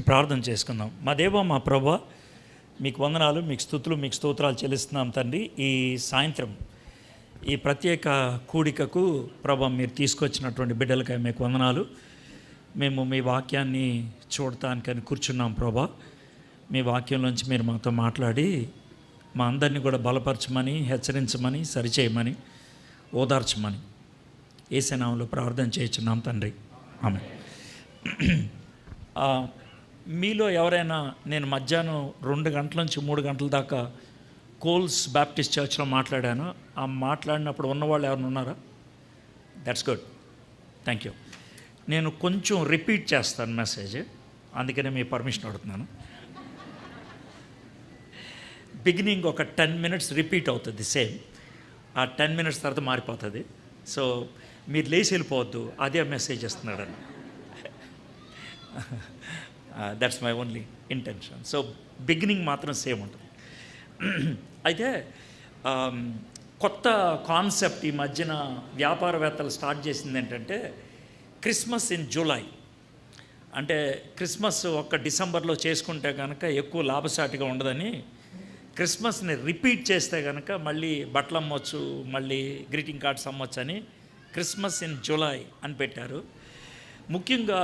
ప్రార్థన చేసుకుందాం. మా దేవ, మా ప్రభువా, మీకు వందనాలు, మీకు స్తుతులు, మీకు స్తోత్రాలు చెల్లిస్తున్నాం తండ్రి. ఈ సాయంత్రం ఈ ప్రత్యేక కూడికకు ప్రభా మీరు తీసుకొచ్చినటువంటి బిడ్డలకై మీకు వందనాలు. మేము మీ వాక్యాన్ని చూడటానికని కూర్చున్నాం ప్రభా. మీ వాక్యంలోంచి మీరు మాతో మాట్లాడి మా అందరినీ కూడా బలపరచమని, హెచ్చరించమని, సరిచేయమని, ఓదార్చమని యేసు నామములో ప్రార్థన చేయించున్నాం తండ్రి. ఆమేన్. మీలో ఎవరైనా నేను మధ్యాహ్నం 2 గంటల నుంచి 3 గంటల దాకా కోల్స్ బ్యాప్టిస్ట్ చర్చ్లో మాట్లాడాను. ఆ మాట్లాడినప్పుడు ఉన్నవాళ్ళు ఎవరైనా ఉన్నారా? That's good, thank you. నేను కొంచెం రిపీట్ చేస్తాను మెసేజ్, అందుకనే మీ పర్మిషన్ అడుగుతున్నాను. బిగినింగ్ ఒక 10 minutes రిపీట్ అవుతుంది సేమ్. ఆ 10 minutes తర్వాత మారిపోతుంది. సో మీరు లేచి వెళ్ళిపోవద్దు, అదే మెసేజ్ ఇస్తున్నాడని. That's my only intention. So beginning మాత్రం సేమ్ ఉంటుంది. అయితే కొత్త కాన్సెప్ట్ ఈ మధ్యన వ్యాపారవేత్తలు స్టార్ట్ చేసింది ఏంటంటే క్రిస్మస్ ఇన్ జూలై. అంటే క్రిస్మస్ ఒక్క డిసెంబర్లో చేసుకుంటే కనుక ఎక్కువ లాభసాటిగా ఉండదని, క్రిస్మస్ని రిపీట్ చేస్తే కనుక మళ్ళీ బట్టలు అమ్మొచ్చు, మళ్ళీ గ్రీటింగ్ కార్డ్స్ అమ్మొచ్చు అని క్రిస్మస్ ఇన్ జూలై అని పెట్టారు. ముఖ్యంగా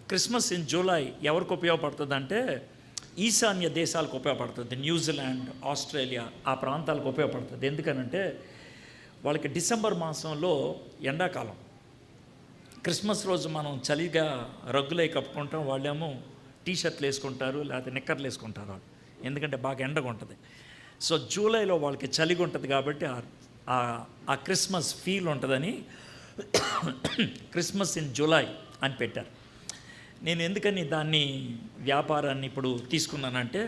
క్రిస్మస్ ఇన్ జూలై ఎవరికి ఉపయోగపడుతుంది అంటే ఈశాన్య దేశాలకు ఉపయోగపడుతుంది. న్యూజిలాండ్, ఆస్ట్రేలియా ఆ ప్రాంతాలకు ఉపయోగపడుతుంది. ఎందుకనంటే వాళ్ళకి డిసెంబర్ మాసంలో ఎండాకాలం. క్రిస్మస్ రోజు మనం చలిగా రగ్గులై కప్పుకుంటాం, వాళ్ళేమో టీషర్ట్లు వేసుకుంటారు, లేకపోతే నిక్కర్లు వేసుకుంటారు వాళ్ళు, ఎందుకంటే బాగా ఎండగా ఉంటుంది. సో జూలైలో వాళ్ళకి చలిగా ఉంటుంది కాబట్టి ఆ క్రిస్మస్ ఫీల్ ఉంటుందని క్రిస్మస్ ఇన్ జూలై అని పెట్టారు. నేను ఎందుకని దాన్ని వ్యాపారాన్ని ఇప్పుడు తీసుకున్నానంటే,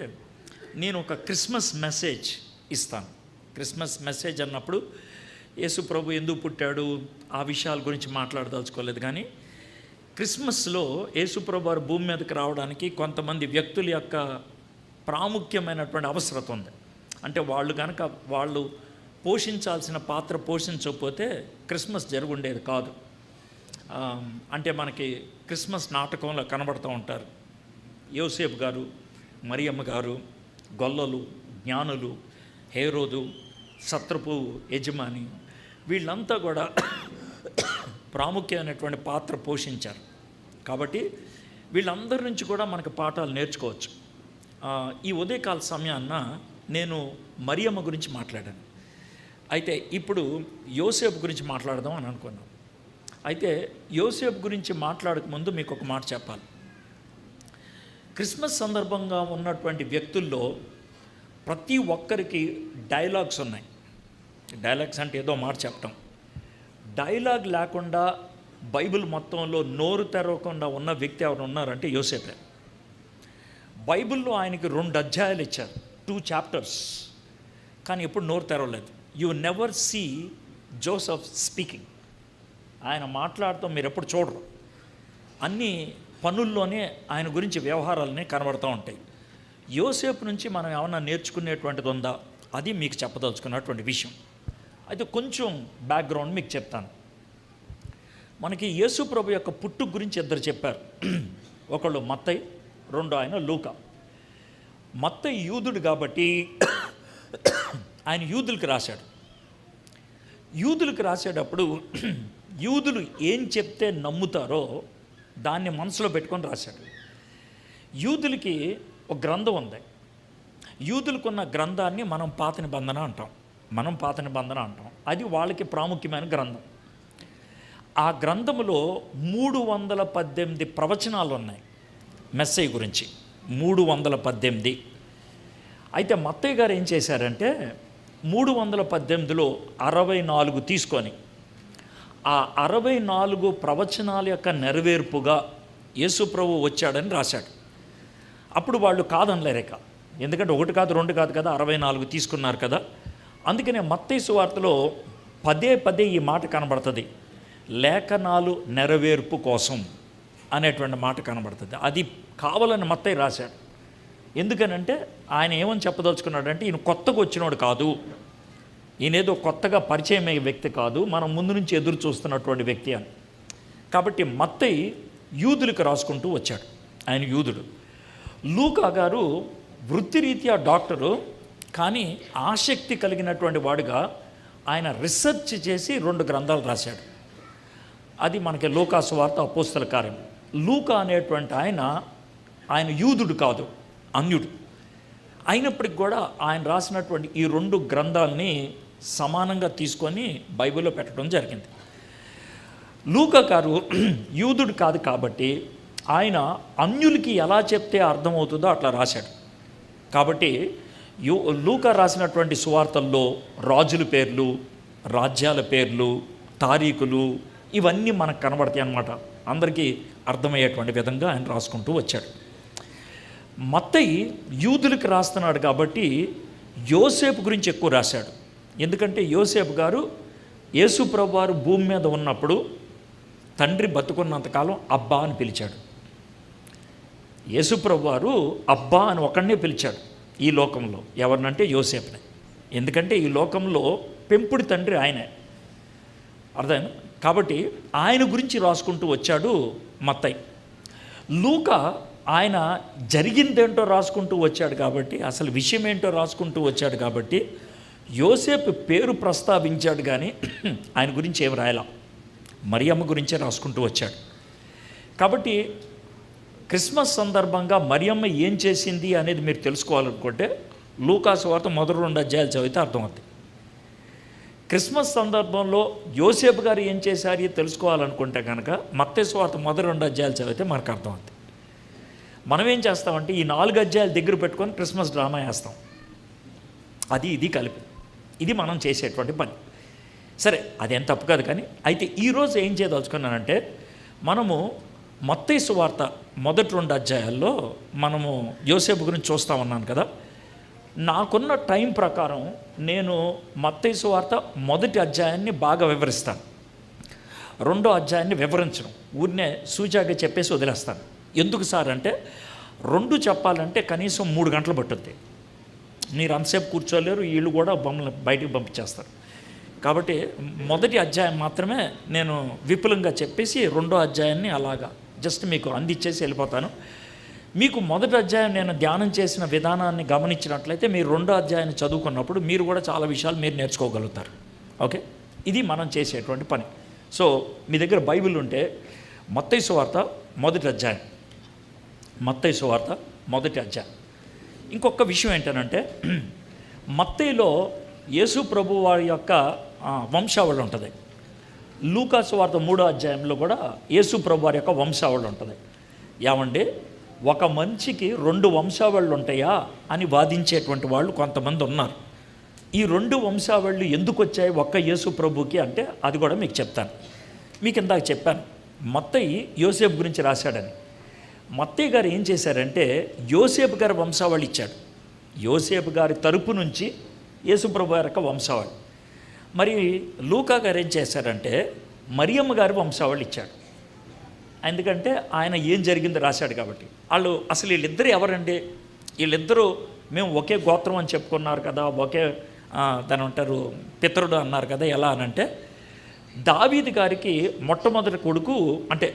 నేను ఒక క్రిస్మస్ మెసేజ్ ఇస్తాను. క్రిస్మస్ మెసేజ్ అన్నప్పుడు యేసు ప్రభు ఎందుకు పుట్టాడు ఆ విషయాల గురించి మాట్లాడదలుచుకోలేదు. కానీ క్రిస్మస్లో యేసు ప్రభు వారు భూమి మీదకి రావడానికి కొంతమంది వ్యక్తుల యొక్క ప్రాముఖ్యమైనటువంటి అవసరత ఉంది. అంటే వాళ్ళు కనుక వాళ్ళు పోషించాల్సిన పాత్ర పోషించకపోతే క్రిస్మస్ జరుగుండేది కాదు. అంటే మనకి క్రిస్మస్ నాటకంలో కనబడుతూ ఉంటారు. యోసేపు గారు, మరియమ్మ గారు, గొల్లలు, జ్ఞానులు, హేరోదు, సత్రపు యజమాని, వీళ్ళంతా కూడా ప్రాముఖ్యమైనటువంటి పాత్ర పోషించారు. కాబట్టి వీళ్ళందరి నుంచి కూడా మనకు పాఠాలు నేర్చుకోవచ్చు. ఈ ఉదయకాల సమయాన్న నేను మరియమ్మ గురించి మాట్లాడాను. అయితే ఇప్పుడు యోసేపు గురించి మాట్లాడదాం అని అనుకున్నాను. అయితే యోసేపు గురించి మాట్లాడక ముందు మీకు ఒక మాట చెప్పాలి. క్రిస్మస్ సందర్భంగా ఉన్నటువంటి వ్యక్తుల్లో ప్రతి ఒక్కరికి డైలాగ్స్ ఉన్నాయి. డైలాగ్స్ అంటే ఏదో మాట చెప్పటం. డైలాగ్ లేకుండా బైబిల్ మొత్తంలో నోరు తెరవకుండా ఉన్న వ్యక్తి ఎవరు ఉన్నారంటే యోసేపే. బైబిల్లో ఆయనకి 2 అధ్యాయాలు ఇచ్చారు, 2 chapters, కానీ ఎప్పుడు నోరు తెరవలేదు. You never see Joseph speaking. ఆయన మాట్లాడుతూ మీరు ఎప్పుడు చూడరు. అన్ని పనుల్లోనే ఆయన గురించి వ్యవహారాలనే కనబడుతూ ఉంటాయి. యోసేపు నుంచి మనం ఏమన్నా నేర్చుకునేటువంటిది ఉందా, అది మీకు చెప్పదలుచుకున్నటువంటి విషయం. అయితే కొంచెం బ్యాక్గ్రౌండ్ మీకు చెప్తాను. మనకి యేసు ప్రభు యొక్క పుట్టు గురించి 2 చెప్పారు. ఒకళ్ళు మత్తయి, 2 ఆయన లూకా. మత్తయి యూదుడు కాబట్టి ఆయన యూదులకు రాశాడు. యూదులకు రాసేటప్పుడు యూదులు ఏం చెప్తే నమ్ముతారో దాన్ని మనసులో పెట్టుకొని రాశాడు. యూదులకి ఒక గ్రంథం ఉంది. యూదులకున్న గ్రంథాన్ని మనం పాత నిబంధన అంటాం. అది వాళ్ళకి ప్రాముఖ్యమైన గ్రంథం. ఆ గ్రంథములో 318 ప్రవచనాలు ఉన్నాయి మెస్సయ్య గురించి, 318. అయితే మత్తయ్య గారు ఏం చేశారంటే 318లో 64 తీసుకొని ఆ 64 ప్రవచనాల యొక్క నెరవేర్పుగా యేసు ప్రభు వచ్చాడని రాశాడు. అప్పుడు వాళ్ళు కాదనలేరేక, ఎందుకంటే 1 కాదు 2 కాదు కదా, 64 తీసుకున్నారు కదా. అందుకనే మత్తయి సువార్తలో పదే ఈ మాట కనబడుతుంది, లేఖనాలు నెరవేర్పు కోసం అనేటువంటి మాట కనబడుతుంది. అది కావాలని మత్తయి రాశాడు. ఎందుకనంటే ఆయన ఏమని చెప్పదలుచుకున్నాడంటే ఈయన కొత్తగా వచ్చినోడు కాదు, ఈయనేదో కొత్తగా పరిచయం అయ్యే వ్యక్తి కాదు, మనం ముందు నుంచి ఎదురు చూస్తున్నటువంటి వ్యక్తి అని. కాబట్టి మత్తయి యూదులకు రాసుకుంటూ వచ్చాడు. ఆయన యూదుడు. లూకా గారు వృత్తిరీత్యా డాక్టరు, కానీ ఆసక్తి కలిగినటువంటి వాడుగా ఆయన రీసెర్చ్ చేసి 2 గ్రంథాలు రాశాడు. అది మనకి లూకా సువార్త, అపోస్తల కార్యం. లూకా అనేటువంటి ఆయన యూదుడు కాదు, అన్యుడు. అయినప్పటికి కూడా ఆయన రాసినటువంటి ఈ 2 గ్రంథాలని సమానంగా తీసుకొని బైబిల్లో పెట్టడం జరిగింది. లూకా గారు యూదుడు కాదు కాబట్టి ఆయన అన్యులకి ఎలా చెప్తే అర్థమవుతుందో అట్లా రాశాడు. కాబట్టి లూకా రాసినటువంటి సువార్తల్లో రాజుల పేర్లు, రాజ్యాల పేర్లు, తారీఖులు ఇవన్నీ మనకు కనబడతాయి అన్నమాట. అందరికీ అర్థమయ్యేటువంటి విధంగా ఆయన రాసుకుంటూ వచ్చాడు. మత్తయి యూదులకు రాస్తున్నాడు కాబట్టి యోసేపు గురించి ఎక్కువ రాశాడు. ఎందుకంటే యోసేపు గారు యేసు ప్రభువు వారు భూమి మీద ఉన్నప్పుడు తండ్రి బతుకున్నంతకాలం అబ్బా అని పిలిచాడు. యేసు ప్రభువు వారు అబ్బా అని ఒకడినే పిలిచాడు ఈ లోకంలో. ఎవరినంటే యోసేపుని. ఎందుకంటే ఈ లోకంలో పెంపుడి తండ్రి ఆయనే, అర్థమైనా. కాబట్టి ఆయన గురించి రాసుకుంటూ వచ్చాడు మత్తయి. లూకా ఆయన జరిగిందేంటో రాసుకుంటూ వచ్చాడు కాబట్టి, అసలు విషయం ఏంటో రాసుకుంటూ వచ్చాడు కాబట్టి యోసేపు పేరు ప్రస్తావించాడు, కానీ ఆయన గురించి ఏమి రాయాల, మరియమ్మ గురించే రాసుకుంటూ వచ్చాడు. కాబట్టి క్రిస్మస్ సందర్భంగా మరియమ్మ ఏం చేసింది అనేది మీరు తెలుసుకోవాలనుకుంటే లూకా సువార్త మొదటి 2 అధ్యాయాలు చదివితే అర్థమవుతుంది. క్రిస్మస్ సందర్భంలో యోసేపు గారు ఏం చేశారు తెలుసుకోవాలనుకుంటే కనుక మత్తయి సువార్త మొదటి 2 అధ్యాయాలు చదివితే మనకు అర్థమవుతుంది. మనం ఏం చేస్తామంటే ఈ 4 అధ్యాయాలు దగ్గర పెట్టుకొని క్రిస్మస్ డ్రామా వేస్తాం, అది ఇది కలిపి. ఇది మనం చేసేటువంటి పని. సరే, అదేం తప్పు కాదు. కానీ అయితే ఈరోజు ఏం చేయదలుచుకున్నానంటే, మనము మత్తయి సువార్త మొదటి 2 అధ్యాయాల్లో మనము యోసేపు గురించి చూస్తూ ఉన్నాను కదా. నాకున్న టైం ప్రకారం నేను మత్తయి సువార్త మొదటి అధ్యాయాన్ని బాగా వివరిస్తాను, 2వ అధ్యాయాన్ని వివరించను, ఊరినే సూచాగా చెప్పేసి వదిలేస్తాను. ఎందుకు సార్ అంటే 2 చెప్పాలంటే కనీసం 3 గంటలు పట్టుద్ది. మీరు అంతసేపు కూర్చోలేరు, వీళ్ళు కూడా బొమ్మలు బయటికి పంపించేస్తారు. కాబట్టి మొదటి అధ్యాయం మాత్రమే నేను విపులంగా చెప్పేసి 2వ అధ్యాయాన్ని అలాగా జస్ట్ మీకు అందించేసి వెళ్ళిపోతాను. మీకు మొదటి అధ్యాయం నేను ధ్యానం చేసిన విధానాన్ని గమనించినట్లయితే మీరు 2వ అధ్యాయాన్ని చదువుకున్నప్పుడు మీరు కూడా చాలా విషయాలు మీరు నేర్చుకోగలుగుతారు. ఓకే, ఇది మనం చేసేటువంటి పని. సో మీ దగ్గర బైబిల్ ఉంటే మత్తయి సువార్త మొదటి అధ్యాయం, మత్తయి సువార్త మొదటి అధ్యాయం. ఇంకొక విషయం ఏంటంటే, మత్తయిలో యేసు ప్రభు వారి యొక్క వంశావళి ఉంటుంది. లూకా సువార్త 3వ అధ్యాయంలో కూడా యేసు ప్రభు వారి యొక్క వంశావళి ఉంటుంది. ఏమంటే ఒక మనిషికి 2 వంశావళులు ఉంటాయా అని వాదించేటువంటి వాళ్ళు కొంతమంది ఉన్నారు. ఈ 2 వంశావళులు ఎందుకు వచ్చాయి ఒక్క యేసు ప్రభుకి అంటే అది కూడా మీకు చెప్తాను. మీకు ఇందాక చెప్పాను మత్తయి యోసేపు గురించి రాశాడని. మత్తయి గారు ఏం చేశారంటే యోసేపు గారి వంశావళి ఇచ్చాడు. యోసేపు గారి తరపు నుంచి యేసుప్రభు గారి యొక్క వంశావళి. మరి లూకా గారు ఏం చేశారంటే మరియమ్మ గారి వంశావళి ఇచ్చాడు. ఎందుకంటే ఆయన ఏం జరిగిందో రాశాడు కాబట్టి. వాళ్ళు అసలు వీళ్ళిద్దరు ఎవరండి? వీళ్ళిద్దరూ మేము ఒకే గోత్రం అని చెప్పుకున్నారు కదా, ఒకే దాని అంటారు పితరుడు అన్నారు కదా. ఎలా అనంటే దావీదు గారికి మొట్టమొదటి కొడుకు, అంటే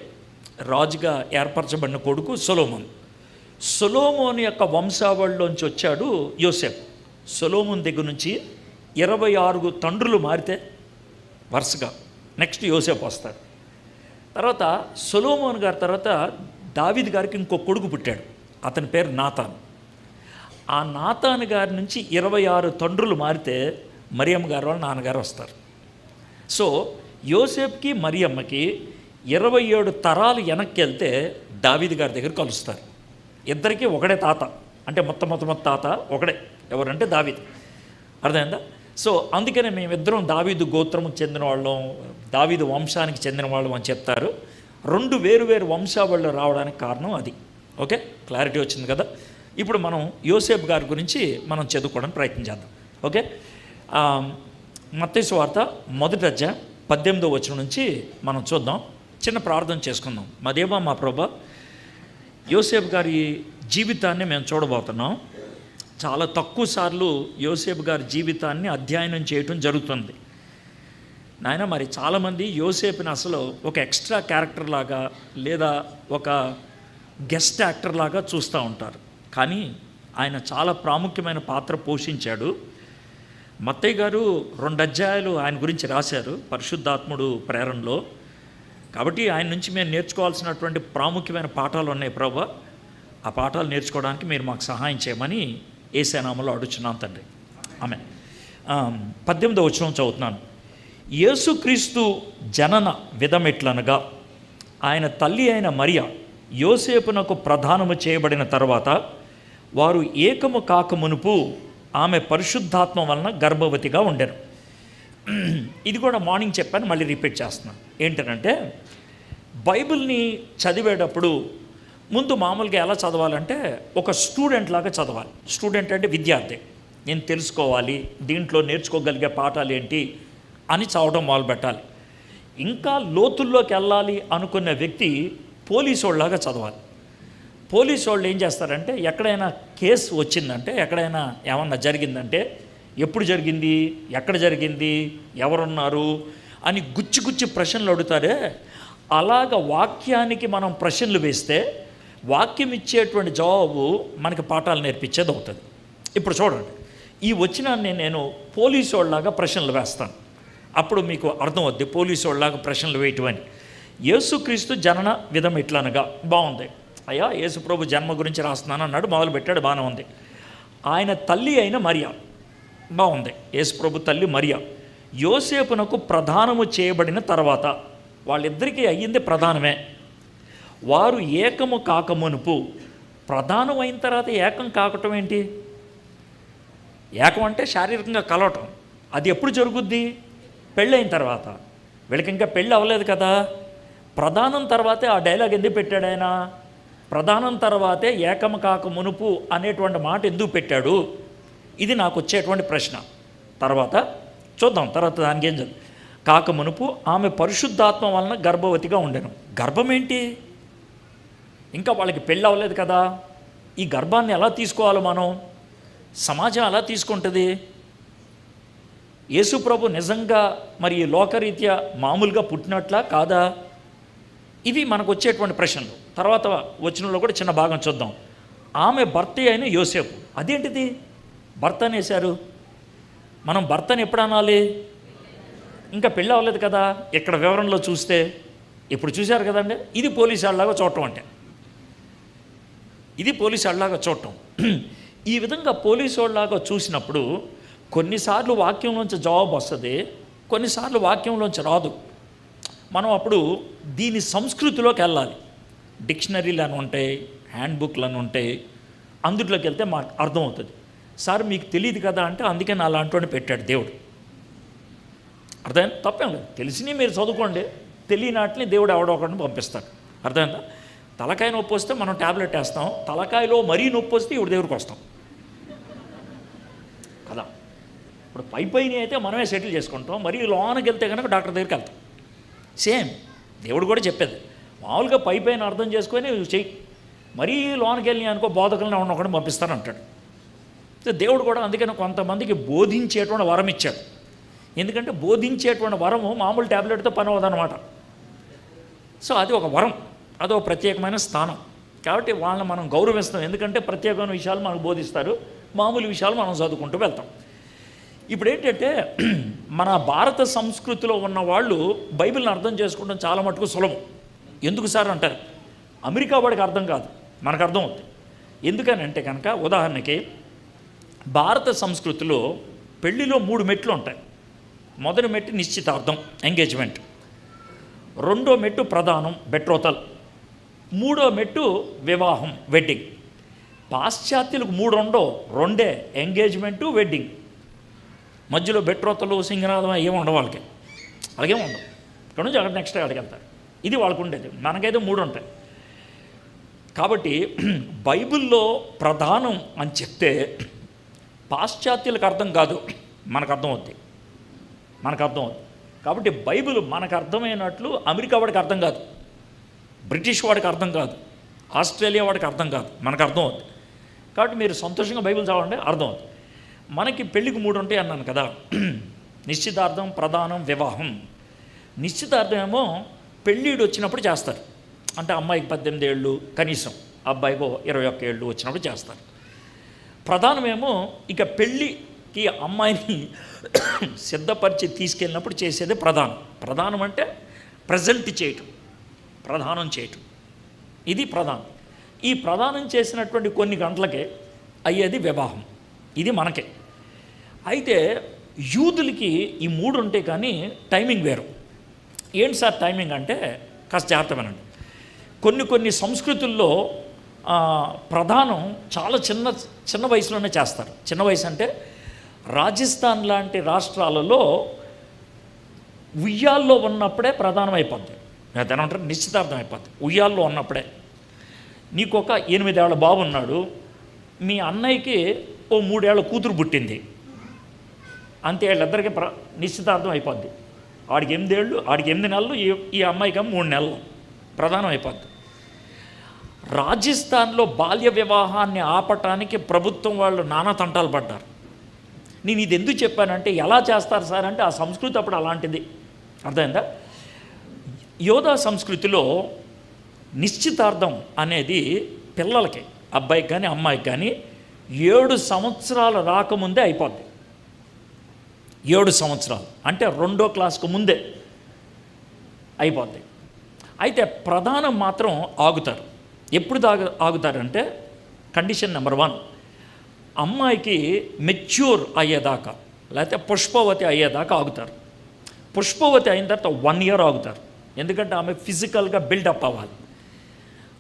రాజుగా ఏర్పరచబడిన కొడుకు సొలొమోను. సొలొమోను యొక్క వంశావళిలోంచి వచ్చాడు యోసేపు. సొలొమోను దగ్గర నుంచి 26 తండ్రులు మారితే వరుసగా నెక్స్ట్ యోసేపు వస్తాడు. తర్వాత సొలొమోను గారి తర్వాత దావీదు గారికి ఇంకో కొడుకు పుట్టాడు, అతని పేరు నాతాను. ఆ నాతాను గారి నుంచి 26 తండ్రులు మారితే మరియమ్మ గారు వాళ్ళ నాన్నగారు వస్తారు. సో యోసేపుకి మరియమ్మకి 27 తరాలు వెనక్కి వెళ్తే దావీదు గారి దగ్గర కలుస్తారు. ఇద్దరికీ ఒకడే తాత, అంటే మొత్తం తాత ఒకడే, ఎవరంటే దావీదు. అర్థమైందా? సో అందుకనే మేమిద్దరం దావీదు గోత్రము చెందిన వాళ్ళం, దావీదు వంశానికి చెందిన వాళ్ళం అని చెప్తారు. 2 వేరు వంశావళులు రావడానికి కారణం అది. ఓకే, క్లారిటీ వచ్చింది కదా. ఇప్పుడు మనం యోసేపు గారి గురించి మనం చదువుకోవడానికి ప్రయత్నం చేద్దాం. ఓకే, మత్తయి సువార్త మొదటి అధ్యాయం 18వ వచనం నుంచి మనం చూద్దాం. చిన్న ప్రార్థన చేసుకుందాం. మా దేవా మా ప్రభువా, యోసేపు గారి జీవితాన్ని మేము చూడబోతున్నాం. చాలా తక్కువ సార్లు యోసేపు గారి జీవితాన్ని అధ్యయనం చేయటం జరుగుతుంది నాయన. మరి చాలామంది యోసేపుని అసలు ఒక ఎక్స్ట్రా క్యారెక్టర్ లాగా లేదా ఒక గెస్ట్ యాక్టర్ లాగా చూస్తూ ఉంటారు. కానీ ఆయన చాలా ప్రాముఖ్యమైన పాత్ర పోషించాడు. మత్తయ్య గారు 2 అధ్యాయాలు ఆయన గురించి రాశారు పరిశుద్ధాత్ముడు ప్రేరణలో. కాబట్టి ఆయన నుంచి మేము నేర్చుకోవాల్సినటువంటి ప్రాముఖ్యమైన పాఠాలు ఉన్నాయి ప్రభువా. ఆ పాఠాలు నేర్చుకోవడానికి మీరు మాకు సహాయం చేయమని యేసు నామములో అడుగుచున్నాను తండ్రి. ఆమేన్. 18వ వచనం చదువుతున్నాను. యేసుక్రీస్తు జనన విధమెట్లనగా ఆయన తల్లి అయిన మరియ యోసేపునకు ప్రదానము చేయబడిన తర్వాత వారు ఏకము కాకమునుపు ఆమె పరిశుద్ధాత్మ వలన గర్భవతిగా ఉండెను. ఇది కూడా మార్నింగ్ చెప్పాను, మళ్ళీ రిపీట్ చేస్తున్నాను. ఏంటంటే బైబిల్ని చదివేటప్పుడు ముందు మామూలుగా ఎలా చదవాలంటే ఒక స్టూడెంట్ లాగా చదవాలి. స్టూడెంట్ అంటే విద్యార్థి. నేను తెలుసుకోవాలి, దీంట్లో నేర్చుకోగలిగే పాఠాలు ఏంటి అని చదవడం మొదలుపెట్టాలి. ఇంకా లోతుల్లోకి వెళ్ళాలి అనుకున్న వ్యక్తి పోలీసు వాళ్ళలాగా చదవాలి. పోలీసు వాళ్ళు ఏం చేస్తారంటే ఎక్కడైనా కేసు వచ్చిందంటే, ఎక్కడైనా ఏమన్నా జరిగిందంటే ఎప్పుడు జరిగింది, ఎక్కడ జరిగింది, ఎవరున్నారు అని గుచ్చి ప్రశ్నలు అడుగుతారే, అలాగ వాక్యానికి మనం ప్రశ్నలు వేస్తే వాక్యం ఇచ్చేటువంటి జవాబు మనకి పాఠాలు నేర్పించేది అవుతుంది. ఇప్పుడు చూడండి, ఈ వచ్చినాన్ని నేను పోలీసు వాళ్ళలాగా ప్రశ్నలు వేస్తాను. అప్పుడు మీకు అర్థమవుద్ది పోలీసు వాళ్ళలాగా ప్రశ్నలు వేయటం అని. యేసుక్రీస్తు జనన విధం ఎట్లనగా బాగుంది. అయ్యా యేసుప్రభు జన్మ గురించి రాస్తున్నాను అన్నాడు, మొదలుపెట్టాడు, బాగానే ఉంది. ఆయన తల్లి అయిన మరియ బాగుంది. యేసుప్రభు తల్లి మరియ యోసేపునకు ప్రదానము చేయబడిన తర్వాత, వాళ్ళిద్దరికీ అయ్యింది ప్రధానమే. వారు ఏకము కాకమునుపు, ప్రధానం అయిన తర్వాత ఏకం కాకటం ఏంటి? ఏకం అంటే శారీరకంగా కలవటం. అది ఎప్పుడు జరుగుద్ది? పెళ్ళైన తర్వాత. వీళ్ళకి ఇంకా పెళ్ళి అవ్వలేదు కదా. ప్రధానం తర్వాతే ఆ డైలాగ్ ఎందుకు పెట్టాడు ఆయన? ప్రధానం తర్వాతే ఏకము కాక మునుపు అనేటువంటి మాట ఎందుకు పెట్టాడు? ఇది నాకు వచ్చేటువంటి ప్రశ్న. తర్వాత చూద్దాం, తర్వాత దానికి ఏం చదువు. కాక మునుపు ఆమె పరిశుద్ధాత్మ వలన గర్భవతిగా ఉండెను. గర్భం ఏంటి? ఇంకా వాళ్ళకి పెళ్ళి అవ్వలేదు కదా. ఈ గర్భాన్ని ఎలా తీసుకోవాలి మనం? సమాజం ఎలా తీసుకుంటుంది? యేసుప్రభు నిజంగా మరి ఈ లోకరీత్యా మామూలుగా పుట్టినట్లా కాదా? ఇవి మనకు వచ్చేటువంటి ప్రశ్నలు. తర్వాత వచనంలో కూడా చిన్న భాగం చూద్దాం. ఆమె భర్త అయిన యోసేపు. అదేంటిది భర్త అనేశారు? మనం భర్తని ఎప్పుడు అనాలి? ఇంకా పెళ్ళి అవ్వలేదు కదా. ఇక్కడ వివరణలో చూస్తే ఇప్పుడు చూశారు కదండి, ఇది పోలీసు వాళ్ళలాగా చూడటం. అంటే ఇది పోలీసు వాళ్ళలాగా చూడటం. ఈ విధంగా పోలీసు వాళ్ళలాగా చూసినప్పుడు కొన్నిసార్లు వాక్యంలోంచి జవాబు వస్తుంది, కొన్నిసార్లు వాక్యంలోంచి రాదు. మనం అప్పుడు దీని సంస్కృతిలోకి వెళ్ళాలి. డిక్షనరీలు అని ఉంటాయి, హ్యాండ్ బుక్లు అని ఉంటాయి, అందులోకి వెళ్తే మాకు అర్థమవుతుంది. సార్ మీకు తెలియదు కదా అంటే అందుకే నా అలాంటి పెట్టాడు దేవుడు. అర్థమైందా? తప్పేం లేదు, తెలిసిని మీరు చదువుకోండి, తెలియనాటిని దేవుడు ఎవడొకడిని పంపిస్తాడు. అర్థమైందా? తలకాయ నొప్పి వస్తే మనం ట్యాబ్లెట్ వేస్తాం, తలకాయలో మరీ నొప్పి వస్తే ఇప్పుడు దేవుడికి వస్తాం కదా. ఇప్పుడు పైన అయితే మనమే సెటిల్ చేసుకుంటాం, మరీ లోనకి వెళ్తే కనుక డాక్టర్ దగ్గరికి వెళ్తాం. సేమ్ దేవుడు కూడా చెప్పేది, మామూలుగా పైన అర్థం చేసుకొని చెయ్యి, మరీ లోనకి వెళ్ళి అనుకో బోధకులను ఒకటి పంపిస్తానంటాడు. దేవుడు కూడా అందుకని కొంతమందికి బోధించేటువంటి వరం ఇచ్చాడు. ఎందుకంటే బోధించేటువంటి వరము మామూలు ట్యాబ్లెట్తో పని అవ్వదన్నమాట. సో అది ఒక వరం, అదొక ప్రత్యేకమైన స్థానం. కాబట్టి వాళ్ళని మనం గౌరవిస్తాం, ఎందుకంటే ప్రత్యేకమైన విషయాలు మనకు బోధిస్తారు, మామూలు విషయాలు మనం చదువుకుంటూ వెళ్తాం. ఇప్పుడు ఏంటంటే మన భారత సంస్కృతిలో ఉన్న వాళ్ళు బైబిల్ని అర్థం చేసుకోవడం చాలా మటుకు సులభం. ఎందుకు సార్ అంటారు? అమెరికా వాడికి అర్థం కాదు, మనకు అర్థం అవుతుంది. ఎందుకని అంటే కనుక ఉదాహరణకి భారత సంస్కృతిలో పెళ్లిలో 3 మెట్లు ఉంటాయి. మొదటి మెట్టు నిశ్చితార్థం, ఎంగేజ్మెంట్. రెండో మెట్టు ప్రధానం, బెట్రోతల్. మూడో మెట్టు వివాహం, వెడ్డింగ్. పాశ్చాత్యులకు 3 ఉండవు, 2 ఎంగేజ్మెంటు, వెడ్డింగ్. మధ్యలో బెట్రోతలు, సింగనాథం ఏమి ఉండవు వాళ్ళకి, అలాగేమి ఉండవు. ఇక్కడ నుంచి అక్కడ నెక్స్ట్ అక్కడికి వెళ్తారు. ఇది వాళ్ళకు ఉండేది. మనకైతే 3 ఉంటాయి. కాబట్టి బైబిల్లో ప్రధానం అని చెప్తే పాశ్చాత్యులకు అర్థం కాదు, మనకు అర్థమవుద్ది. కాబట్టి బైబిల్ మనకు అర్థమైనట్లు అమెరికా వాడికి అర్థం కాదు, బ్రిటిష్ వాడికి అర్థం కాదు, ఆస్ట్రేలియా వాడికి అర్థం కాదు, మనకు అర్థమవుద్ది. కాబట్టి మీరు సంతోషంగా బైబిల్ చదవండి, అర్థమవుతుంది. మనకి పెళ్ళికి 3 ఉంటాయి అన్నాను కదా, నిశ్చితార్థం, ప్రధానం, వివాహం. నిశ్చితార్థం ఏమో పెళ్ళిడు వచ్చినప్పుడు చేస్తారు, అంటే అమ్మాయికి 18 ఏళ్ళు కనీసం అబ్బాయికో 21 ఏళ్ళు వచ్చినప్పుడు చేస్తారు. ప్రధానమేమో ఇక పెళ్ళికి అమ్మాయిని సిద్ధపరిచి తీసుకెళ్ళినప్పుడు చేసేది ప్రధానం అంటే ప్రజెంట్ చేయటం, ప్రధానం చేయటం, ఇది ప్రధానం. ఈ ప్రధానం చేసినటువంటి కొన్ని గంటలకే అయ్యేది వివాహం. ఇది మనకే. అయితే యూదులకి ఈ 3 ఉంటాయి, కానీ టైమింగ్ వేరు. ఏంటి సార్ టైమింగ్ అంటే కాస్త జాగ్రత్త వినండి. కొన్ని సంస్కృతుల్లో ప్రధానం చాలా చిన్న వయసులోనే చేస్తారు. చిన్న వయసు అంటే రాజస్థాన్ లాంటి రాష్ట్రాలలో ఉయ్యాల్లో ఉన్నప్పుడే ప్రధానం అయిపోద్ది. ఏమంటారు, నిశ్చితార్థం అయిపోద్ది ఉయ్యాల్లో ఉన్నప్పుడే. నీకు ఒక 8 ఏళ్ల బాబు ఉన్నాడు, మీ అన్నయ్యకి ఓ 3 ఏళ్ల కూతురు పుట్టింది, అంతే, వీళ్ళిద్దరికి నిశ్చితార్థం అయిపోద్ది. ఆడికి 8 ఏళ్ళు, ఆడికి 8 నెలలు, ఈ అమ్మాయికి 3 నెలలు ప్రధానం అయిపోద్ది. రాజస్థాన్లో బాల్య వివాహాన్ని ఆపటానికి ప్రభుత్వం వాళ్ళు నానా తంటాలు పడ్డారు. నేను ఇది ఎందుకు చెప్పానంటే, ఎలా చేస్తారు సార్ అంటే ఆ సంస్కృతి అప్పుడు అలాంటిది. అర్థమైందా? యోధా సంస్కృతిలో నిశ్చితార్థం అనేది పిల్లలకి, అబ్బాయికి కానీ అమ్మాయికి కానీ 7 సంవత్సరాలు రాకముందే అయిపోద్ది. 7 సంవత్సరాలు అంటే 2వ క్లాస్కు ముందే అయిపోద్ది. అయితే ప్రధానం మాత్రం ఆగుతారు. ఎప్పుడు ఆగుతారంటే కండిషన్ నెంబర్ 1, అమ్మాయికి మెచ్యూర్ అయ్యేదాకా, లేకపోతే పుష్పవతి అయ్యేదాకా ఆగుతారు. పుష్పవతి అయిన తర్వాత 1 ఇయర్ ఆగుతారు, ఎందుకంటే ఆమె ఫిజికల్గా బిల్డప్ అవ్వాలి.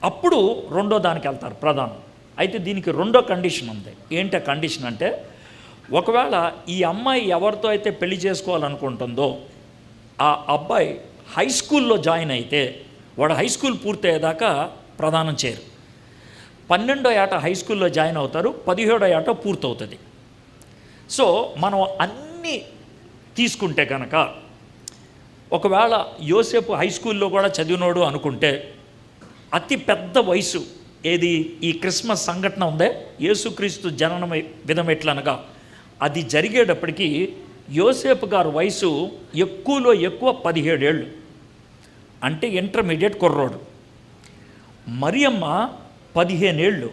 అప్పుడు 2వ దానికి వెళ్తారు ప్రధానం. అయితే దీనికి 2వ కండిషన్ ఉంది. ఏంటి కండిషన్ అంటే, ఒకవేళ ఈ అమ్మాయి ఎవరితో అయితే పెళ్లి చేసుకోవాలనుకుంటుందో ఆ అబ్బాయి హై స్కూల్లో జాయిన్ అయితే, వాడు హై స్కూల్ పూర్తయ్యేదాకా ప్రదానం చేయరు. 12వ ఏట హై స్కూల్లో జాయిన్ అవుతారు, 17వ ఏట పూర్తవుతుంది. సో మనం అన్నీ తీసుకుంటే కనుక, ఒకవేళ యోసేపు హై స్కూల్లో కూడా చదివినోడు అనుకుంటే, అతి పెద్ద వయసు ఏది ఈ క్రిస్మస్ సంఘటన ఉందే, యేసుక్రీస్తు జననం విధం ఎట్లనగా అది జరిగేటప్పటికీ యోసేపు గారు వయసు ఎక్కువలో ఎక్కువ 17 ఏళ్ళు, అంటే ఇంటర్మీడియట్ కుర్రోడు. మరియమ్మ 15 ఏళ్ళు,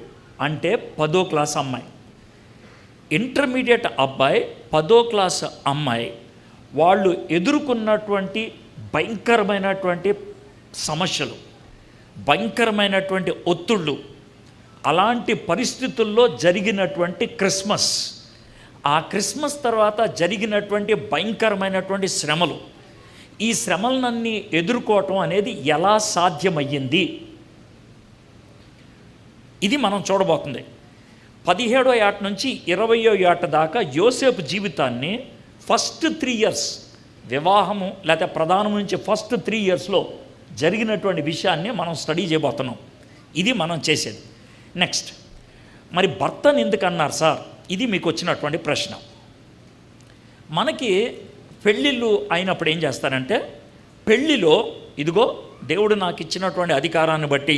అంటే 10వ క్లాస్ అమ్మాయి. ఇంటర్మీడియట్ అబ్బాయి, 10వ క్లాస్ అమ్మాయి, వాళ్ళు ఎదుర్కొన్నటువంటి భయంకరమైనటువంటి సమస్యలు, భయంకరమైనటువంటి ఒత్తిళ్ళు, అలాంటి పరిస్థితుల్లో జరిగినటువంటి క్రిస్మస్, ఆ క్రిస్మస్ తర్వాత జరిగినటువంటి భయంకరమైనటువంటి శ్రమలు, ఈ శ్రమలనన్నీ ఎదుర్కోవటం అనేది ఎలా సాధ్యమయ్యింది, ఇది మనం చూడబోతుంది. 17వ ఏట నుంచి 20వ ఏట దాకా యోసేపు జీవితాన్ని ఫస్ట్ 3 ఇయర్స్, వివాహము లేకపోతే ప్రధానం నుంచి ఫస్ట్ 3 ఇయర్స్లో జరిగినటువంటి విషయాన్ని మనం స్టడీ చేయబోతున్నాం. ఇది మనం చేసేది. నెక్స్ట్, మరి భర్తను ఎందుకు అన్నారు సార్, ఇది మీకు వచ్చినటువంటి ప్రశ్న. మనకి పెళ్ళిళ్ళు అయినప్పుడు ఏం చేస్తారంటే, పెళ్ళిలో ఇదిగో దేవుడు నాకు ఇచ్చినటువంటి అధికారాన్ని బట్టి,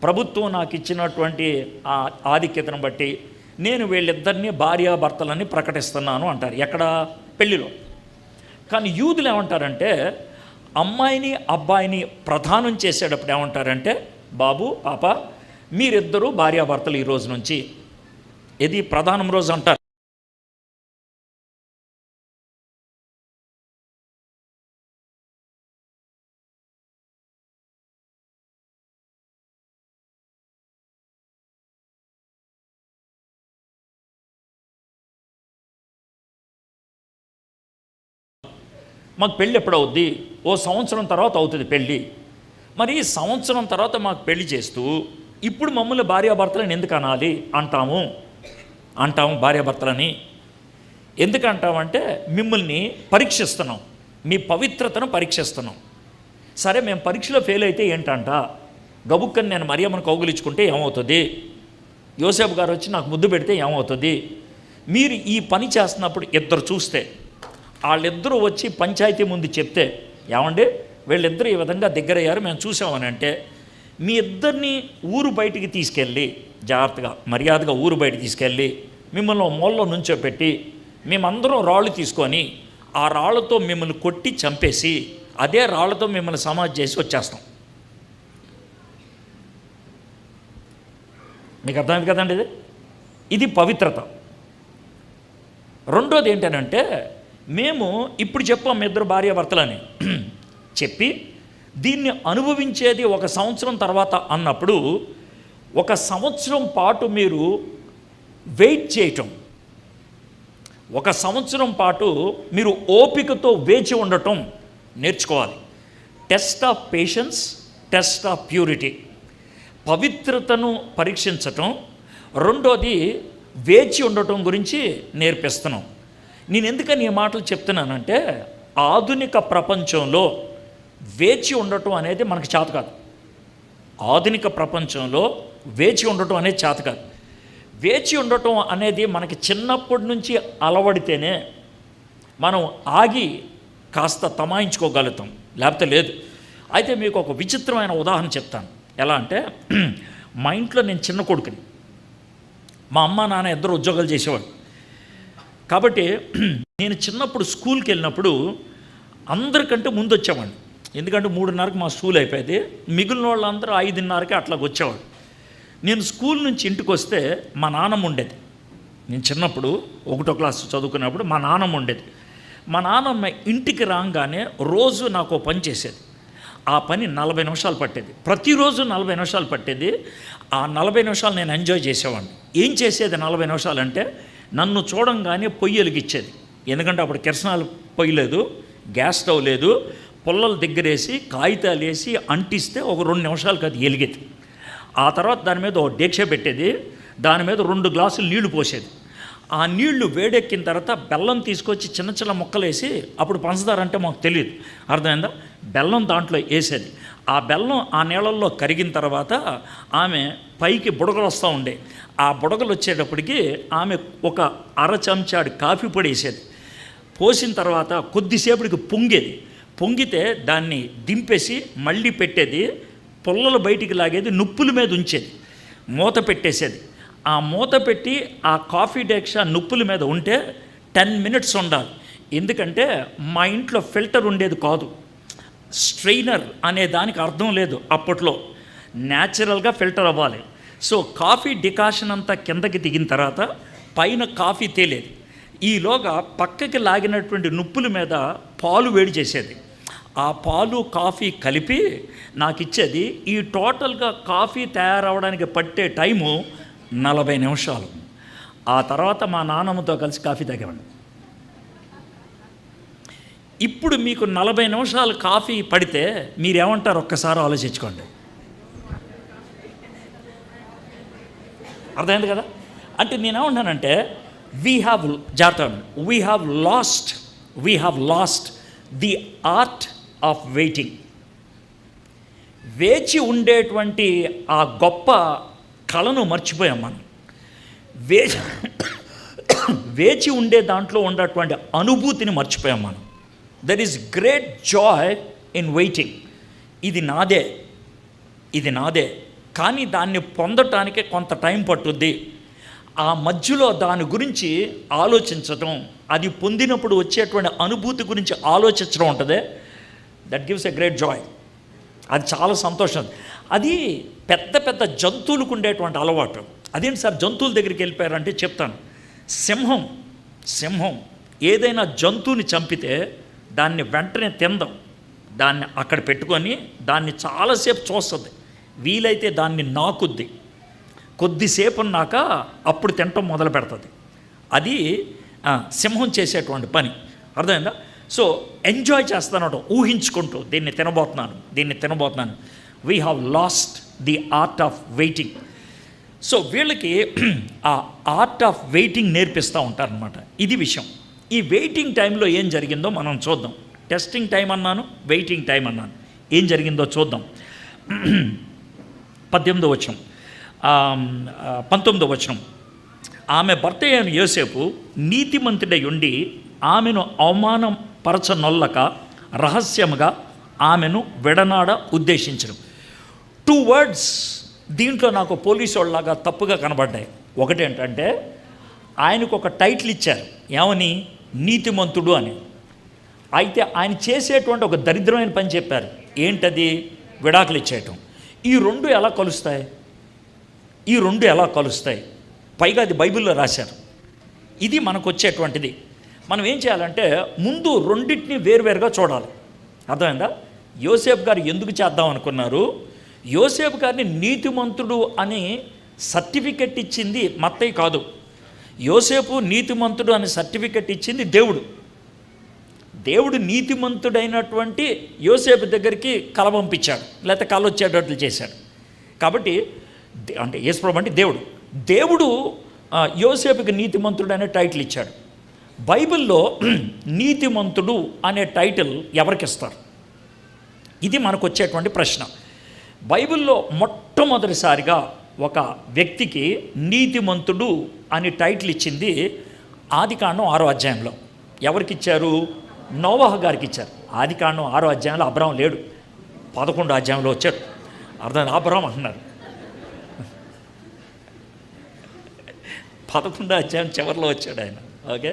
ప్రభుత్వం నాకు ఇచ్చినటువంటి ఆధిక్యతను బట్టి నేను వీళ్ళిద్దరినీ భార్యాభర్తలని ప్రకటిస్తున్నాను అంటారు. ఎక్కడ? పెళ్ళిలో. కానీ యూదులు ఏమంటారంటే, అమ్మాయిని అబ్బాయిని ప్రధానం చేసేటప్పుడు ఏమంటారంటే, బాబు పాప మీరిద్దరూ భార్యాభర్తలు ఈ రోజు నుంచి, ఇది ప్రధానం రోజు అంటారు. మాకు పెళ్ళి ఎప్పుడవుద్ది? ఓ సంవత్సరం తర్వాత అవుతుంది పెళ్ళి. మరి సంవత్సరం తర్వాత మాకు పెళ్లి చేస్తూ ఇప్పుడు మమ్మల్ని భార్యాభర్తలని ఎందుకు అనాలి అంటాము భార్యాభర్తలని. ఎందుకు అంటామంటే, మిమ్మల్ని పరీక్షిస్తున్నాం, మీ పవిత్రతను పరీక్షిస్తున్నాం. సరే, మేము పరీక్షలో ఫెయిల్ అయితే ఏంటంట, గబుక్కని నేను మరియమ్మను కౌగులించుకుంటే ఏమవుతుంది, యోసేపు గారు వచ్చి నాకు ముద్దు పెడితే ఏమవుతుంది. మీరు ఈ పని చేస్తున్నప్పుడు ఇద్దరు చూస్తే, వాళ్ళిద్దరూ వచ్చి పంచాయతీ ముందు చెప్తే, ఏమండి వీళ్ళిద్దరూ ఈ విధంగా దగ్గరయ్యారు మేము చూసామని అంటే, మీ ఇద్దరిని ఊరు బయటికి తీసుకెళ్ళి, జాగ్రత్తగా మర్యాదగా ఊరు బయటికి తీసుకెళ్ళి మిమ్మల్ని మూలలో నుంచోపెట్టి, మేమందరం రాళ్ళు తీసుకొని ఆ రాళ్ళతో మిమ్మల్ని కొట్టి చంపేసి అదే రాళ్ళతో మిమ్మల్ని సమాధి చేసి వచ్చేస్తాం. మీకు అర్థమైంది కదండి ఇది పవిత్రత. రెండోది ఏంటనంటే, మేము ఇప్పుడు చెప్పాం ఇద్దరు భార్యాభర్తలని చెప్పి దీన్ని అనుభవించేది 1 సంవత్సరం తర్వాత అన్నప్పుడు 1 సంవత్సరం పాటు మీరు వెయిట్ చేయటం, 1 సంవత్సరం పాటు మీరు ఓపికతో వేచి ఉండటం నేర్చుకోవాలి. Test of patience, test of purity, పవిత్రతను పరీక్షించటం. రెండోది వేచి ఉండటం గురించి నేర్పిస్తున్నాం. నేను ఎందుకని ఈ మాటలు చెప్తున్నానంటే, ఆధునిక ప్రపంచంలో వేచి ఉండటం అనేది మనకు చేత కాదు. ఆధునిక ప్రపంచంలో వేచి ఉండటం అనేది చేత కాదు. వేచి ఉండటం అనేది మనకి చిన్నప్పటి నుంచి అలవడితేనే మనం ఆగి కాస్త తమాయించుకోగలుగుతాం, లేకపోతే లేదు. అయితే మీకు ఒక విచిత్రమైన ఉదాహరణ చెప్తాను. ఎలా అంటే, మా ఇంట్లో నేను చిన్న కొడుకుని, మా అమ్మ నాన్న ఇద్దరు ఉద్యోగాలు చేసేవాడు. కాబట్టి నేను చిన్నప్పుడు స్కూల్కి వెళ్ళినప్పుడు అందరికంటే ముందు వచ్చేవాడిని. ఎందుకంటే 3:30కి మా స్కూల్ అయిపోయేది. మిగిలిన వాళ్ళందరూ 5:30కి అట్లాగ వచ్చేవాడు. నేను స్కూల్ నుంచి ఇంటికి వస్తే మా నాన్నమ్మ ఉండేది. నేను చిన్నప్పుడు 1వ క్లాస్ చదువుకున్నప్పుడు మా నాన్నమ్మ ఉండేది. మా నాన్నమ్మ ఇంటికి రాగానే రోజు నాకు ఓ పని చేసేది. ఆ పని 40 నిమిషాలు పట్టేది. ప్రతిరోజు 40 నిమిషాలు పట్టేది. ఆ 40 నిమిషాలు నేను ఎంజాయ్ చేసేవాడిని. ఏం చేసేది 40 నిమిషాలు అంటే, నన్ను చూడంగానే పొయ్యి వెలిగించేది. ఎందుకంటే అప్పుడు కిరసనాలు పొయ్యి లేదు, గ్యాస్ స్టవ్ లేదు. పుల్లల దగ్గరేసి కాగితాలు వేసి అంటిస్తే ఒక 2 నిమిషాలకు అది వెలిగేది. ఆ తర్వాత దాని మీద ఒక డేక్ష పెట్టేది. దాని మీద 2 గ్లాసులు నీళ్లు పోసేది. ఆ నీళ్లు వేడెక్కిన తర్వాత బెల్లం తీసుకొచ్చి చిన్న చిన్న ముక్కలు వేసి, అప్పుడు పంచదార అంటే మాకు తెలియదు, అర్థమైందా, బెల్లం దాంట్లో వేసేది. ఆ బెల్లం ఆ నీళ్ళల్లో కరిగిన తర్వాత ఆమె పైకి బుడగలు వస్తూ ఉండే. ఆ బుడగలు వచ్చేటప్పటికి ఆమె ఒక 1/2 చెంచాడు కాఫీ పొడి వేసేది. పోసిన తర్వాత కొద్దిసేపటికి పొంగేది. పొంగితే దాన్ని దింపేసి మళ్ళీ పెట్టేది. పుల్లలు బయటికి లాగేది, నుప్పుల మీద ఉంచేది, మూత పెట్టేసేది. ఆ మూత పెట్టి ఆ కాఫీ డేక్ష నుప్పుల మీద ఉంటే 10 మినిట్స్ ఉండాలి. ఎందుకంటే మా ఇంట్లో ఫిల్టర్ ఉండేది కాదు, స్ట్రెయినర్ అనే దానికి అర్థం లేదు అప్పట్లో, న్యాచురల్గా ఫిల్టర్ అవ్వాలి. సో కాఫీ డికాషన్ అంతా కిందకి దిగిన తర్వాత పైన కాఫీ తేలేది. ఈలోగా పక్కకి లాగినటువంటి నుప్పుల మీద పాలు వేడి చేసేది. ఆ పాలు కాఫీ కలిపి నాకు ఇచ్చేది. ఈ టోటల్గా కాఫీ తయారవడానికి పట్టే టైము 40 నిమిషాలు. ఆ తర్వాత మా నాన్నమ్మతో కలిసి కాఫీ తాగేవాడిని. ఇప్పుడు మీకు 40 నిమిషాలు కాఫీ పడితే మీరేమంటారు ఒక్కసారి ఆలోచించుకోండి. అర్థమైంది కదా? అంటే నేనేమంటానంటే, we have lost the art of waiting. వేచి ఉండేటువంటి ఆ గొప్ప కళను మర్చిపోయాం మనం. వేచి ఉండే దాంట్లో ఉన్నటువంటి అనుభూతిని మర్చిపోయాం మనం. There is great Joy in waiting. ఇది నాదే, కానీ దాన్ని పొందటానికి కొంత టైం పట్టుద్ది. ఆ మధ్యలో దాని గురించి ఆలోచించటం, అది పొందినప్పుడు వచ్చేటువంటి అనుభూతి గురించి ఆలోచించడం ఉంటుంది. That gives a great Joy. అది చాలా సంతోషం. అది పెద్ద పెద్ద జంతువులకు ఉండేటువంటి అలవాటు. అదేంటి సార్ జంతువుల దగ్గరికి వెళ్ళిపోయారంటే చెప్తాను. సింహం ఏదైనా జంతువుని చంపితే దాన్ని వెంటనే తిందాం, దాన్ని అక్కడ పెట్టుకొని దాన్ని చాలాసేపు చూస్తుంది, వీలైతే దాన్ని నాకుద్ది, కొద్దిసేపు ఉన్నాక అప్పుడు తినటం మొదలు పెడుతుంది. అది సింహం చేసేటువంటి పని, అర్థమైందా? సో ఎంజాయ్ చేస్తానట, ఊహించుకుంటూ దీన్ని తినబోతున్నాను. We have lost the art of waiting. So వీళ్ళకి ఆ ఆర్ట్ ఆఫ్ వెయిటింగ్ నేర్పిస్తూ ఉంటారనమాట. ఇది విషయం. ఈ వెయిటింగ్ టైంలో ఏం జరిగిందో మనం చూద్దాం. టెస్టింగ్ టైం అన్నాను, వెయిటింగ్ టైం అన్నాను. ఏం జరిగిందో చూద్దాం. 18వ వచనం, 19వ వచనం. ఆమె భర్త అయిన యోసేపు నీతిమంతుడై ఉండి ఆమెను అవమానపరచనొల్లక రహస్యముగా ఆమెను విడనాడ ఉద్దేశించడం. 2 words దీంట్లో నాకు పోలీసు వాళ్ళలాగా తప్పుగా కనబడ్డాయి. ఒకటేంటంటే, ఆయనకు ఒక టైటిల్ ఇచ్చారు, ఏమని, నీతిమంతుడు అని. అయితే ఆయన చేసేటువంటి ఒక దరిద్రమైన పని చెప్పారు. ఏంటది? విడాకులు ఇచ్చేయటం. ఈ 2 ఎలా కలుస్తాయి? ఈ రెండు ఎలా కలుస్తాయి? పైగా అది బైబిల్లో రాశారు. ఇది మనకు వచ్చేటువంటిది. మనం ఏం చేయాలంటే ముందు రెండింటిని వేరువేరుగా చూడాలి. అర్థమైందా? యోసేపు గారు ఎందుకు చేద్దాం అనుకున్నారు? యోసేపు గారిని నీతిమంతుడు అని సర్టిఫికెట్ ఇచ్చింది మత్తయి కాదు. యోసేపు నీతిమంతుడు అని సర్టిఫికెట్ ఇచ్చింది దేవుడు. దేవుడు నీతిమంతుడైనటువంటి యోసేపు దగ్గరికి కల పంపించాడు, లేకపోతే కళ వచ్చేటట్లు చేశాడు. కాబట్టి అంటే యేసుప్రభు అంటే దేవుడు యోసేపుకి నీతిమంతుడు అనే టైటిల్ ఇచ్చాడు. బైబిల్లో నీతిమంతుడు అనే టైటిల్ ఎవరికి ఇస్తారు? ఇది మనకు వచ్చేటువంటి ప్రశ్న. బైబిల్లో మొట్టమొదటిసారిగా ఒక వ్యక్తికి నీతిమంతుడు అని టైటిల్ ఇచ్చింది ఆదికాండం 6వ అధ్యాయంలో. ఎవరికి ఇచ్చారు? నోవహు గారికి ఇచ్చారు. ఆదికాండం 6వ అధ్యాయంలో అబ్రాహం లేడు, 11వ అధ్యాయంలో వచ్చాడు. అర్థం అబ్రాహం అంటున్నారు. 11వ అధ్యాయం చివరిలో వచ్చాడు ఆయన. ఓకే,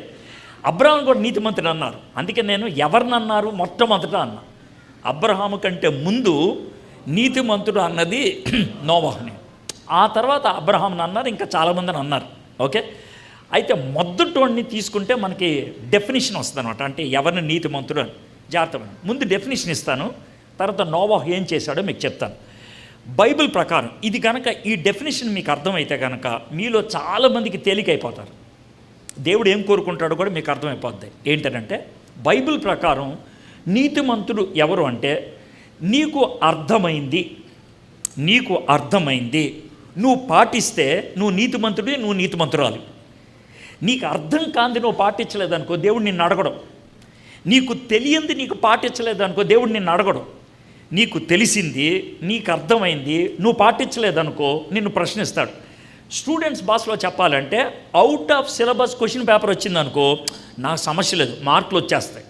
అబ్రాహం కూడా నీతిమంతుడు అన్నారు. అందుకే నేను ఎవరినన్నారు మొట్టమొదట అన్నా. అబ్రహాము కంటే ముందు నీతిమంతుడు అన్నది నోవహుని, ఆ తర్వాత అబ్రహాంని అన్నారు, ఇంకా చాలామందిని అన్నారు. ఓకే, అయితే మొదటివాడిని తీసుకుంటే మనకి డెఫినేషన్ వస్తుంది అనమాట. అంటే ఎవరిని నీతిమంతుడు అని జాగ్రత్త. ముందు డెఫినేషన్ ఇస్తాను, తర్వాత నోవహు ఏం చేశాడో మీకు చెప్తాను. బైబిల్ ప్రకారం ఇది కనుక ఈ డెఫినేషన్ మీకు అర్థమైతే కనుక మీలో చాలామందికి తేలికైపోతారు. దేవుడు ఏం కోరుకుంటాడో కూడా మీకు అర్థమైపోద్ది. ఏంటంటే బైబిల్ ప్రకారం నీతిమంతుడు ఎవరు అంటే నీకు అర్థమైంది నువ్వు పాటిస్తే నువ్వు నీతిమంతుడి, నువ్వు నీతిమంతురాలు. నీకు అర్థం కాంది నువ్వు పాటించలేదనుకో దేవుడు నిన్ను అడగడం. నీకు తెలియంది నీకు పాటించలేదనుకో దేవుడు నిన్ను అడగడం. నీకు తెలిసింది, నీకు అర్థమైంది, నువ్వు పాటించలేదనుకో నిన్ను ప్రశ్నిస్తాడు. స్టూడెంట్స్ భాషలో చెప్పాలంటే out of syllabus question paper వచ్చిందనుకో నాకు సమస్య లేదు, మార్కులు వచ్చేస్తాయి.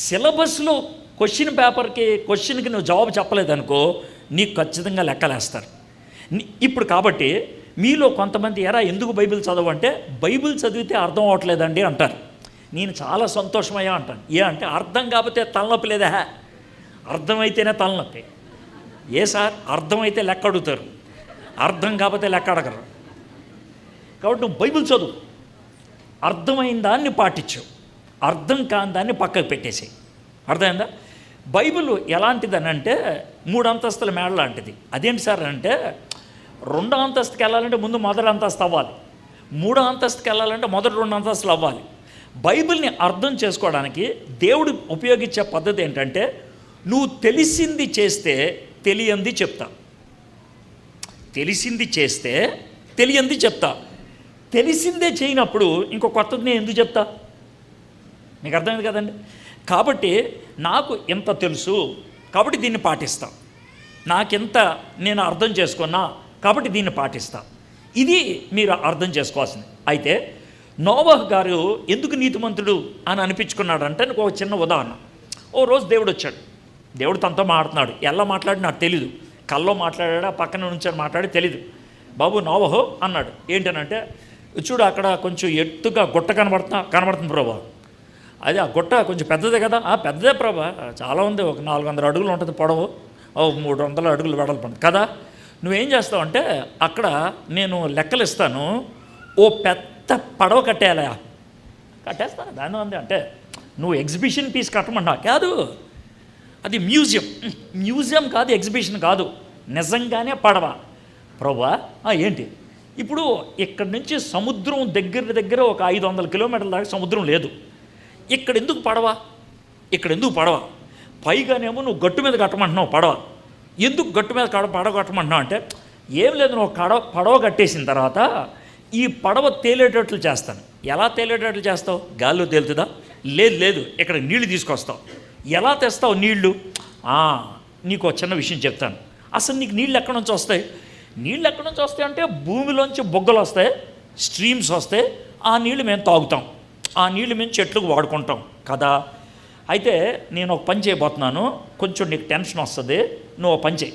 సిలబస్లో క్వశ్చన్కి నువ్వు జవాబు చెప్పలేదనుకో నీకు ఖచ్చితంగా లెక్కలేస్తారు. ఇప్పుడు కాబట్టి మీలో కొంతమంది ఎందుకు బైబిల్ చదవంటే బైబిల్ చదివితే అర్థం అవ్వట్లేదండి అంటారు. నేను చాలా సంతోషమయ్యా అంటాను. అంటే అర్థం కాకపోతే తలనొప్పి లేదా? అర్థమైతేనే తలనొప్పి. సార్ అర్థమైతే లెక్క అడుగుతారు, అర్థం కాకపోతే లెక్క అడగరు. కాబట్టి నువ్వు బైబిల్ చదువు, అర్థమైన దాన్ని పాటించు, అర్థం కాని దాన్ని పక్కకు పెట్టేసి. అర్థమైందా? బైబిల్ ఎలాంటిదని అంటే 3 అంతస్తుల మేడ లాంటిది. అదేంటి సార్ అంటే 2వ అంతస్తుకి వెళ్ళాలంటే ముందు మొదటి అంతస్తు అవ్వాలి, 3వ అంతస్తుకి వెళ్ళాలంటే మొదటి 2 అంతస్తులు అవ్వాలి. బైబిల్ని అర్థం చేసుకోవడానికి దేవుడు ఉపయోగించే పద్ధతి ఏంటంటే నువ్వు తెలిసింది చేస్తే తెలియంది చెప్తా, తెలిసింది చేస్తే తెలియంది చెప్తా. తెలిసిందే చేయనప్పుడు ఇంకో కొత్తది నేను ఎందుకు చెప్తా? మీకు అర్థమైంది కదండి. కాబట్టి నాకు ఎంత తెలుసు కాబట్టి దీన్ని పాటిస్తా, నాకెంత నేను అర్థం చేసుకున్నా కాబట్టి దీన్ని పాటిస్తా. ఇది మీరు అర్థం చేసుకోవాల్సింది. అయితే నోవహు గారు ఎందుకు నీతిమంతుడు అని అనిపించుకున్నాడంటే ఒక చిన్న ఉదాహరణ. ఓ రోజు దేవుడు వచ్చాడు, దేవుడు తనతో మాట్లాడుతున్నాడు. ఎలా మాట్లాడి నాకు తెలీదు, కల్లో మాట్లాడా పక్కన నుంచి మాట్లాడి తెలీదు. బాబు నోవహు అన్నాడు. ఏంటనంటే చూడు అక్కడ కొంచెం ఎత్తుగా గుట్ట కనబడుతుంది ప్రభా. అది ఆ గుట్ట కొంచెం పెద్దదే కదా. పెద్దదే ప్రభా, చాలా ఉంది, ఒక 400 అడుగులు ఉంటుంది పొడవు, 300 అడుగులు వెడల్పు కదా. నువ్వేం చేస్తావు అంటే అక్కడ నేను లెక్కలు ఇస్తాను, ఓ పెద్ద పడవ కట్టేయాలా? కట్టేస్తా, దాని ఉంది. అంటే నువ్వు ఎగ్జిబిషన్ పీస్ కట్టమన్నా కాదు, అది మ్యూజియం కాదు, ఎగ్జిబిషన్ కాదు, నిజంగానే పడవ. ప్రభా ఏంటి ఇప్పుడు ఇక్కడి నుంచి సముద్రం దగ్గర ఒక 500 కిలోమీటర్ల దాకా సముద్రం లేదు, ఇక్కడ ఎందుకు పడవ? పైగానేమో నువ్వు గట్టు మీద కట్టమంటున్నావు పడవ. ఎందుకు గట్టు మీద పడవ కట్టమంటున్నావు అంటే ఏం లేదు, నువ్వు పడవ కట్టేసిన తర్వాత ఈ పడవ తేలేటట్లు చేస్తాను. ఎలా తేలేటట్లు చేస్తావు? గాల్లో తేలుతుందా? లేదు, ఇక్కడ నీళ్లు తీసుకొస్తావు. ఎలా తెస్తావు నీళ్లు? నీకు ఒక చిన్న విషయం చెప్తాను. అసలు నీకు నీళ్ళు ఎక్కడి నుంచి వస్తాయి? నీళ్ళు ఎక్కడి నుంచి వస్తాయి అంటే భూమిలోంచి బొగ్గలు వస్తాయి, స్ట్రీమ్స్ వస్తాయి, ఆ నీళ్లు మేము తాగుతాం, ఆ నీళ్లు మేము చెట్లకు వాడుకుంటాం కదా. అయితే నేను ఒక పని చేయబోతున్నాను, కొంచెం నీకు టెన్షన్ వస్తుంది, నువ్వు ఒక పని చేయి,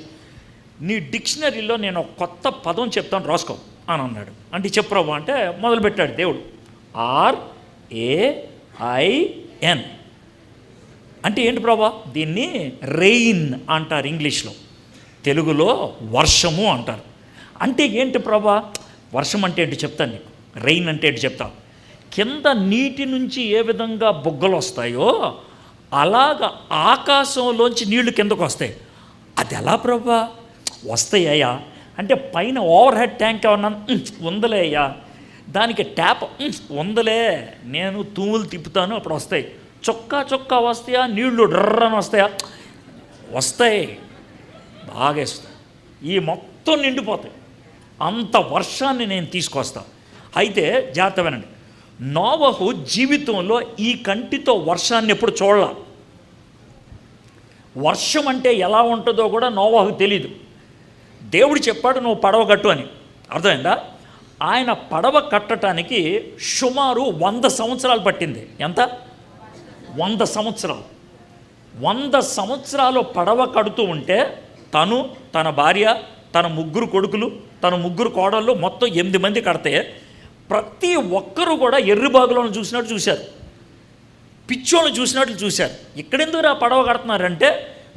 నీ డిక్షనరీలో నేను ఒక కొత్త పదం చెప్తాను రాసుకో అని అన్నాడు. అంటే చెప్పు ప్రభు అంటే మొదలుపెట్టాడు దేవుడు. RAIN అంటే ఏంటి ప్రభా? దీన్ని రెయిన్ అంటారు ఇంగ్లీష్లో, తెలుగులో వర్షము అంటారు. అంటే ఏంటి ప్రభా? వర్షం అంటే ఏంటి చెప్తాను నీకు, రెయిన్ అంటే ఏంటి చెప్తాను. కింద నీటి నుంచి ఏ విధంగా బుగ్గలు వస్తాయో అలాగ ఆకాశంలోంచి నీళ్లు కిందకు వస్తాయి. అది ఎలా ప్రభా వస్తాయ్యా అంటే, పైన ఓవర్ హెడ్ ట్యాంక్ ఏమన్నా ఉందలే అయ్యా, దానికి ట్యాప్ ఉందలే, నేను తూములు తిప్పుతాను అప్పుడు వస్తాయి. చొక్కా వస్తాయా, నీళ్లు డ్రర్రని వస్తాయా? వస్తాయి, బాగా వస్తాయి. ఈ మొత్తం నిండిపోతాయి. అంత వర్షాన్ని నేను తీసుకొస్తాను. అయితే జాగ్రత్త వినండి, నోవహు జీవితంలో ఈ కంటితో వర్షాన్ని ఎప్పుడు చూడాల. వర్షం అంటే ఎలా ఉంటుందో కూడా నోవహు తెలీదు. దేవుడు చెప్పాడు నువ్వు పడవ కట్టు అని, అర్థమైందా? ఆయన పడవ కట్టడానికి సుమారు 100 సంవత్సరాలు పట్టింది. ఎంత? 100 సంవత్సరాలు. 100 సంవత్సరాలు పడవ కడుతూ ఉంటే తను, తన భార్య, తన 3 కొడుకులు, తన 3 కోడళ్ళు, మొత్తం 8 మంది కడితే ప్రతి ఒక్కరూ కూడా ఎర్రిబాగులను చూసినట్టు చూశారు, పిచ్చోళ్ళు చూసినట్లు చూశారు. ఇక్కడెందుకు రా పడవ కడుతున్నారంటే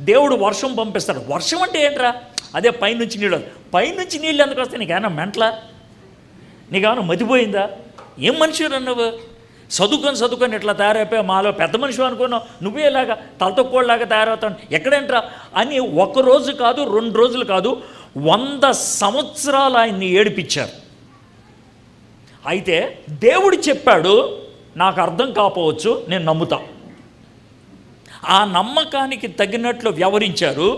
దేవుడు వర్షం పంపిస్తాడు. వర్షం అంటే ఏంట్రా? అదే పైనుంచి నీళ్ళు. పైనుంచి నీళ్ళు ఎందుకు వస్తాయి? నీకేమన్నా మెంట్లా? నీకేమన్నా మతిపోయిందా? ఏం మనిషి నువ్వు? చదువుకొని ఇట్లా తయారైపోయా, మాలో పెద్ద మనిషి అనుకున్నావు, నువ్వే ఇలాగా తలతొక్కోళ్ళలాగా తయారవుతాను ఎక్కడేంట్రా అని 1 రోజు కాదు, 2 రోజులు కాదు, 100 సంవత్సరాలు ఆయన్ని ఏడిపించారు. అయితే దేవుడు చెప్పాడు, నాకు అర్థం కాకపోవచ్చు, నేను నమ్ముతా. ఆ నమ్మకానికి తగినట్లు వ్యవహరించారు.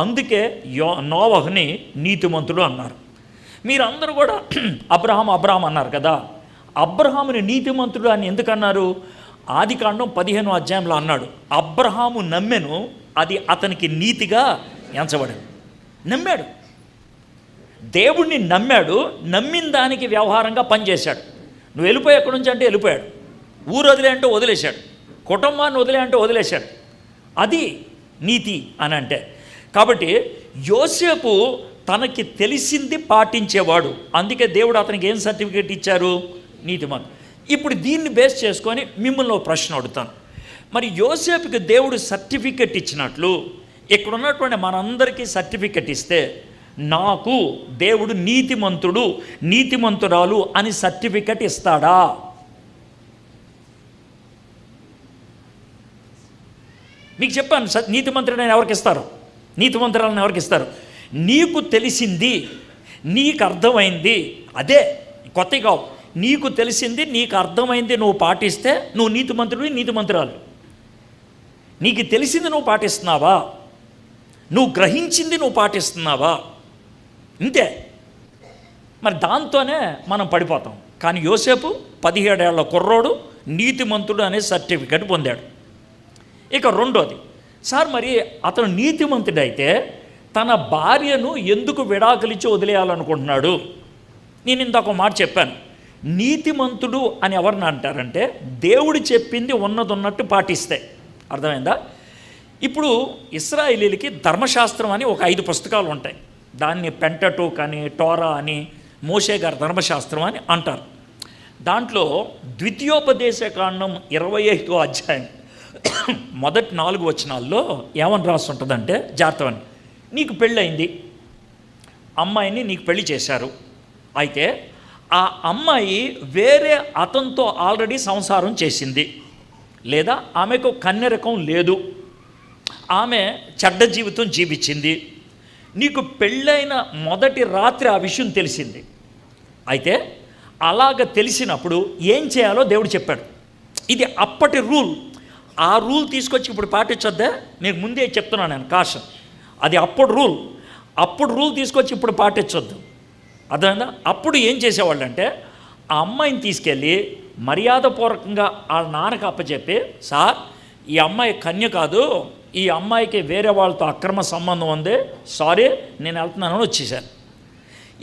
అందుకే నోవహుని నీతిమంతుడు అన్నారు. మీరందరూ కూడా అబ్రహాం అన్నారు కదా. అబ్రహాముని నీతిమంతుడు అని ఎందుకన్నారు? ఆదికాండం 15వ అధ్యాయంలో అన్నాడు, అబ్రహాము నమ్మెను, అది అతనికి నీతిగా ఎంచబడింది. నమ్మాడు, దేవుణ్ణి నమ్మాడు, నమ్మిన దానికి వ్యవహారంగా పనిచేశాడు. నువ్వు వెళ్ళిపోయి ఎక్కడి నుంచి అంటే వెళ్ళిపోయాడు, ఊరు వదిలే అంటే వదిలేశాడు, కుటుంబాన్ని వదిలే అంటే వదిలేశాడు. అది నీతి అని అంటే. కాబట్టి యోసేపు తనకి తెలిసింది పాటించేవాడు. అందుకే దేవుడు అతనికి ఏం సర్టిఫికేట్ ఇచ్చారు? నీతిమంతుడు. ఇప్పుడు దీన్ని బేస్ చేసుకొని మిమ్మల్ని ఒక ప్రశ్న అడుగుతాను. మరి యోసేపుకి దేవుడు సర్టిఫికెట్ ఇచ్చినట్లు ఇక్కడ ఉన్నటువంటి మనందరికీ సర్టిఫికెట్ ఇస్తే, నాకు దేవుడు నీతిమంతుడు, నీతిమంతురాలు అని సర్టిఫికెట్ ఇస్తాడా? మీకు చెప్పాను, నీతిమంతుడని ఎవరికి ఇస్తారు, నీతిమంతురాలను ఎవరికి ఇస్తారు? నీకు తెలిసింది, నీకు అర్థమైంది, అదే కొత్తగా కావు, నీకు తెలిసింది, నీకు అర్థమైంది నువ్వు పాటిస్తే నువ్వు నీతిమంతుడివి, నీతిమంతురాలు. నీకు తెలిసింది నువ్వు పాటిస్తున్నావా? నువ్వు గ్రహించింది నువ్వు పాటిస్తున్నావా? ఇంతే. మరి దాంతోనే మనం పడిపోతాం. కానీ యోసేపు 17 ఏళ్ల కుర్రోడు నీతిమంతుడు అనే సర్టిఫికెట్ పొందాడు. ఇక రెండోది, సార్ మరి అతను నీతిమంతుడైతే తన భార్యను ఎందుకు విడాకులిచ్చి వదిలేయాలనుకుంటున్నాడు? నేను ఇందాక మాట చెప్పాను, నీతిమంతుడు అని ఎవరిని అంటారంటే దేవుడు చెప్పింది ఉన్నట్టు పాటిస్తే. అర్థమైందా? ఇప్పుడు ఇశ్రాయేలీలకి ధర్మశాస్త్రం అని ఒక 5 పుస్తకాలు ఉంటాయి. దాన్ని పెంటటూక్ అని, టోరా అని, మోషే గారి ధర్మశాస్త్రం అని అంటారు. దాంట్లో ద్వితీయోపదేశకాండం 25వ అధ్యాయం మొదటి 4 వచనాల్లో ఏమని రాస్తుంటుందంటే, జాగ్రత్తని, నీకు పెళ్ళయింది, అమ్మాయిని నీకు పెళ్లి చేశారు. అయితే ఆ అమ్మాయి వేరే అతనితో ఆల్రెడీ సంసారం చేసింది, లేదా ఆమెకు కన్యరకం లేదు, ఆమె చెడ్డ జీవితం జీవించింది. నీకు పెళ్ళైన మొదటి రాత్రి ఆ విషయం తెలిసింది. అయితే అలాగ తెలిసినప్పుడు ఏం చేయాలో దేవుడు చెప్పాడు. ఇది అప్పటి రూల్. ఆ రూల్ తీసుకొచ్చి ఇప్పుడు పాటించొద్దా? నీకు ముందే చెప్తున్నాను నేను, కాషన్. అది అప్పుడు రూల్ తీసుకొచ్చి ఇప్పుడు పాటించొద్దు. అర్థమైందా? అప్పుడు ఏం చేసేవాళ్ళు అంటే, ఆ అమ్మాయిని తీసుకెళ్ళి మర్యాదపూర్వకంగా వాళ్ళ నాన్నకు అప్పచెప్పి, సార్ ఈ అమ్మాయి కన్య కాదు, ఈ అమ్మాయికి వేరే వాళ్ళతో అక్రమ సంబంధం ఉంది, సారీ నేను వెళ్తున్నానని వచ్చేసాను.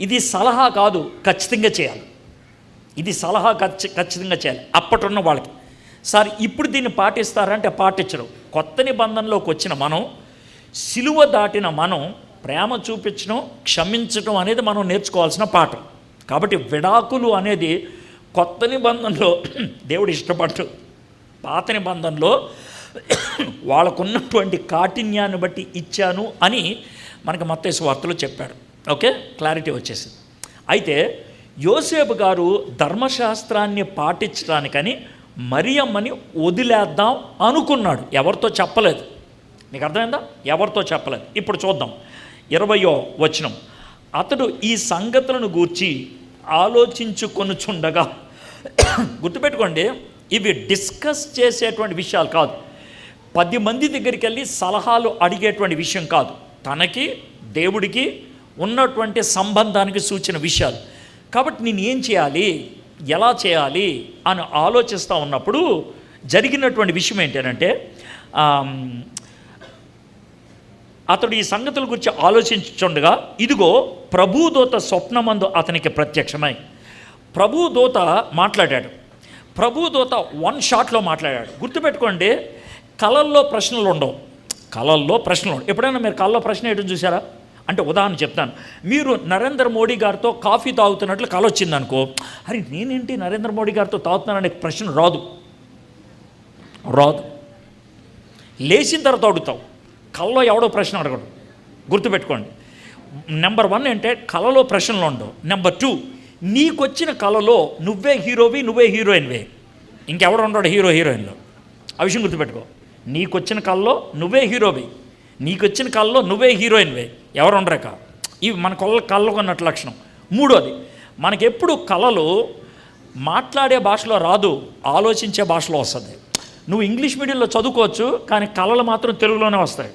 ఇది సలహా కాదు, ఖచ్చితంగా చేయాలి. ఇది సలహా ఖచ్చితంగా చేయాలి. అప్పటిన్న వాళ్ళకి, సార్ ఇప్పుడు దీన్ని పాటిస్తారంటే పాటించడం. కొత్త నిబంధనలోకి వచ్చిన మనం, సిలువ దాటిన మనం, ప్రేమ చూపించడం, క్షమించడం అనేది మనం నేర్చుకోవాల్సిన పాఠం. కాబట్టి విడాకులు అనేది కొత్త నిబంధనలో దేవుడు ఇష్టపడ్డు. పాత నిబంధనలో వాళ్ళకున్నటువంటి కాఠిన్యాన్ని బట్టి ఇచ్చాను అని మనకి మత్తయి సువార్తలో చెప్పాడు. ఓకే, క్లారిటీ వచ్చేసింది. అయితే యోసేపు గారు ధర్మశాస్త్రాన్ని పాటించడానికని మరియమ్మని వదిలేద్దాం అనుకున్నాడు, ఎవరితో చెప్పలేదు. మీకు అర్థమైందా? ఎవరితో చెప్పలేదు. ఇప్పుడు చూద్దాం 20వ వచనం. అతడు ఈ సంగతులను గూర్చి ఆలోచించుకొనుచుండగా, గుర్తుపెట్టుకోండి, ఇవి డిస్కస్ చేసేటువంటి విషయాలు కాదు, 10 మంది దగ్గరికి వెళ్ళి సలహాలు అడిగేటువంటి విషయం కాదు, తనకి దేవుడికి ఉన్నటువంటి సంబంధానికి సూచన విషయాలు. కాబట్టి నేను ఏం చేయాలి, ఎలా చేయాలి అని ఆలోచిస్తూ ఉన్నప్పుడు జరిగినటువంటి విషయం ఏంటంటే, అతడు ఈ సంగతుల గురించి ఆలోచించుండగా ఇదిగో ప్రభుదూత స్వప్నమందు అతనికి ప్రత్యక్షమై. ప్రభుదూత మాట్లాడాడు. ప్రభుదూత 1 షాట్లో మాట్లాడాడు. గుర్తుపెట్టుకోండి, కళల్లో ప్రశ్నలు ఉండవు. కళల్లో ప్రశ్నలు ఉండవు. ఎప్పుడైనా మీరు కళలో ప్రశ్న వేయడం చూసారా? అంటే ఉదాహరణ చెప్తాను. మీరు నరేంద్ర మోడీ గారితో కాఫీ తాగుతున్నట్లు కళ వచ్చిందనుకో, అరే నేనేంటి నరేంద్ర మోడీ గారితో తాగుతున్నాననే ప్రశ్న రాదు. లేచిన తర్వాత అడుగుతావు. కళలో ఎవడో ప్రశ్న అడగడు. గుర్తుపెట్టుకోండి. నెంబర్ 1 అంటే కళలో ప్రశ్నలు ఉండవు. నెంబర్ 2, నీకొచ్చిన కళలో నువ్వే హీరోవి, నువ్వే హీరోయిన్వే, ఇంకెవడు ఉండడు హీరోయిన్లో. ఆ విషయం గుర్తుపెట్టుకో. నీకొచ్చిన కళలో నువ్వే హీరోవి, నీకొచ్చిన కళలో నువ్వే హీరోయిన్వే, ఎవరు ఉండరాక. ఇవి మన కళ్ళకు ఉన్నట్టు లక్షణం. 3వది, మనకెప్పుడు కళలు మాట్లాడే భాషలో రాదు, ఆలోచించే భాషలో వస్తుంది. నువ్వు ఇంగ్లీష్ మీడియంలో చదువుకోవచ్చు, కానీ కళలు మాత్రం తెలుగులోనే వస్తాయి.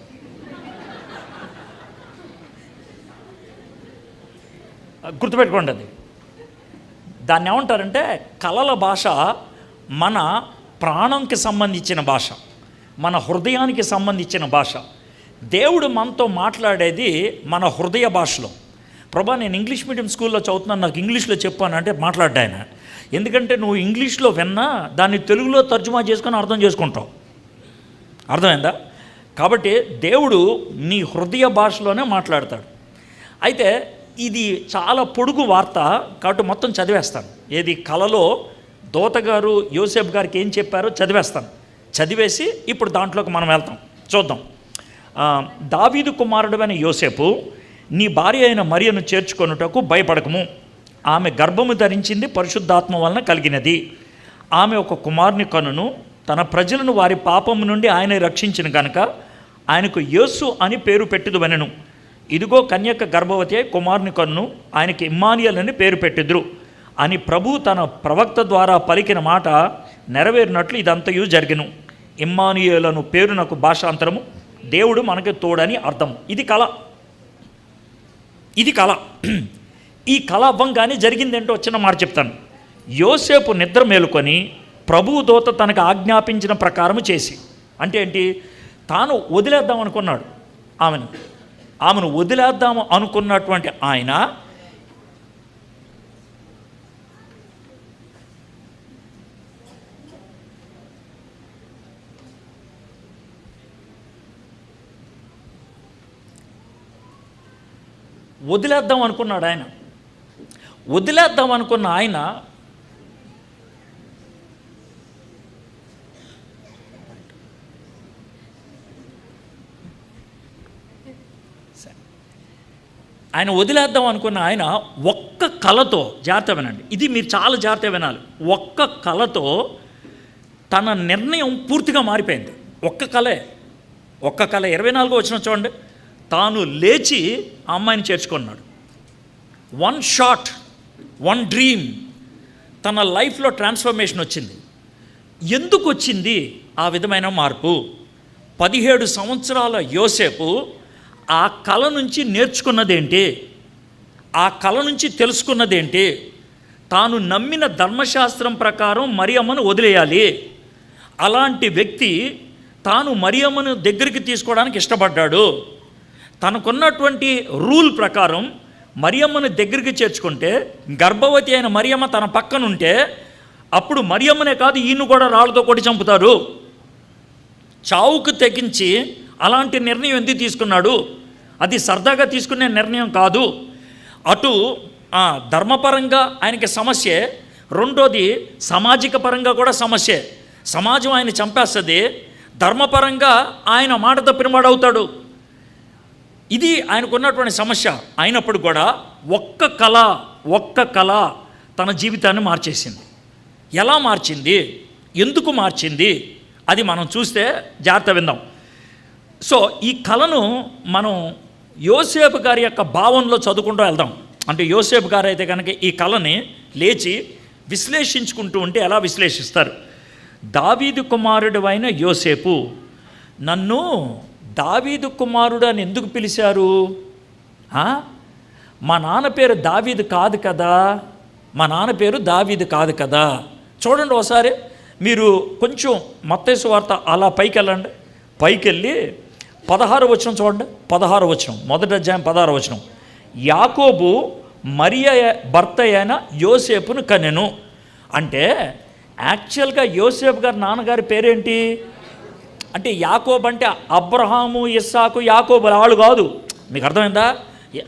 గుర్తుపెట్టుకోండి. అది దాన్ని ఏమంటారంటే, కళల భాష మన ప్రాణంకి సంబంధించిన భాష, మన హృదయానికి సంబంధించిన భాష. దేవుడు మనతో మాట్లాడేది మన హృదయ భాషలో. ప్రభా నేను ఇంగ్లీష్ మీడియం స్కూల్లో చదువుతున్నాను, నాకు ఇంగ్లీష్లో చెప్పాను అంటే మాట్లాడ్డా ఆయన. ఎందుకంటే నువ్వు ఇంగ్లీష్లో విన్నా దాన్ని తెలుగులో తర్జుమా చేసుకొని అర్థం చేసుకుంటావు. అర్థమైందా? కాబట్టి దేవుడు నీ హృదయ భాషలోనే మాట్లాడతాడు. అయితే ఇది చాలా పొడుగు వార్త కాబట్టి మొత్తం చదివేస్తాను. ఏది కళలో దూతగారు యోసేపు గారికి ఏం చెప్పారో చదివేస్తాను. చదివేసి ఇప్పుడు దాంట్లోకి మనం వెళ్తాం. చూద్దాం. దావీదు కుమారుడైన యోసేపు, నీ భార్య అయిన మరియను చేర్చుకొనుటకు భయపడకము. ఆమె గర్భము ధరించింది పరిశుద్ధాత్మ వలన కలిగినది. ఆమె ఒక కుమారుని కనును. తన ప్రజలను వారి పాపము నుండి ఆయన రక్షించిన కనుక ఆయనకు యేసు అని పేరు పెట్టుదువనెను. ఇదిగో కన్యక గర్భవతి అయి కుమారుని కన్ను, ఆయనకి ఇమ్మానుయేల్ అని పేరు పెట్టిద్రు అని ప్రభు తన ప్రవక్త ద్వారా పలికిన మాట నెరవేరినట్లు ఇదంతయు జరిగెను. ఇమ్మానుయేల్ అను పేరునకు భాషాంతరము దేవుడు మనకి తోడని అర్థం. ఇది కళ. ఈ కళ అవ్వంగానే జరిగిందేంటో వచ్చిన మాట చెప్తాను. యోసేపు నిద్ర మేలుకొని ప్రభువు దూత తనకు ఆజ్ఞాపించిన ప్రకారము చేసి, అంటే ఏంటి, తాను వదిలేద్దాం అనుకున్నాడు ఆమెను వదిలేద్దాము అనుకున్నటువంటి ఆయన వదిలేద్దాం అనుకున్న ఆయన వదిలేద్దాం అనుకున్న ఆయన ఒక్క కళతో, జాగ్రత్త వినండి, ఇది మీరు చాలా జాగ్రత్త వినాలి, ఒక్క కళతో తన నిర్ణయం పూర్తిగా మారిపోయింది. ఒక్క కళ 24వ వచనం చూడండి. తాను లేచి ఆ అమ్మాయిని చేర్చుకున్నాడు. 1 షాట్, 1 డ్రీమ్, తన లైఫ్లో ట్రాన్స్ఫర్మేషన్ వచ్చింది. ఎందుకు వచ్చింది ఆ విధమైన మార్పు? 17 సంవత్సరాల యోసేపు ఆ కళ నుంచి నేర్చుకున్నదేంటి, ఆ కళ నుంచి తెలుసుకున్నదేంటి? తాను నమ్మిన ధర్మశాస్త్రం ప్రకారం మరియమ్మను వదిలేయాలి. అలాంటి వ్యక్తి తాను మరియమ్మను దగ్గరికి తీసుకోవడానికి ఇష్టపడ్డాడు. తనకున్నటువంటి రూల్ ప్రకారం మరియమ్మను దగ్గరికి చేర్చుకుంటే, గర్భవతి అయిన మరియమ్మ తన పక్కనుంటే అప్పుడు మరియమ్మనే కాదు ఈయన కూడా రాళ్ళతో కొట్టి చంపుతారు. చావుకు తెగించి అలాంటి నిర్ణయం ఎందుకు తీసుకున్నాడు? అది సరదాగా తీసుకునే నిర్ణయం కాదు. అటు ధర్మపరంగా ఆయనకి సమస్యే, రెండోది సామాజిక పరంగా కూడా సమస్యే. సమాజం ఆయన చంపేస్తుంది, ధర్మపరంగా ఆయన మాట తప్పినవాడవుతాడు. ఇది ఆయనకున్నటువంటి సమస్య. అయినప్పుడు కూడా ఒక్క కళ తన జీవితాన్ని మార్చేసింది. ఎలా మార్చింది, ఎందుకు మార్చింది, అది మనం చూస్తే జాగ్రత్త విందాం. సో ఈ కళను మనం యోసేపు గారి యొక్క భావంలో చదువుకుంటూ వెళ్దాం. అంటే యోసేపు గారు అయితే కనుక ఈ కళని లేచి విశ్లేషించుకుంటూ ఉంటే ఎలా విశ్లేషిస్తారు? దావీదు కుమారుడు అయిన యోసేపు, నన్ను దావీదు కుమారుడు అని ఎందుకు పిలిచారు? మా నాన్న పేరు దావీదు కాదు కదా, మా నాన్న పేరు దావీదు కాదు కదా. చూడండి ఒకసారి మీరు కొంచెం మత్తయి సువార్త అలా పైకి వెళ్ళండి. పైకి వెళ్ళి 16వ వచనం చూడండి. 16వ వచనం, మొదటి అధ్యాయం 16వ వచనం. యాకోబు మరియ భర్త అయిన యోసేపును కనెను. అంటే యాక్చువల్గా యోసేపు గారి నాన్నగారి పేరేంటి అంటే యాకోబు. అంటే అబ్రహాము, ఇస్సాకు, యాకోబు వాళ్ళు కాదు. మీకు అర్థమైందా?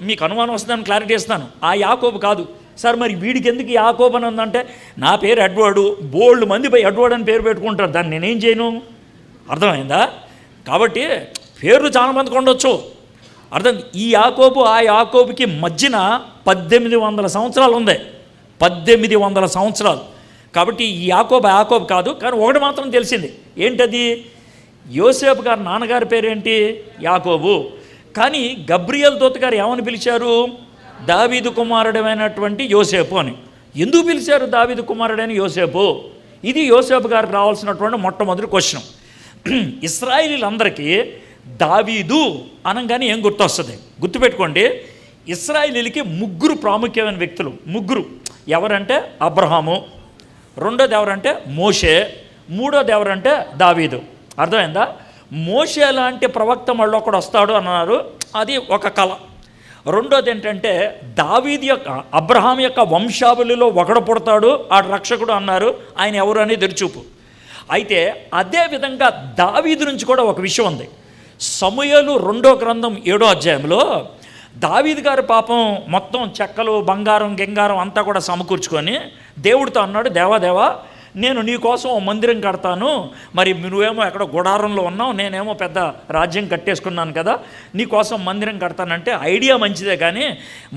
మీకు అనుమానం వస్తుందని క్లారిటీ ఇస్తాను. ఆ యాకోబు కాదు. సార్ మరి వీడికి ఎందుకు యాకోబు అని ఉందంటే, నా పేరు ఎడ్వర్డు, బోల్డ్ మంది పోయి ఎడ్వర్డ్ అని పేరు పెట్టుకుంటారు, దాన్ని నేనేం చేయను. అర్థమైందా? కాబట్టి పేర్లు చాలా మందికి ఉండొచ్చు. అర్థం. ఈ యాకోబు ఆ యాకోబుకి మధ్యన 1800 సంవత్సరాలు ఉంది. 1800 సంవత్సరాలు. కాబట్టి ఈ యాకోబు కాదు. కానీ ఒకటి మాత్రం తెలిసింది, ఏంటది? యోసేపు గారు నాన్నగారి పేరేంటి? యాకోబు. కానీ గబ్రియల్ దూత గారు ఏమని పిలిచారు? దావీదు కుమారుడైనటువంటి యోసేపు అని. ఎందుకు పిలిచారు దావీదు కుమారుడైన యోసేపు? ఇది యోసేపు గారికి రావాల్సినటువంటి మొట్టమొదటి క్వశ్చన్. ఇశ్రాయేలీలందరికీ దావీదు అనగానే ఏం గుర్తొస్తుంది? గుర్తుపెట్టుకోండి, ఇశ్రాయేలీలకి 3 ప్రాముఖ్యమైన వ్యక్తులు. 3. ఎవరంటే అబ్రహాము, రెండోది ఎవరంటే మోషే, మూడోది ఎవరంటే దావీదు. అర్థమైందా? మోషే లాంటి ప్రవక్త మళ్ళీ ఒకడు వస్తాడు అన్నారు, అది ఒక కళ. రెండోది ఏంటంటే దావీదు యొక్క అబ్రహాం యొక్క వంశావళిలో ఒకడు పుడతాడు, ఆ రక్షకుడు అన్నారు, ఆయన ఎవరు అనేది తెరిచూపు. అయితే అదేవిధంగా దావీదు నుంచి కూడా ఒక విషయం ఉంది. సమూయేలు 2వ గ్రంథం 7వ అధ్యాయంలో దావీదు గారి పాపం మొత్తం చెక్కలు, బంగారం, గంగారం అంతా కూడా సమకూర్చుకొని దేవుడితో అన్నాడు, దేవా నేను నీ కోసం మందిరం కడతాను, మరి నువ్వేమో ఎక్కడ గుడారంలో ఉన్నావు, నేనేమో పెద్ద రాజ్యం కట్టేసుకున్నాను కదా, నీ కోసం మందిరం కడతానంటే ఐడియా మంచిదే కానీ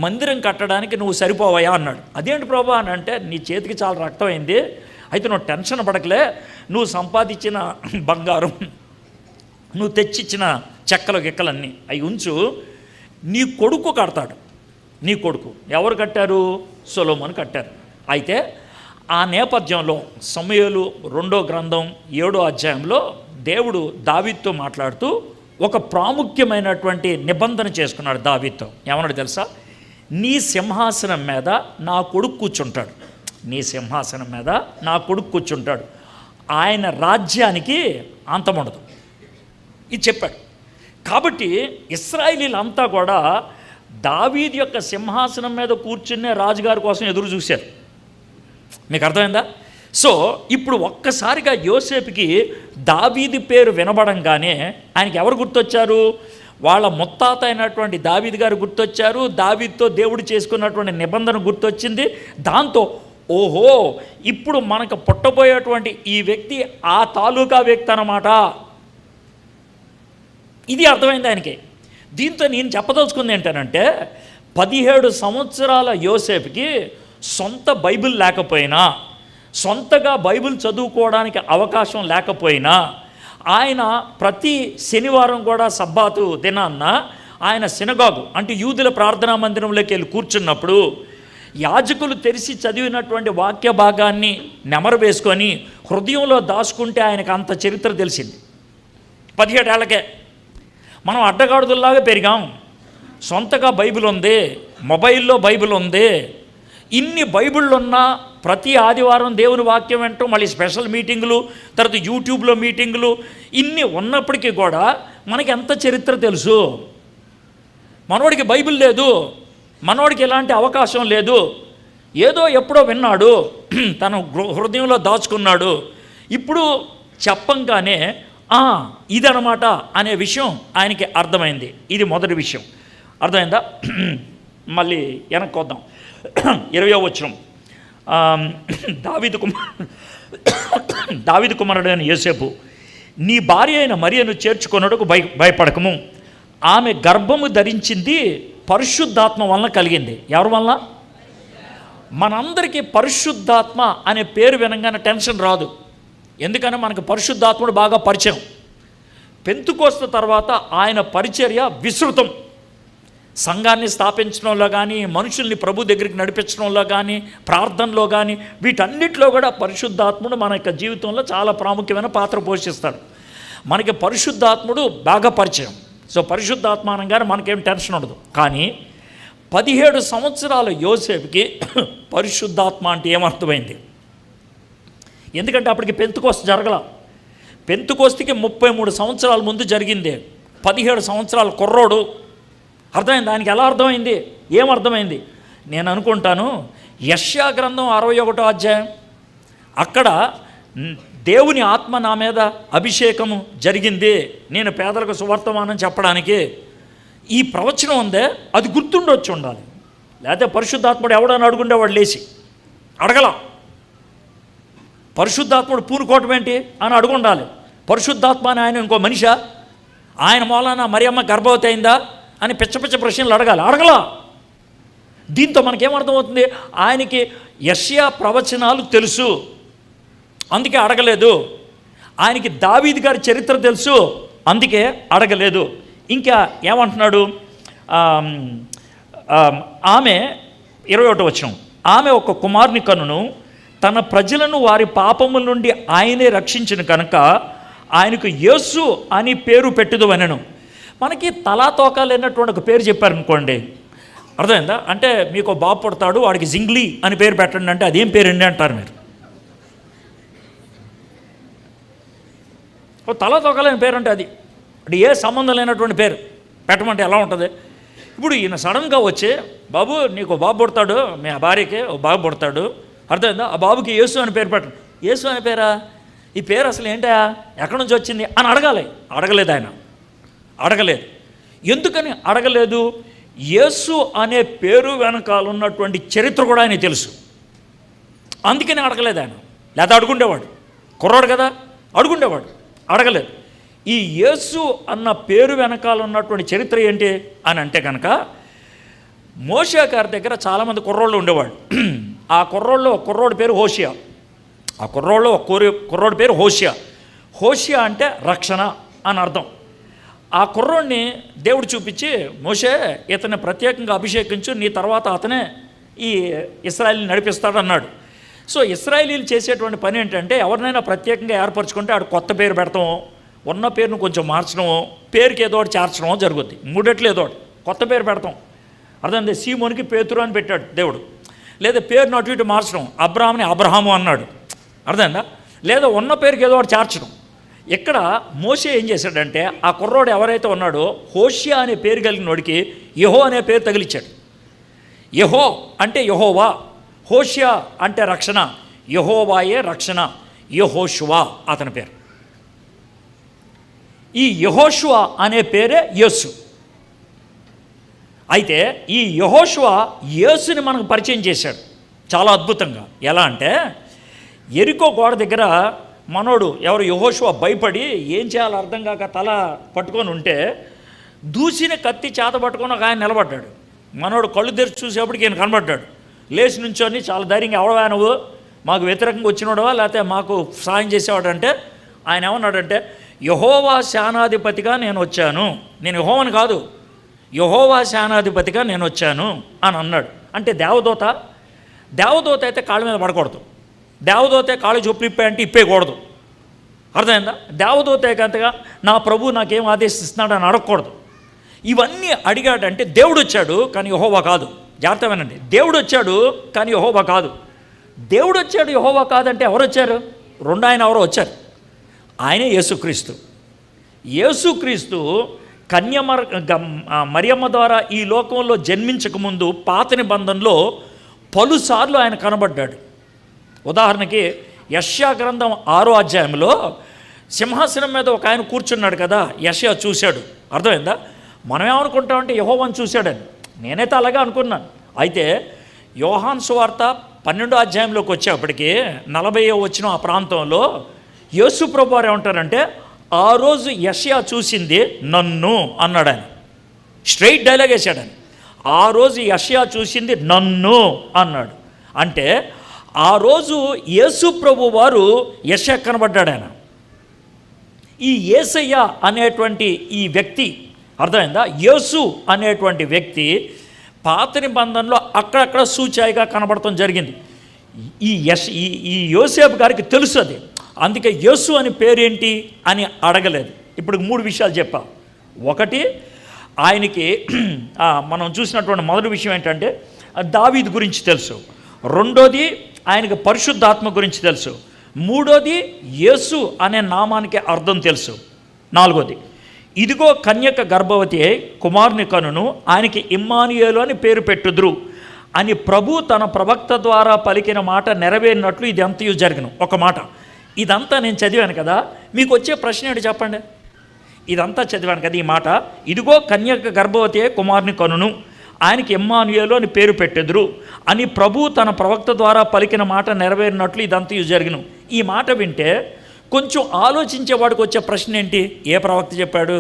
మందిరం కట్టడానికి నువ్వు సరిపోవయా అన్నాడు. అదేంటి ప్రభా అని అంటే, నీ చేతికి చాలా రక్తం అయింది, అయితే నువ్వు టెన్షన్ పడకలే, నువ్వు సంపాదించిన బంగారం, నువ్వు తెచ్చిచ్చిన చెక్కలు గిక్కలన్నీ అవి ఉంచు, నీ కొడుకు కడతాడు. నీ కొడుకు ఎవరు కట్టారు? సొలొమోను కట్టారు. అయితే ఆ నేపథ్యంలో సమూయేలు 2వ గ్రంథం 7వ అధ్యాయంలో దేవుడు దావీదుతో మాట్లాడుతూ ఒక ప్రాముఖ్యమైనటువంటి నిబంధన చేసుకున్నాడు దావీదుతో. ఏమన్నాడు తెలుసా? నీ సింహాసనం మీద నా కొడుకు కూర్చుంటాడు, నీ సింహాసనం మీద నా కొడుకు కూర్చుంటాడు, ఆయన రాజ్యానికి అంతముండదు. ఇది చెప్పాడు. కాబట్టి ఇశ్రాయేలీలంతా కూడా దావీదు యొక్క సింహాసనం మీద కూర్చునే రాజుగారి కోసం ఎదురు చూశారు. మీకు అర్థమైందా? సో ఇప్పుడు ఒక్కసారిగా యోసేపుకి దావీదు పేరు వినబడంగానే ఆయనకి ఎవరు గుర్తొచ్చారు? వాళ్ళ ముత్తాత అయినటువంటి దావీదు గారు గుర్తొచ్చారు. దావీదుతో దేవుడు చేసుకున్నటువంటి నిబంధన గుర్తొచ్చింది. దాంతో ఓహో, ఇప్పుడు మనకు పుట్టబోయేటువంటి ఈ వ్యక్తి ఆ తాలూకా వ్యక్తి అన్నమాట. ఇది అర్థమైంది ఆయనకి. దీంతో నేను చెప్పదలుచుకుంది ఏంటంటే, 17 సంవత్సరాల యోసేపుకి సొంత బైబిల్ లేకపోయినా, సొంతగా బైబిల్ చదువుకోవడానికి అవకాశం లేకపోయినా, ఆయన ప్రతి శనివారం కూడా సబ్బాతు దినాన్న ఆయన సినగాగు అంటే యూదుల ప్రార్థనా మందిరంలోకి వెళ్ళి కూర్చున్నప్పుడు యాజకులు తెరిచి చదివినటువంటి వాక్య భాగాన్ని నెమరు వేసుకొని హృదయంలో దాచుకుంటే ఆయనకు అంత చరిత్ర తెలిసింది. 17 ఏళ్ళకే. మనం అడ్డగాడుదల్లాగా పెరిగాం. సొంతగా బైబిల్ ఉంది, మొబైల్లో బైబిల్ ఉంది, ఇన్ని బైబిళ్ళు ఉన్నా ప్రతి ఆదివారం దేవుని వాక్యం వింటూ మళ్ళీ స్పెషల్ మీటింగులు, తర్వాత యూట్యూబ్లో మీటింగులు, ఇన్ని ఉన్నప్పటికీ కూడా మనకి ఎంత చరిత్ర తెలుసు? మనోడికి బైబిల్ లేదు, మనోడికి ఎలాంటి అవకాశం లేదు, ఏదో ఎప్పుడో విన్నాడు, తన హృదయంలో దాచుకున్నాడు. ఇప్పుడు చెప్పంగానే ఇదనమాట అనే విషయం ఆయనకి అర్థమైంది. ఇది మొదటి విషయం. అర్థమైందా? మళ్ళీ వెనక్కి వద్దాం. 20వ వచనం. దావీదు కుమారుడైన యోసేపు, నీ భార్య అయిన మరియను చేర్చుకొనుటకు భయపడకము, ఆమె గర్భము ధరించింది పరిశుద్ధాత్మ వలన కలిగింది. ఎవరి వలన? మనందరికీ పరిశుద్ధాత్మ అనే పేరు వినగానే టెన్షన్ రాదు. ఎందుకని మనకు పరిశుద్ధాత్ముడు బాగా పరిచయం. పెంతుకోస్తు తర్వాత ఆయన పరిచర్య విస్తృతం. సంఘాన్ని స్థాపించడంలో కానీ, మనుషుల్ని ప్రభు దగ్గరికి నడిపించడంలో కానీ, ప్రార్థనలో కానీ, వీటన్నిటిలో కూడా పరిశుద్ధాత్ముడు మన యొక్క జీవితంలో చాలా ప్రాముఖ్యమైన పాత్ర పోషిస్తాడు. మనకి పరిశుద్ధాత్ముడు బాగా పరిచయం. సో పరిశుద్ధాత్మ అనగానే మనకేం టెన్షన్ ఉండదు. కానీ 17 సంవత్సరాల యోసేపుకి పరిశుద్ధాత్మ అంటే ఏమర్థమైంది? ఎందుకంటే అప్పటికి పెంతుకోస్తు జరగల. పెంతుకోస్తుకి 33 సంవత్సరాల ముందు జరిగింది. 17 సంవత్సరాల కుర్రోడు. అర్థమైంది? దానికి ఎలా అర్థమైంది? ఏమర్థమైంది? నేను అనుకుంటాను యెషయా గ్రంథం 61వ అధ్యాయం, అక్కడ దేవుని ఆత్మ నా మీద అభిషేకము జరిగింది, నేను పేదలకు సువర్తమానం చెప్పడానికి. ఈ ప్రవచనం ఉందే, అది గుర్తుండొచ్చి ఉండాలి. లేకపోతే పరిశుద్ధాత్ముడు ఎవడని అడుగుండేవాడు లేచి అడగల. పరిశుద్ధాత్ముడు పూనుకోవటం ఏంటి అని అడుగుండాలి. పరిశుద్ధాత్మ అని ఆయన ఇంకో మనిషా? ఆయన మూలాన మరియమ్మ గర్భవతి అయిందా అని పిచ్చ పిచ్చ ప్రశ్నలు అడగాలి. అడగల. దీంతో మనకేమర్థమవుతుంది? ఆయనకి యెషయా ప్రవచనాలు తెలుసు, అందుకే అడగలేదు. ఆయనకి దావీదు గారి చరిత్ర తెలుసు, అందుకే అడగలేదు. ఇంకా ఏమంటున్నాడు? ఆమె 21వ వచనం, ఆమె ఒక కుమారుని కనును, తన ప్రజలను వారి పాపముల నుండి ఆయనే రక్షించిన కనుక ఆయనకు యేసు అని పేరు పెట్టుదువనెను. మనకి తలాతోక లేనటువంటి ఒక పేరు చెప్పారనుకోండి, అర్థమైందా? అంటే మీకు బాబు పుడతాడు, వాడికి జింగ్లీ అని పేరు పెట్టండి అంటే అదేం పేరండి అంటారు మీరు. తలాతోక లేని పేరు అంటే అది ఏ సంబంధం లేనటువంటి పేరు పెట్టమంటే ఎలా ఉంటుంది? ఇప్పుడు ఈయన సడన్గా వచ్చి, బాబు నీకు బాబు పుడతాడు, మీ భార్యకి ఓ బాబు పుడతాడు, అర్థమైందా? ఆ బాబుకి యేసు అని పేరు పెట్టండి. యేసు అనే పేరా? ఈ పేరు అసలు ఏంటా, ఎక్కడి నుంచి వచ్చింది అని అడగాలి. అడగలేదు. ఆయన అడగలేదు. ఎందుకని అడగలేదు? యేసు అనే పేరు వెనకాల ఉన్నటువంటి చరిత్ర కూడా ఆయన తెలుసు, అందుకని అడగలేదు ఆయన. లేదా అడుగుండేవాడు, కుర్రాడు కదా, అడుగుండేవాడు. అడగలేదు. ఈ యేసు అన్న పేరు వెనకాల ఉన్నటువంటి చరిత్ర ఏంటి అని అంటే కనుక, మోషే గారి దగ్గర చాలామంది కుర్రోళ్ళు ఉండేవాళ్ళు. ఆ కుర్రోడు పేరు హోషియా. ఆ కుర్రోడు పేరు హోషియా. హోషియా అంటే రక్షణ అని అర్థం. ఆ కుర్రోడిని దేవుడు చూపించి, మోషే ఇతన్ని ప్రత్యేకంగా అభిషేకించు, నీ తర్వాత అతనే ఈ ఇశ్రాయేలుని నడిపిస్తాడన్నాడు. సో ఇశ్రాయేలీలు చేసేటువంటి పని ఏంటంటే, ఎవరినైనా ప్రత్యేకంగా ఏర్పరచుకుంటే ఆడు కొత్త పేరు పెడతామో, ఉన్న పేరును కొంచెం మార్చడమో, పేరుకి ఏదో ఒకటి చేర్చడమో జరుగుద్ది. మూడెట్లు ఏదో ఒకటి కొత్త పేరు పెడతాం. అర్థమైంది? సీమోనికి పేతురు అని పెట్టాడు దేవుడు. లేదా పేరును అటు ఇటు మార్చడం, అబ్రాహాముని అబ్రహాము అన్నాడు. అర్థమైందా? లేదా ఉన్న పేరుకి ఏదో ఒకటి చేర్చడం. ఇక్కడ మోషే ఏం చేశాడంటే, ఆ కుర్రోడు ఎవరైతే ఉన్నాడో హోషియా అనే పేరు కలిగిన వాడికి యెహో అనే పేరు తగిలిచ్చాడు. యెహో అంటే యెహోవా, హోషియా అంటే రక్షణ, యెహోవాయే రక్షణ, యెహోషువా అతని పేరు. ఈ యెహోషువా అనే పేరే యేసు. అయితే ఈ యెహోషువా యేసుని మనకు పరిచయం చేశాడు చాలా అద్భుతంగా. ఎలా అంటే, ఎరికో గోడ దగ్గర మనోడు ఎవరు యెహోషువా భయపడి ఏం చేయాలో అర్థం కాక తల పట్టుకొని ఉంటే, దూసిన కత్తి చేత పట్టుకొని ఒక ఆయన నిలబడ్డాడు. మనోడు కళ్ళు తెరిచి చూసేప్పటికి ఈయన కనబడ్డాడు. లేచి నుంచొని చాలా ధైర్యంగా, ఎవడవా నువ్వు, మాకు వ్యతిరేకంగా వచ్చినోడవా లేకపోతే మాకు సాయం చేసేవాడంటే, ఆయన ఏమన్నాడంటే, యెహోవా సేనాధిపతిగా నేను వచ్చాను, నేను యెహోవాని కాదు, యెహోవా సేనాధిపతిగా నేను వచ్చాను అని అన్నాడు. అంటే దేవదూత అయితే కాళ్ళ మీద పడకూడదు, దేవదూతే కాళ్ళు చొప్పులు ఇప్పాయంటే ఇప్పేయకూడదు. అర్థమైందా? దేవదూతే కంతగా నా ప్రభు నాకేం ఆదేశిస్తున్నాడు అని అడగకూడదు. ఇవన్నీ అడిగాడంటే దేవుడు వచ్చాడు కానీ యెహోవా కాదు. జాగ్రత్తమేనండి, దేవుడు వచ్చాడు కానీ యెహోవా కాదు. దేవుడు వచ్చాడు యెహోవా కాదంటే ఎవరు వచ్చారు? ఆయన ఎవరో వచ్చారు. ఆయనే యేసుక్రీస్తు. యేసుక్రీస్తు మరియమ్మ ద్వారా ఈ లోకంలో జన్మించకముందు పాత నిబంధనలో పలుసార్లు ఆయన కనబడ్డాడు. ఉదాహరణకి యెషయా గ్రంథం 6వ అధ్యాయంలో సింహాసనం మీద ఒక ఆయన కూర్చున్నాడు కదా, యెషయా చూశాడు. అర్థమైందా? మనం ఏమనుకుంటామంటే యెహోవాను చూశాడని. నేనైతే అలాగే అనుకున్నాను. అయితే యోహాను సువార్త 12వ అధ్యాయంలోకి వచ్చేప్పటికి 40వ వచనం ఆ ప్రాంతంలో యేసు ప్రభువారు ఏమంటారంటే, ఆ రోజు యెషయా చూసింది నన్ను అన్నాడు ఆయన. స్ట్రైట్ డైలాగ్ వేసాడని. ఆ రోజు యెషయా చూసింది నన్ను అన్నాడు. అంటే ఆ రోజు యేసు ప్రభు వారు యెషయా కనబడ్డాడు. ఆయన ఈ యేసయ్య అనేటువంటి ఈ వ్యక్తి, అర్థమైందా, యేసు అనేటువంటి వ్యక్తి పాత నిబంధనలో అక్కడక్కడ సూచాయిగా కనబడటం జరిగింది. ఈ యోసేపు గారికి తెలుసు అది, అందుకే యేసు అని పేరేంటి అని అడగలేదు. ఇప్పుడు 3 విషయాలు చెప్పా. ఒకటి, ఆయనకి మనం చూసినటువంటి మొదటి విషయం ఏంటంటే దావీదు గురించి తెలుసు. రెండోది, ఆయనకి పరిశుద్ధాత్మ గురించి తెలుసు. మూడోది, యేసు అనే నామానికి అర్థం తెలుసు. నాలుగోది, ఇదిగో కన్యక గర్భవతి అయి కుమారుని కనును, ఆయనకి ఇమ్మానుయేలు అని పేరు పెట్టుదురు అని ప్రభు తన ప్రవక్త ద్వారా పలికిన మాట నెరవేరినట్లు ఇది అంతయు జరగను. ఒక మాట, ఇదంతా నేను చదివాను కదా, మీకు వచ్చే ప్రశ్న ఏంటి చెప్పండి. ఇదంతా చదివాను కదా ఈ మాట, ఇదిగో కన్యక గర్భవతి అయి కుమారుని కనును, ఆయనకి ఇమ్మానుయేలు అని పేరు పెట్టెదురు అని ప్రభు తన ప్రవక్త ద్వారా పలికిన మాట నెరవేరినట్లు ఇదంతయు జరగను. ఈ మాట వింటే కొంచెం ఆలోచించేవాడికి వచ్చే ప్రశ్న ఏంటి? ఏ ప్రవక్త చెప్పాడు,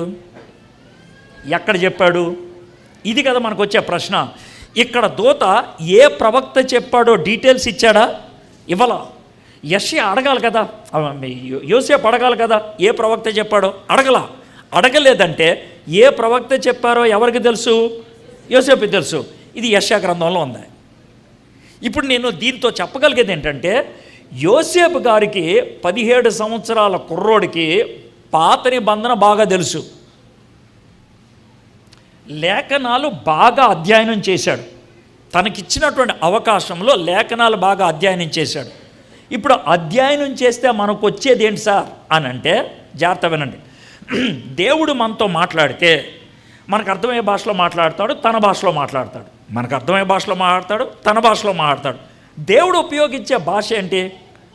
ఎక్కడ చెప్పాడు? ఇది కదా మనకు వచ్చే ప్రశ్న. ఇక్కడ దూత ఏ ప్రవక్త చెప్పాడో డీటెయిల్స్ ఇచ్చాడా? ఇవ్వాల. యెషయా అడగాలి కదా, యోసేపు అడగాలి కదా ఏ ప్రవక్త చెప్పాడో. అడగలేదంటే ఏ ప్రవక్త చెప్పారో ఎవరికి తెలుసు? యోసేపుకి తెలుసు. ఇది యెషయా గ్రంథంలో ఉంది. ఇప్పుడు నేను దీంతో చెప్పగలిగేది ఏంటంటే, యోసేపు గారికి 17 సంవత్సరాల కుర్రోడికి పాత నిబంధన బాగా తెలుసు, లేఖనాలు బాగా అధ్యయనం చేశాడు. తనకిచ్చినటువంటి అవకాశంలో లేఖనాలు బాగా అధ్యయనం చేశాడు. ఇప్పుడు అధ్యయనం చేస్తే మనకు వచ్చేది ఏంటి సార్ అని అంటే, జాగ్రత్త వినండి. దేవుడు మనతో మాట్లాడితే మనకు అర్థమయ్యే భాషలో మాట్లాడతాడు, తన భాషలో మాట్లాడతాడు. మనకు అర్థమయ్యే భాషలో మాట్లాడతాడు, తన భాషలో మాట్లాడతాడు. దేవుడు ఉపయోగించే భాష ఏంటి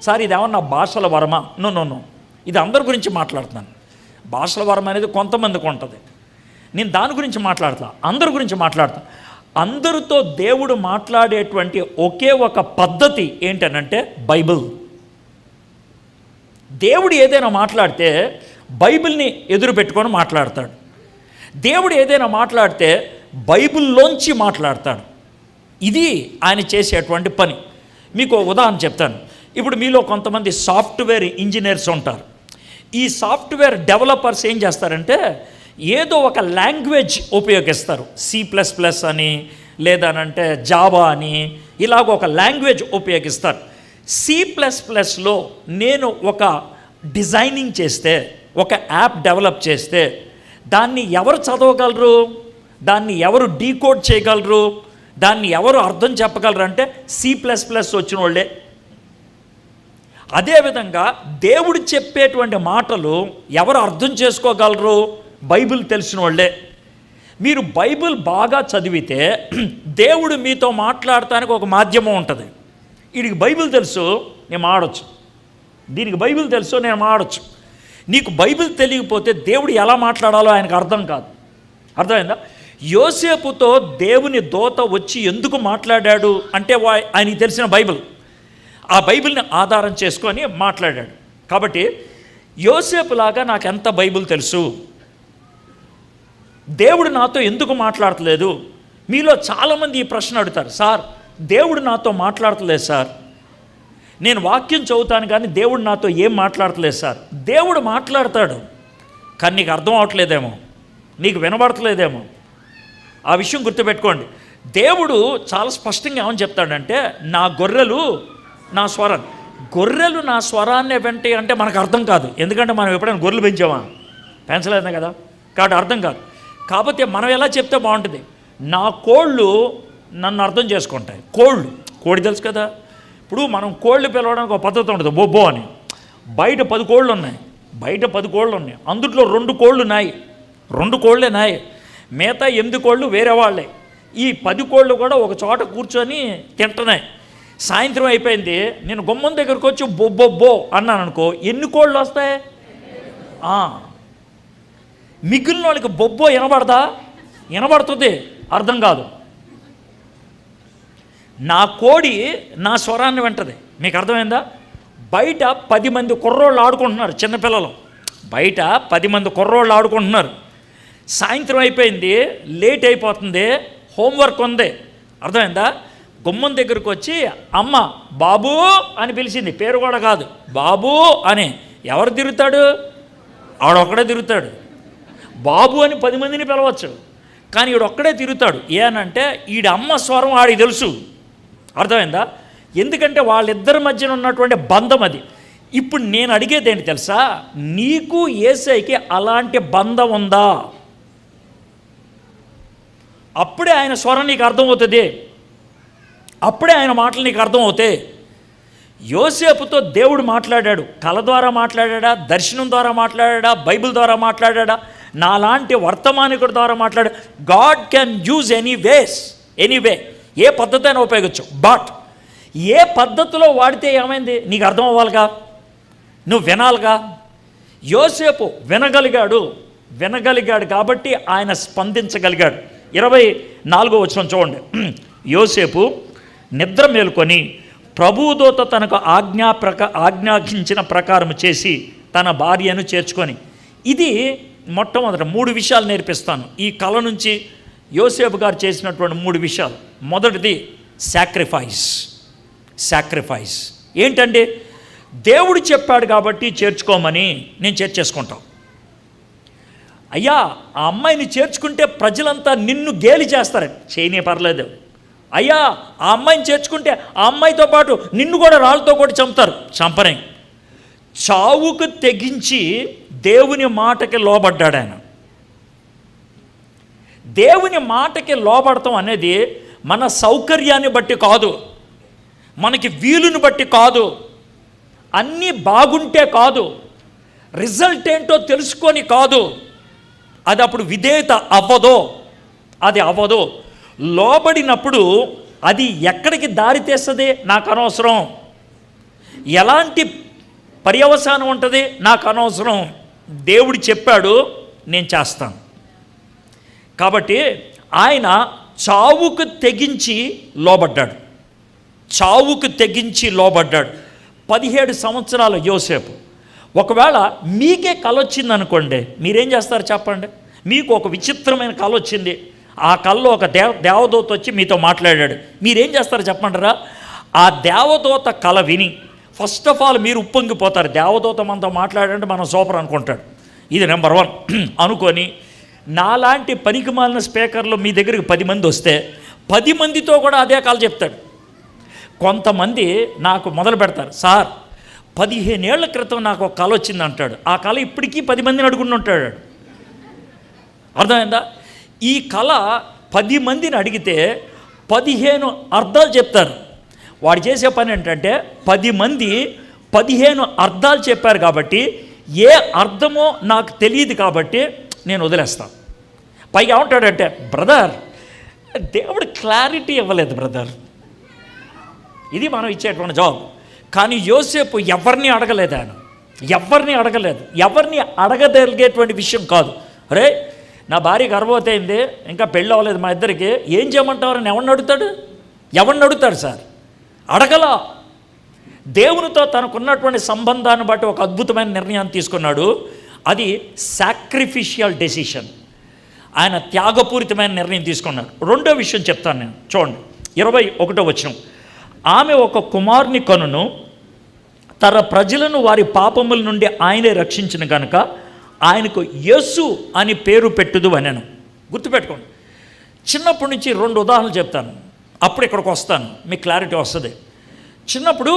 సార్? ఇది ఏమన్నా భాషల వరమా? నో, ఇది అందరి గురించి మాట్లాడుతున్నాను. భాషల వరం అనేది కొంతమందికి ఉంటుంది, నేను దాని గురించి మాట్లాడతా, అందరి గురించి మాట్లాడతా. అందరితో దేవుడు మాట్లాడేటువంటి ఒకే ఒక పద్ధతి ఏంటనంటే బైబిల్. దేవుడు ఏదైనా మాట్లాడితే బైబిల్ని ఎదురు పెట్టుకొని మాట్లాడతాడు. దేవుడు ఏదైనా మాట్లాడితే బైబిల్లోంచి మాట్లాడతాడు. ఇది ఆయన చేసేటువంటి పని. మీకు ఉదాహరణ చెప్తాను. ఇప్పుడు మీలో కొంతమంది సాఫ్ట్వేర్ ఇంజనీర్స్ ఉంటారు. ఈ సాఫ్ట్వేర్ డెవలపర్స్ ఏం చేస్తారంటే ఏదో ఒక లాంగ్వేజ్ ఉపయోగిస్తారు. C++ అని, లేదనంటే జావా అని, ఇలాగ ఒక లాంగ్వేజ్ ఉపయోగిస్తారు. C++లో నేను ఒక డిజైనింగ్ చేస్తే, ఒక యాప్ డెవలప్ చేస్తే దాన్ని ఎవరు చదవగలరు? దాన్ని ఎవరు డీకోడ్ చేయగలరు? దాన్ని ఎవరు అర్థం చెప్పగలరు అంటే C++ వచ్చిన వాళ్ళే. అదేవిధంగా దేవుడు చెప్పేటువంటి మాటలు ఎవరు అర్థం చేసుకోగలరు? బైబిల్ తెలిసిన వాళ్ళే. మీరు బైబిల్ బాగా చదివితే దేవుడు మీతో మాట్లాడటానికి ఒక మాధ్యమం ఉంటుంది. వీడికి బైబిల్ తెలుసు, నేను మాడొచ్చు. దీనికి బైబిల్ తెలుసు, నేను మాడొచ్చు. నీకు బైబిల్ తెలియకపోతే దేవుడు ఎలా మాట్లాడాలో ఆయనకు అర్థం కాదు. అర్థమైందా? యోసేపుతో దేవుని దూత వచ్చి ఎందుకు మాట్లాడాడు అంటే ఆయనకి తెలిసిన బైబిల్, ఆ బైబిల్ని ఆధారం చేసుకొని మాట్లాడాడు. కాబట్టి యోసేపులాగా నాకు ఎంత బైబిల్ తెలుసు, దేవుడు నాతో ఎందుకు మాట్లాడట్లేదు? మీలో చాలామంది ఈ ప్రశ్న అడుగుతారు. సార్, దేవుడు నాతో మాట్లాడట్లేదు సార్, నేను వాక్యం చదువుతాను కానీ దేవుడు నాతో ఏం మాట్లాడట్లేదు సార్. దేవుడు మాట్లాడతాడు, కానీ నీకు అర్థం అవట్లేదేమో, నీకు వినబడట్లేదేమో. ఆ విషయం గుర్తుపెట్టుకోండి. దేవుడు చాలా స్పష్టంగా ఏమని చెప్తాడంటే, నా గొర్రెలు నా స్వరాన్ని, గొర్రెలు నా స్వరాన్ని వింటాయి అంటే మనకు అర్థం కాదు. ఎందుకంటే మనం ఎప్పుడైనా గొర్రెలు పెంచామా? పెంచలేదా కదా, కాబట్టి అర్థం కాదు. కాకపోతే మనం ఎలా చెప్తే బాగుంటుంది, నా కోళ్ళు నన్ను అర్థం చేసుకుంటాయి. కోడి తెలుసు కదా. ఇప్పుడు మనం కోళ్ళు పిలవడానికి ఒక పద్ధతి ఉంటుంది, బొబ్బో అని. బయట 10 కోళ్ళు ఉన్నాయి, అందుట్లో 2 కోళ్ళు నాయి, 2 కోళ్ళే నాయి, మిగతా 8 కోళ్ళు వేరే వాళ్ళే. ఈ 10 కోళ్ళు కూడా ఒక చోట కూర్చొని తింటున్నాయి. సాయంత్రం అయిపోయింది, నేను గుమ్మం దగ్గరకు వచ్చి బొబ్బో అన్నాను అనుకో, ఎన్ని కోళ్ళు వస్తాయి? మిగిలిన వాళ్ళకి బొబ్బో వినబడదా? వినబడుతుంది, అర్థం కాదు. నా కోడి నా స్వరాన్ని వింటది. మీకు అర్థమైందా? బయట 10 మంది కుర్రోళ్ళు ఆడుకుంటున్నారు, చిన్నపిల్లలు బయట 10 మంది కుర్రోళ్ళు ఆడుకుంటున్నారు. సాయంత్రం అయిపోయింది, లేట్ అయిపోతుంది, హోంవర్క్ ఉంది, అర్థమైందా? గుమ్మం దగ్గరకు వచ్చి అమ్మ బాబు అని పిలిచింది, పేరు కూడా కాదు, బాబు అని. ఎవరు తిరుగుతాడు? ఆడొక్కడే తిరుగుతాడు. బాబు అని 10 మందిని పిలవచ్చు, కానీ ఈడొక్కడే తిరుగుతాడు. ఏనంటే ఈడ అమ్మ స్వరం ఆడికి తెలుసు, అర్థమైందా? ఎందుకంటే వాళ్ళిద్దరి మధ్యన ఉన్నటువంటి బంధం అది. ఇప్పుడు నేను అడిగేది ఏంటి తెలుసా? నీకు యేసయ్యకి అలాంటి బంధం ఉందా? అప్పుడే ఆయన స్వరం నీకు అర్థమవుతుంది, అప్పుడే ఆయన మాటలు నీకు అర్థమవుతాయి. యోసేపుతో దేవుడు మాట్లాడాడు, కళ ద్వారా మాట్లాడా, దర్శనం ద్వారా మాట్లాడా, బైబిల్ ద్వారా మాట్లాడా, నాలాంటి వర్తమానికుడి ద్వారా మాట్లాడాడు. గాడ్ కెన్ యూజ్ ఎనీవే, ఏ పద్ధతి అయినా ఉపయోగించు. బట్ ఏ పద్ధతిలో వాడితే ఏమైంది నీకు అర్థం అవ్వాలిగా, నువ్వు వినాలిగా. యోసేపు వినగలిగాడు కాబట్టి ఆయన స్పందించగలిగాడు. 24వ వచనం చూడండి. యోసేపు నిద్ర మేలుకొని ప్రభుదూత తనకు ఆజ్ఞాపించిన ప్రకారం చేసి తన భార్యను చేర్చుకొని. ఇది మొట్టమొదట 3 విషయాలు నేర్పిస్తాను ఈ కళ నుంచి. యోసేపు గారు చేసినటువంటి 3 విషయాలు. మొదటిది సాక్రిఫైస్. ఏంటంటే దేవుడు చెప్పాడు కాబట్టి చేర్చుకోమని నేను చేర్చేసుకుంటాం. అయ్యా ఆ అమ్మాయిని చేర్చుకుంటే ప్రజలంతా నిన్ను గేలి చేస్తారు, చేయనే పర్లేదు. అయ్యా ఆ అమ్మాయిని చేర్చుకుంటే ఆ అమ్మాయితో పాటు నిన్ను కూడా రాళ్ళతో కూడా చంపుతారు, చంపనే. చావుకు తెగించి దేవుని మాటకి లోబడ్డాడు ఆయన. దేవుని మాటకి లోబడటం అనేది మన సౌకర్యాన్ని బట్టి కాదు, మనకి వీలుని బట్టి కాదు, అన్నీ బాగుంటే కాదు, రిజల్ట్ ఏంటో తెలుసుకొని కాదు. అది అప్పుడు విధేయత అవ్వదు. లోబడినప్పుడు అది ఎక్కడికి దారి తీస్తుంది నాకు అనవసరం, ఎలాంటి పర్యవసానం ఉంటుంది నాకు అనవసరం. దేవుడు చెప్పాడు నేను చేస్తాను. కాబట్టి ఆయన చావుకు తెగించి లోబడ్డాడు. 17 సంవత్సరాల యోసేపు. ఒకవేళ మీకే కళ వచ్చిందనుకోండి, మీరేం చేస్తారు చెప్పండి? మీకు ఒక విచిత్రమైన కళ వచ్చింది, ఆ కళలో ఒక దేవదూత వచ్చి మీతో మాట్లాడాడు, మీరేం చేస్తారు చెప్పండిరా? ఆ దేవదూత కళ విని ఫస్ట్ ఆఫ్ ఆల్ మీరు ఉప్పొంగిపోతారు. దేవదూత మనతో మాట్లాడంటే మనం సూపర్ అనుకుంటాడు, ఇది నెంబర్ 1 అనుకొని, నాలాంటి పనికిమాలిన స్పీకర్లు మీ దగ్గరికి 10 మంది వస్తే 10 మందితో కూడా అదే కళ చెప్తాడు. కొంతమంది నాకు మొదలు పెడతారు, సార్ 15 ఏళ్ల క్రితం నాకు ఒక కళ వచ్చింది అంటాడు. ఆ కళ ఇప్పటికీ 10 మందిని అడుగుని ఉంటాడు. అర్థమైందా? ఈ కళ 10 మందిని అడిగితే 15 అర్థాలు చెప్తారు. వాడు చేసే పని ఏంటంటే 10 మంది 15 అర్థాలు చెప్పారు కాబట్టి ఏ అర్థమో నాకు తెలియదు కాబట్టి నేను వదిలేస్తాను. పైగా ఏమంటాడంటే, బ్రదర్ దేవుడు క్లారిటీ ఇవ్వలేదు బ్రదర్, ఇది మనం ఇచ్చేటువంటి జవాబు. కానీ యోసేపు ఎవరిని అడగలేదు, ఎవరిని అడగగలిగేటువంటి విషయం కాదు. అరే నా భార్య గర్భవతి అయింది, ఇంకా పెళ్ళి అవ్వలేదు మా ఇద్దరికి, ఏం చేయమంటారని ఎవరిని అడుగుతాడు సార్? అడగలా. దేవునితో తనకున్నటువంటి సంబంధాన్ని బట్టి ఒక అద్భుతమైన నిర్ణయాన్ని తీసుకున్నాడు. అది సాక్రిఫిషియల్ డెసిషన్. ఆయన త్యాగపూరితమైన నిర్ణయం తీసుకున్నాడు. రెండో విషయం చెప్తాను నేను, చూడండి 21వ వచనం. ఆమె ఒక కుమారుని కనును, తన ప్రజలను వారి పాపముల నుండి ఆయనే రక్షించిన కనుక ఆయనకు యేసు అని పేరు పెట్టుదు అనెను. గుర్తుపెట్టుకోండి. చిన్నప్పటి నుంచి 2 ఉదాహరణలు చెప్తాను, అప్పుడు ఇక్కడికి వస్తాను, మీకు క్లారిటీ వస్తుంది. చిన్నప్పుడు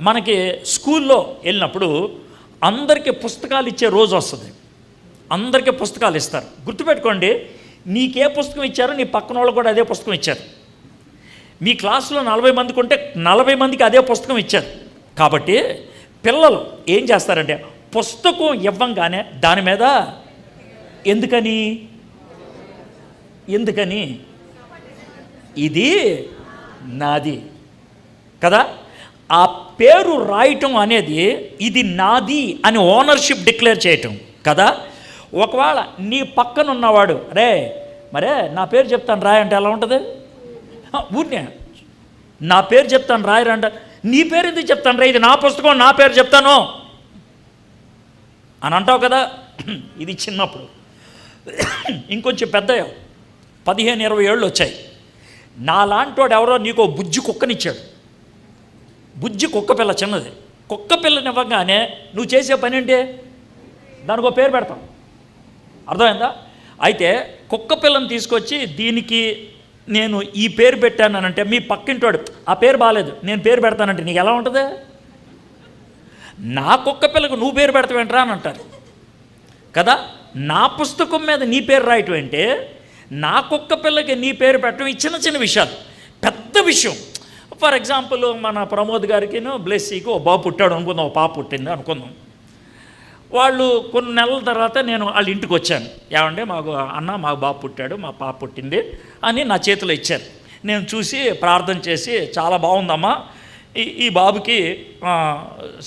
మనకి స్కూల్లో వెళ్ళినప్పుడు అందరికీ పుస్తకాలు ఇచ్చే రోజు వస్తుంది, అందరికీ పుస్తకాలు ఇస్తారు. గుర్తుపెట్టుకోండి, నీకే పుస్తకం ఇచ్చారో నీ పక్కన వాళ్ళు కూడా అదే పుస్తకం ఇచ్చారు. మీ క్లాసులో 40 మందికి ఉంటే 40 మందికి అదే పుస్తకం ఇచ్చారు. కాబట్టి పిల్లలు ఏం చేస్తారంటే పుస్తకం ఇవ్వంగానే దాని మీద ఎందుకని ఇది నాది కదా, ఆ పేరు రాయటం అనేది ఇది నాది అని ఓనర్షిప్ డిక్లేర్ చేయటం కదా. ఒకవేళ నీ పక్కన ఉన్నవాడు మరే నా పేరు చెప్తాను రాయి అంటే ఎలా ఉంటుంది? ఊరినే నా పేరు చెప్తాను రాయరంట, నీ పేరు ఎందుకు చెప్తాను రా, ఇది నా పుస్తకం, నా పేరు చెప్తాను అని అంటావు కదా. ఇది చిన్నప్పుడు. ఇంకొంచెం పెద్దయ్యావు, 15-20 ఏళ్ళు వచ్చాయి. నాలాంటోడు ఎవరో నీకు బుజ్జి కుక్కనిచ్చాడు. బుజ్జి కుక్క పిల్ల, చిన్నది కుక్క పిల్లనివ్వగానే నువ్వు చేసే పని ఏంటి? దానికి ఒక పేరు పెడతాం. అర్థమైందా? అయితే కుక్క పిల్లని తీసుకొచ్చి దీనికి నేను ఈ పేరు పెట్టానంటే మీ పక్కింటోడు ఆ పేరు బాగాలేదు, నేను పేరు పెడతానంటే నీకు ఎలా ఉంటుంది? నా కుక్క పిల్లకు నువ్వు పేరు పెడతావేంట్రా అని అంటారు కదా. నా పుస్తకం మీద నీ పేరు రాయటం అంటే, నా కుక్క పిల్లకి నీ పేరు పెట్టడం ఈ చిన్న చిన్న విషయాలు. పెద్ద విషయం, ఫర్ ఎగ్జాంపుల్ మన ప్రమోద్ గారికిను బ్లెస్సీకి ఓ బాబు పుట్టాడు అనుకుందాం, ఓ పాప పుట్టింది అనుకుందాం. వాళ్ళు కొన్ని నెలల తర్వాత నేను వాళ్ళ ఇంటికి వచ్చాను. ఏమంటే మాకు బాబు పుట్టాడు, మా పాప పుట్టింది అని నా చేతిలో ఇచ్చారు. నేను చూసి ప్రార్థన చేసి, చాలా బాగుందమ్మా, ఈ బాబుకి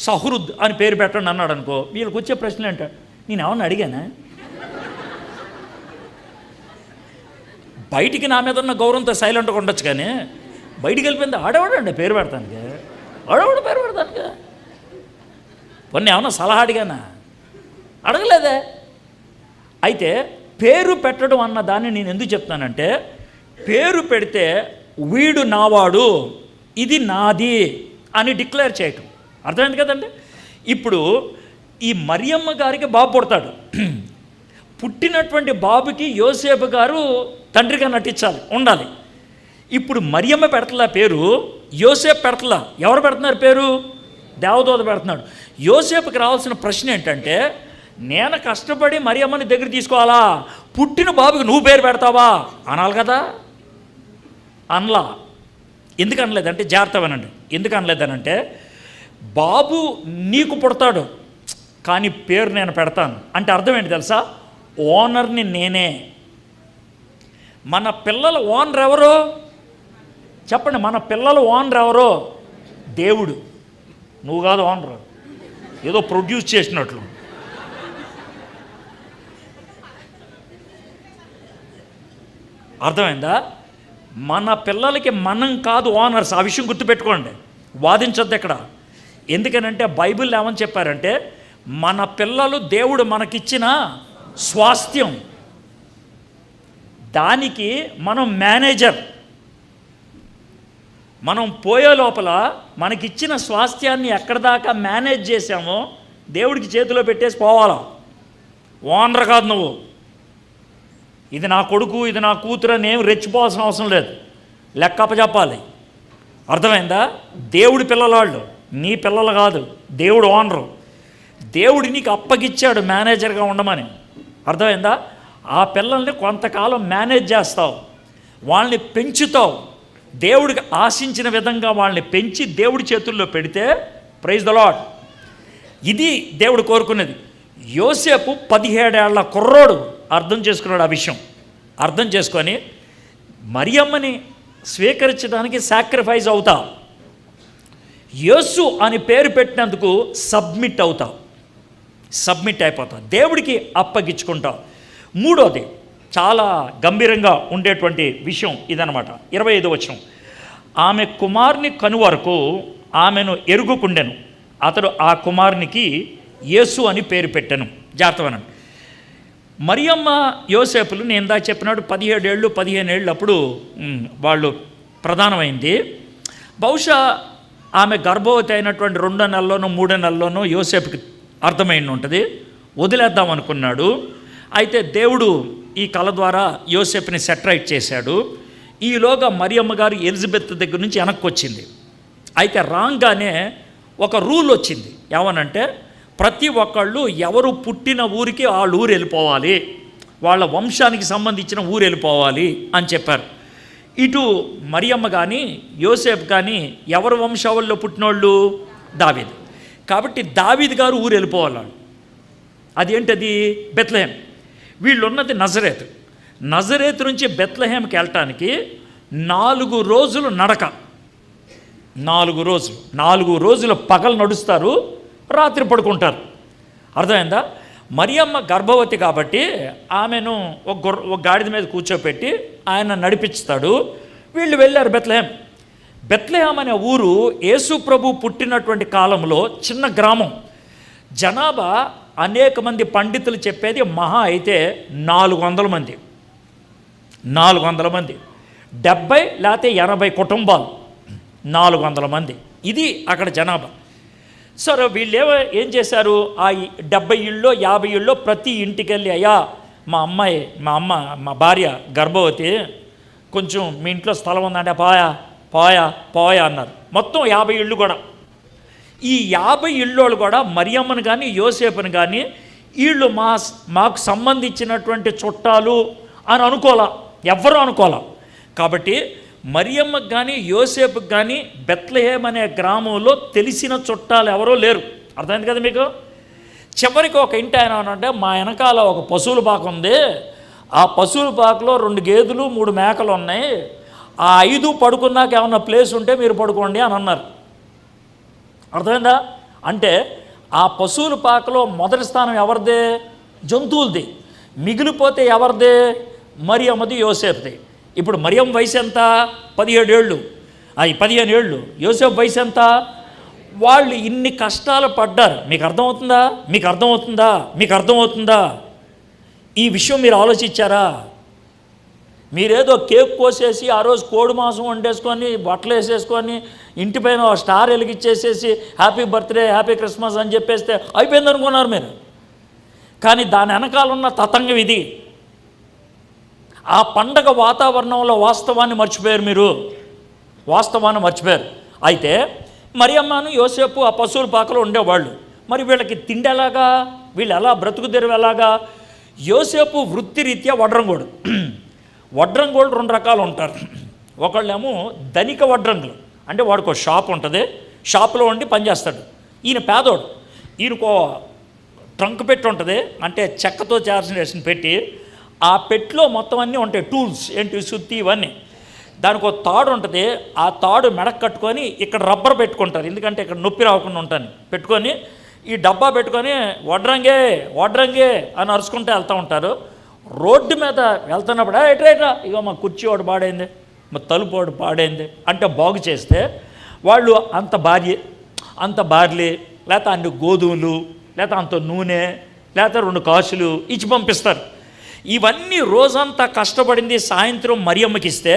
సహృద్ అని పేరు పెట్టండి అన్నాడు అనుకో. వీళ్ళకి వచ్చే ప్రశ్నలు ఏంటో, నేను ఏమన్నా అడిగానా? బయటికి నా మీద ఉన్న గౌరవంతో సైలెంట్గా ఉండొచ్చు, కానీ బయటికి వెళ్ళిపోయింది ఆడవాడండి పేరు పెడతానికి, ఆడవాడు పేరు పెడతానికి. కొన్ని ఏమన్నా సలహా అడిగానా? అడగలేదే. అయితే పేరు పెట్టడం అన్న దాన్ని నేను ఎందుకు చెప్తానంటే, పేరు పెడితే వీడు నావాడు, ఇది నాది అని డిక్లేర్ చేయటం. అర్థమైంది కదండి? ఇప్పుడు ఈ మరియమ్మ గారికి బాబు పుడతాడు. పుట్టినటువంటి బాబుకి యోసేపు గారు తండ్రిగా నటించాలి, ఉండాలి. ఇప్పుడు మరియమ్మ పెడతలా పేరు, యోసేపు పెడతలా. ఎవరు పెడుతున్నారు పేరు? దేవదూత పెడుతున్నాడు. యోసేపుకి రావాల్సిన ప్రశ్న ఏంటంటే, నేను కష్టపడి మరియమ్మని దగ్గర తీసుకోవాలా, పుట్టిన బాబుకి నువ్వు పేరు పెడతావా అనాలి కదా. అనలా. ఎందుకు అనలేదంటే, జాగ్రత్త వినండి, ఎందుకు అనలేదనంటే, బాబు నీకు పుడతాడు కానీ పేరు నేను పెడతాను అంటే అర్థం ఏంటి తెలుసా? ఓనర్ని నేనే. మన పిల్లల ఓనర్ ఎవరో చెప్పండి? మన పిల్లల ఓనర్ ఎవరో? దేవుడు. నువ్వు కాదు ఓనర్, ఏదో ప్రొడ్యూస్ చేసినట్లు. అర్థమైందా? మన పిల్లలకి మనం కాదు ఓనర్స్. ఆ విషయం గుర్తుపెట్టుకోండి, వాదించొద్దు ఇక్కడ. ఎందుకనంటే బైబిల్ ఏమని చెప్పారంటే, మన పిల్లలు దేవుడు మనకిచ్చిన స్వాస్థ్యం, దానికి మనం మేనేజర్. మనం పోయే లోపల మనకిచ్చిన స్వాస్థ్యాన్ని ఎక్కడి దాకా మేనేజ్ చేసామో దేవుడికి చేతిలో పెట్టేసి పోవాలా. ఓనర్ కాదు నువ్వు. ఇది నా కొడుకు, ఇది నా కూతురు అని ఏం రెచ్చిపోవాల్సిన అవసరం లేదు, లెక్కప్ప చెప్పాలి. అర్థమైందా? దేవుడి పిల్లలాళ్ళు, నీ పిల్లలు కాదు. దేవుడు ఓనరు. దేవుడు నీకు అప్పగిచ్చాడు మేనేజర్గా ఉండమని. అర్థమైందా? ఆ పిల్లల్ని కొంతకాలం మేనేజ్ చేస్తావు, వాళ్ళని పెంచుతావు. దేవుడికి ఆశించిన విధంగా వాళ్ళని పెంచి దేవుడి చేతుల్లో పెడితే, ప్రైజ్ ద లార్డ్, ఇది దేవుడు కోరుకునేది. యోసేపు 17 ఏళ్ల కుర్రోడు అర్థం చేసుకున్నాడు. ఆ విషయం అర్థం చేసుకొని మరియమ్మని స్వీకరించడానికి సాక్రిఫైస్ అవుతావు. యేసు అని పేరు పెట్టినందుకు సబ్మిట్ అవుతావు, సబ్మిట్ అయిపోతావు, దేవుడికి అప్పగించుకుంటావు. మూడోది చాలా గంభీరంగా ఉండేటువంటి విషయం ఇదనమాట. 25వ వచనం, ఆమె కుమారుని కనువరకు ఆమెను ఎరుగుకుండెను, అతడు ఆ కుమారునికి యేసు అని పేరు పెట్టెను. జాగ్రత్తవనండి. మరియమ్మ యోసేపులు నేను ఇందాక చెప్పినాడు 17 ఏళ్ళు 15 ఏళ్ళు అప్పుడు వాళ్ళు ప్రధానమైంది. బహుశా ఆమె గర్భవతి అయినటువంటి 2 నెలల్లోనూ 3 నెలల్లోనూ యోసేపుకి అర్థమైంది ఉంటుంది, వదిలేద్దాం అనుకున్నాడు. అయితే దేవుడు ఈ కళ ద్వారా యోసేపుని సెటరైట్ చేశాడు. ఈలోగా మరియమ్మ గారు ఎలిజబెత్ దగ్గర నుంచి వెనక్కి వచ్చింది. అయితే రాగానే ఒక రూల్ వచ్చింది. ఏమనంటే, ప్రతి ఒక్కళ్ళు ఎవరు పుట్టిన ఊరికి వాళ్ళ ఊరు వెళ్ళిపోవాలి, వాళ్ళ వంశానికి సంబంధించిన ఊరు వెళ్ళిపోవాలి అని చెప్పారు. ఇటు మరియమ్మ కానీ యోసేపు కానీ ఎవరు వంశావళిలో పుట్టినోళ్ళు? దావీదు. కాబట్టి దావీదు గారు ఊరు వెళ్ళిపోవాలి. అదేంటది? బెత్లెహేం. వీళ్ళు ఉన్నది నజరేతు. నజరేతు నుంచి బెత్లెహేంకి వెళ్ళటానికి 4 రోజులు నడక. 4 రోజులు పగలు నడుస్తారు, రాత్రి పడుకుంటారు. అర్థమైందా? మరియమ్మ గర్భవతి కాబట్టి ఆమెను ఒక గాడిద మీద కూర్చోపెట్టి ఆయన నడిపిస్తాడు. వీళ్ళు వెళ్ళారు బెత్లెహేం. బెత్లెహేం అనే ఊరు యేసు ప్రభు పుట్టినటువంటి కాలంలో చిన్న గ్రామం. జనాభా అనేక మంది పండితులు చెప్పేది మహా అయితే 400 మంది, 400 మంది, 70 లేకపోతే 80 కుటుంబాలు, 400 మంది, ఇది అక్కడ జనాభా. సరే వీళ్ళు ఏం చేశారు, ఆ 70 ఇళ్ళలో 50 ఇళ్ళలో ప్రతి ఇంటికి వెళ్ళి, అయ్యా మా భార్య గర్భవతి, కొంచెం మీ ఇంట్లో స్థలం ఉందంటే పోయా అన్నారు. మొత్తం 50 ఇళ్ళు కూడా. ఈ 50 ఇళ్ళోళ్ళు కూడా మరియమ్మను కానీ యోసేపుని కానీ వీళ్ళు మాకు సంబంధించినటువంటి చుట్టాలు అని అనుకోలే, ఎవ్వరూ అనుకోలే. కాబట్టి మరియమ్మకు కానీ యోసేపుకి కానీ బెత్లెహేం అనే గ్రామంలో తెలిసిన చుట్టాలు ఎవరో లేరు. అర్థమైంది కదా మీకు? చివరికి ఒక ఇంటి ఆయన అంటే, మా వెనకాల ఒక పశువుల పాక ఉంది, ఆ పశువుల పాకలో 2 గేదెలు 3 మేకలు ఉన్నాయి, ఆ 5 పడుకున్నాక ఏమన్నా ప్లేస్ ఉంటే మీరు పడుకోండి అని అన్నారు. అర్థమైందా? అంటే ఆ పశువుల పాకలో మొదటి స్థానం ఎవరిదే? జంతువులది. మిగిలిపోతే ఎవరిదే? మరియమ్మది, యోసేపుది. ఇప్పుడు మరియం వయసు ఎంత? 17 ఏళ్ళు, 15 ఏళ్ళు. యోసేపు వయసు ఎంత? వాళ్ళు ఇన్ని కష్టాలు పడ్డారు. మీకు అర్థమవుతుందా? ఈ విషయం మీరు ఆలోచించారా? మీరేదో కేక్ కోసేసి ఆ రోజు కోడి మాంసం వండేసుకొని బట్టలు వేసేసుకొని ఇంటిపైన స్టార్ వెలిగిచ్చేసేసి హ్యాపీ బర్త్డే హ్యాపీ క్రిస్మస్ అని చెప్పేస్తే అయిపోయింది అనుకున్నారు మీరు. కానీ దాని వెనకాల ఉన్న తతంగం ఇది. ఆ పండగ వాతావరణంలో వాస్తవాన్ని మర్చిపోయారు. అయితే మరియమ్మను యోసేపు ఆ పశువుల పాకలో ఉండేవాళ్ళు. మరి వీళ్ళకి తిండి ఎలాగా? వీళ్ళు ఎలా బ్రతుకుదెరువు ఎలాగా? యోసేపు వృత్తిరీత్యా వడ్రంగోడు. 2 రకాలు ఉంటారు. ఒకళ్ళేమో ధనిక వడ్రంగులు, అంటే వాడికి ఒక షాప్ ఉంటుంది, షాప్లో ఉండి పనిచేస్తాడు. ఈయన పేదోడు, ఈయనకో ట్రంక్ పెట్టి ఉంటుంది, అంటే చెక్కతో చేసిన పెట్టి, ఆ పెట్టిలో మొత్తం అన్నీ ఉంటాయి, టూల్స్ ఏంటి, సుత్తి, ఇవన్నీ. దానికి ఒక తాడు ఉంటుంది, ఆ తాడు మెడకు కట్టుకొని ఇక్కడ రబ్బర్ పెట్టుకుంటారు, ఎందుకంటే ఇక్కడ నొప్పి రాకుండా ఉంటాను పెట్టుకొని, ఈ డబ్బా పెట్టుకొని వడ్రంగే అని అరుచుకుంటూ వెళ్తూ ఉంటారు. రోడ్డు మీద వెళ్తున్నప్పుడు ఎట్రా ఇక మా కుర్చీ వాడు పాడైంది, మా తలుపు వాడు పాడైంది అంటే బాగు చేస్తే వాళ్ళు అంత బార్లీ లేకపోతే అన్ని గోధుమలు లేకపోతే అంత నూనె లేకపోతే 2 కాసులు ఇచ్చి పంపిస్తారు. ఇవన్నీ రోజంతా కష్టపడింది సాయంత్రం మరియమ్మకి ఇస్తే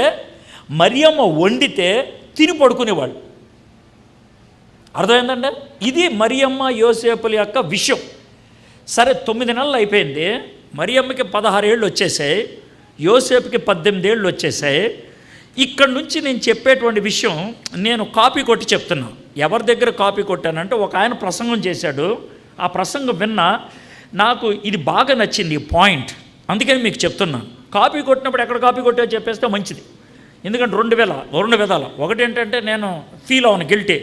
మరియమ్మ వండితే తిని పడుకునేవాళ్ళు. అర్థమైందండి? ఇది మరియమ్మ యోసేపుల యొక్క విషయం. సరే 9 నెలలు అయిపోయింది. మరియమ్మకి 16 ఏళ్ళు వచ్చేసాయి, యోసేపుకి 18 ఏళ్ళు వచ్చేసాయి. ఇక్కడ నుంచి నేను చెప్పేటువంటి విషయం నేను కాపీ కొట్టి చెప్తున్నాను. ఎవరి దగ్గర కాపీ కొట్టానంటే ఒక ఆయన ప్రసంగం చేశాడు. ఆ ప్రసంగం విన్నా నాకు ఇది బాగా నచ్చింది ఈ పాయింట్, అందుకని మీకు చెప్తున్నాను. కాపీ కొట్టినప్పుడు ఎక్కడ కాపీ కొట్టా చెప్పేస్తే మంచిది. ఎందుకంటే 2 విధాలు. ఒకటి ఏంటంటే నేను ఫీల్ అవును గిల్టీ,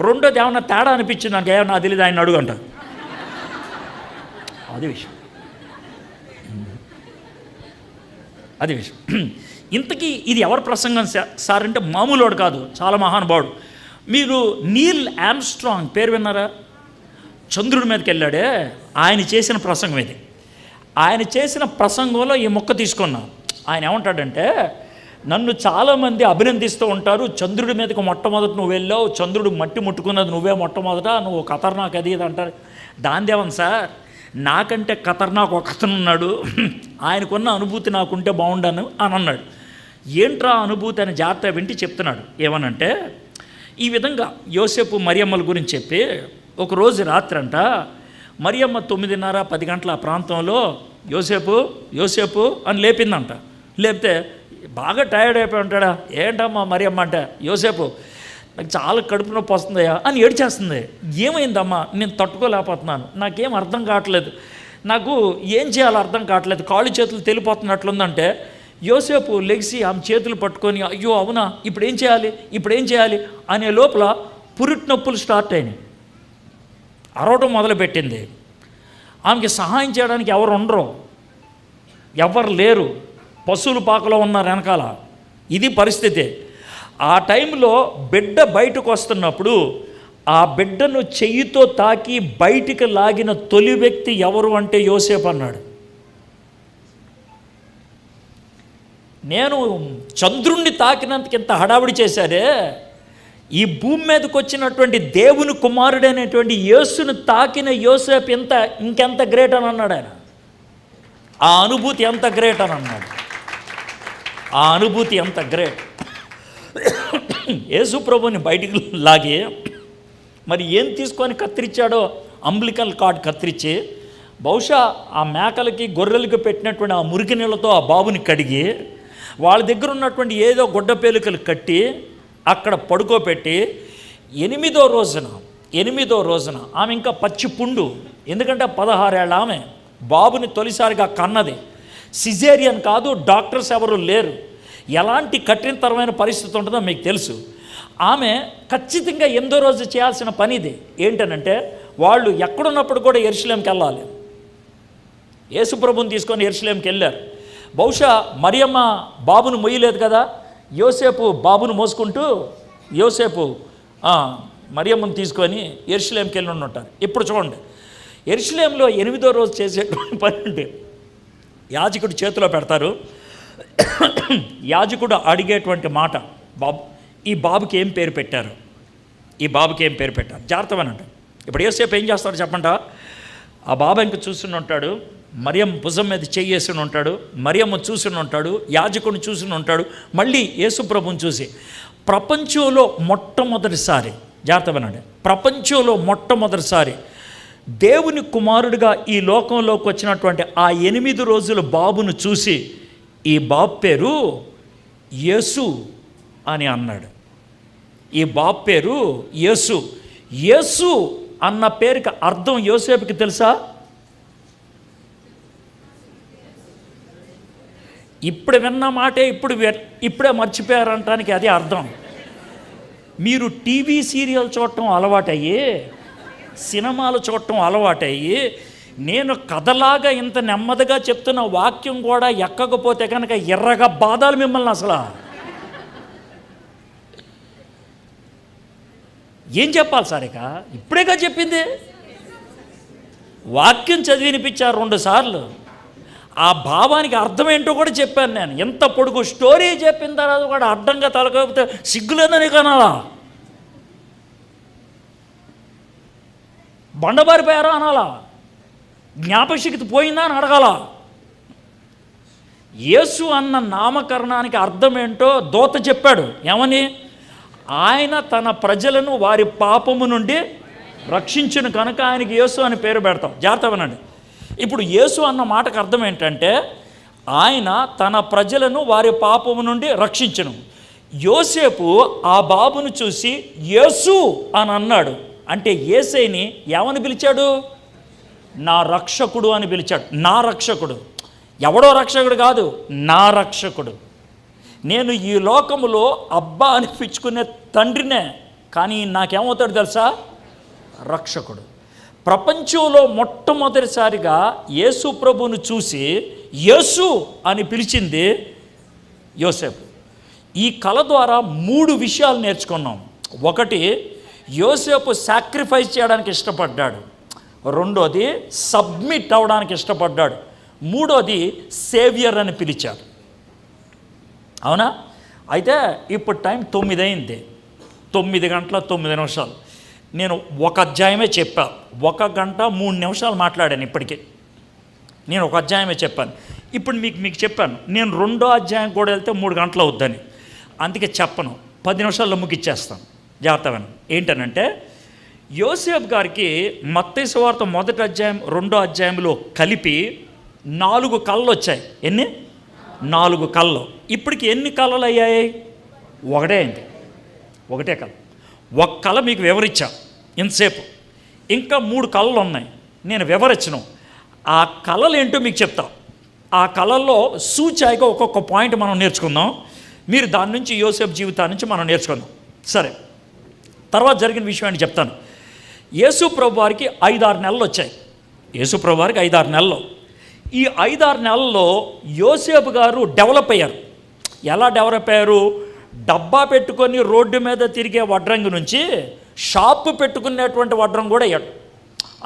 రెండోది ఏమన్నా తేడా అనిపించింది నాకు, ఏమన్నా అది తెలియదు ఆయన అడుగంట, అది విషయం. ఇంతకీ ఇది ఎవరి ప్రసంగం సార్ అంటే మామూలువాడు కాదు, చాలా మహానుభావుడు. మీరు నీల్ ఆమ్స్ట్రాంగ్ పేరు విన్నారా? చంద్రుడి మీదకి వెళ్ళాడే, ఆయన చేసిన ప్రసంగం ఇది. ఆయన చేసిన ప్రసంగంలో ఈ మొక్క తీసుకున్నాను. ఆయన ఏమంటాడంటే, నన్ను చాలామంది అభినందిస్తూ ఉంటారు, చంద్రుడి మీదకి మొట్టమొదటి నువ్వు వెళ్ళావు, చంద్రుడు మట్టి ముట్టుకున్నది నువ్వే మొట్టమొదట, నువ్వు ఖతర్నాక్ అది ఇది అంటారు. దాందేమని సార్, నాకంటే ఖతర్నాక్ ఒక అతను ఉన్నాడు, ఆయనకున్న అనుభూతి నాకుంటే బాగుండాను అని అన్నాడు. ఏంట్రా అనుభూతి అని జాగ్రత్త వింటి చెప్తున్నాడు. ఏమనంటే, ఈ విధంగా యోసేపు మరియమ్మల గురించి చెప్పి ఒకరోజు రాత్రి అంట మరియమ్మ 9:30-10 గంటల ఆ ప్రాంతంలో యోసేపు అని లేపిందంట. లేపితే బాగా టైర్డ్ అయిపోయి ఉంటాడా, ఏంటమ్మా మరియమ్మ అంటే, యోసేపు నాకు చాలా కడుపు నొప్పి వస్తుందయ్యా అని ఏడ్చేస్తుంది. ఏమైందమ్మా, నేను తట్టుకోలేకపోతున్నాను, నాకేం అర్థం కావట్లేదు, నాకు ఏం చేయాలో అర్థం కావట్లేదు, కాళ్ళు చేతులు తెలిపోతున్నట్లుందంటే, యోసేపు లెగిసి ఆమె చేతులు పట్టుకొని, అయ్యో అవునా ఇప్పుడు ఏం చేయాలి అనే లోపల పురిటి నొప్పులు స్టార్ట్ అయినాయి, అరవటం మొదలుపెట్టింది. ఆమెకి సహాయం చేయడానికి ఎవరు లేరు, పశువుల పాకలో ఉన్నారు వెనకాల. ఇది పరిస్థితి. ఆ టైంలో బిడ్డ బయటకు వస్తున్నప్పుడు ఆ బిడ్డను చెయ్యితో తాకి బయటికి లాగిన తొలి వ్యక్తి ఎవరు అంటే యోసేపు అన్నాడు. నేను చంద్రుణ్ణి తాకినందుకు ఇంత హడావిడి చేశారే, ఈ భూమి మీదకి వచ్చినటువంటి దేవుని కుమారుడైనటువంటి యేసును తాకిన యోసేపు ఇంకెంత గ్రేట్ అని అన్నాడు ఆయన. ఆ అనుభూతి ఎంత గ్రేట్ అని అన్నాడు. ఆ అనుభూతి ఎంత గ్రేట్. యేసు ప్రభుని బయటికి లాగి మరి ఏం తీసుకొని కత్తిరించాడో, అంబ్లికల్ కార్డ్ కత్తిరించి బహుశా ఆ మేకలకి గొర్రెలకి పెట్టినటువంటి ఆ మురికి నీళ్ళతో ఆ బాబుని కడిగి వాళ్ళ దగ్గర ఉన్నటువంటి ఏదో గుడ్డ పేలికలు కట్టి అక్కడ పడుకోబెట్టి ఎనిమిదో రోజున ఆమె ఇంకా పచ్చి పుండు, ఎందుకంటే 16 ఏళ్ళ ఆమె బాబుని తొలిసారిగా కన్నది. సిజేరియన్ కాదు, డాక్టర్స్ ఎవరు లేరు. ఎలాంటి కఠినతరమైన పరిస్థితి ఉంటుందో మీకు తెలుసు. ఆమె ఖచ్చితంగా 8వ రోజు చేయాల్సిన పని ఇది. ఏంటనంటే వాళ్ళు ఎక్కడున్నప్పుడు కూడా యెరూషలేంకి వెళ్ళాలి. యేసుప్రభుని తీసుకొని యెరూషలేంకి వెళ్ళారు. బహుశా మరియమ్మ బాబును మొయ్యలేదు కదా, యోసేపు బాబును మోసుకుంటూ మరియమ్మను తీసుకొని యెరూషలేంకి వెళ్ళి ఉంటారు. ఇప్పుడు చూడండి, యెరూషలేంలో 8వ రోజు చేసేటువంటి పని అంటే యాజకుడు చేతిలో పెడతారు. యాజకుడు అడిగేటువంటి మాట, ఈ బాబుకి ఏం పేరు పెట్టారు, జాగ్రత్తమనండి. ఇప్పుడు యోసేపు ఏం చేస్తాడు చెప్పంట, ఆ బాబు ఇంక చూసుని ఉంటాడు, మరియం భుజం మీద చెయ్యేసి ఉంటాడు, మరియమ్మ చూసుని ఉంటాడు, యాజకుడిని చూసుని ఉంటాడు, మళ్ళీ యేసుప్రభుని చూసి ప్రపంచంలో మొట్టమొదటిసారి దేవుని కుమారుడిగా ఈ లోకంలోకి వచ్చినటువంటి ఆ 8 రోజుల బాబును చూసి ఈ బాబు పేరు యేసు అని అన్నాడు. ఈ బాబు పేరు యేసు. యేసు అన్న పేరుకి అర్థం యోసేపుకి తెలుసా? ఇప్పుడు విన్న మాటే ఇప్పుడే మర్చిపోయారంటానికి అది అర్థం. మీరు టీవీ సీరియల్ చూడటం అలవాటయ్యి, సినిమాలు చూడటం అలవాటయ్యి, నేను కథలాగా ఇంత నెమ్మదిగా చెప్తున్న వాక్యం కూడా ఎక్కకపోతే కనుక ఎర్రగా బాధాలు మిమ్మల్ని. అసలు ఏం చెప్పాలి సార్? ఇక ఇప్పుడేగా చెప్పింది. వాక్యం చదివి వినిపించారు 2 సార్లు. ఆ భావానికి అర్థం ఏంటో కూడా చెప్పాను నేను. ఎంత పొడుగు స్టోరీ చెప్పిన తర్వాత కూడా అడ్డంగా తలకపోతే సిగ్గులేదని కనాలా? బండబారిపోయారా అనాలా? జ్ఞాపశక్తి పోయిందా అని అడగాల? యేసు అన్న నామకరణానికి అర్థం ఏంటో దూత చెప్పాడు. ఏమని? ఆయన తన ప్రజలను వారి పాపము నుండి రక్షించును కనుక ఆయనకి యేసు అని పేరు పెడతాం. జాగ్రత్త వినండి. ఇప్పుడు యేసు అన్న మాటకు అర్థం ఏంటంటే ఆయన తన ప్రజలను వారి పాపము నుండి రక్షించును. యోసేపు ఆ బాబును చూసి యేసు అని అన్నాడు. అంటే యేసైని ఏమని పిలిచాడు? నా రక్షకుడు అని పిలిచాడు. నా రక్షకుడు, ఎవడో రక్షకుడు కాదు, నా రక్షకుడు. నేను ఈ లోకములో అబ్బా అనిపించుకునే తండ్రినే, కానీ నాకేమవుతాడు తెలుసా? రక్షకుడు. ప్రపంచంలో మొట్టమొదటిసారిగా యేసు ప్రభువును చూసి యేసు అని పిలిచింది యోసేపు. ఈ కళ ద్వారా 3 విషయాలు నేర్చుకున్నాం. ఒకటి, యోసేపు సాక్రిఫైస్ చేయడానికి ఇష్టపడ్డాడు. రెండోది, సబ్మిట్ అవ్వడానికి ఇష్టపడ్డాడు. మూడోది, సేవియర్ అని పిలిచాడు. అవునా? అయితే ఇప్పుడు టైం 9 అయింది. 9 గంటల 9 నిమిషాలు. నేను ఒక అధ్యాయమే చెప్పా. 1 గంట 3 నిమిషాలు మాట్లాడాను. ఇప్పటికే నేను ఒక అధ్యాయమే చెప్పాను. ఇప్పుడు మీకు చెప్పాను నేను 2వ అధ్యాయం కూడా వెళ్తే 3 గంటలు అవుద్దని. అందుకే చెప్పను, 10 నిమిషాల్లో ముగిచ్చేస్తాను. జాగ్రత్తగా ఏంటనంటే, యోసేపు గారికి మత్తయి సువార్త 1వ అధ్యాయం 2వ అధ్యాయంలో కలిపి 4 కళలు వచ్చాయి. ఎన్ని? 4 కళలు. ఇప్పటికి ఎన్ని కళలు అయ్యాయి? ఒకటే అయింది. ఒకటే కళ. ఒక కళ మీకు వివరించా ఇంతసేపు. ఇంకా 3 కళలు ఉన్నాయి, నేను వివరించను. ఆ కళలు ఏంటో మీకు చెప్తా. ఆ కళల్లో సూచాయిగా ఒక్కొక్క పాయింట్ మనం నేర్చుకుందాం. మీరు దాని నుంచి యోసేపు జీవితాన్ని నుంచి మనం నేర్చుకుందాం. సరే, తర్వాత జరిగిన విషయాన్ని చెప్తాను. యేసు ప్రభు వారికి 5-6 నెలలు వచ్చాయి. యేసు ప్రభు వారికి 5-6 నెలలు. ఈ 5-6 నెలల్లో యోసేపు గారు డెవలప్ అయ్యారు. ఎలా డెవలప్ అయ్యారు? డబ్బా పెట్టుకొని రోడ్డు మీద తిరిగే వడ్రంగి నుంచి షాపు పెట్టుకునేటువంటి వడ్రం కూడా అయ్యాడు.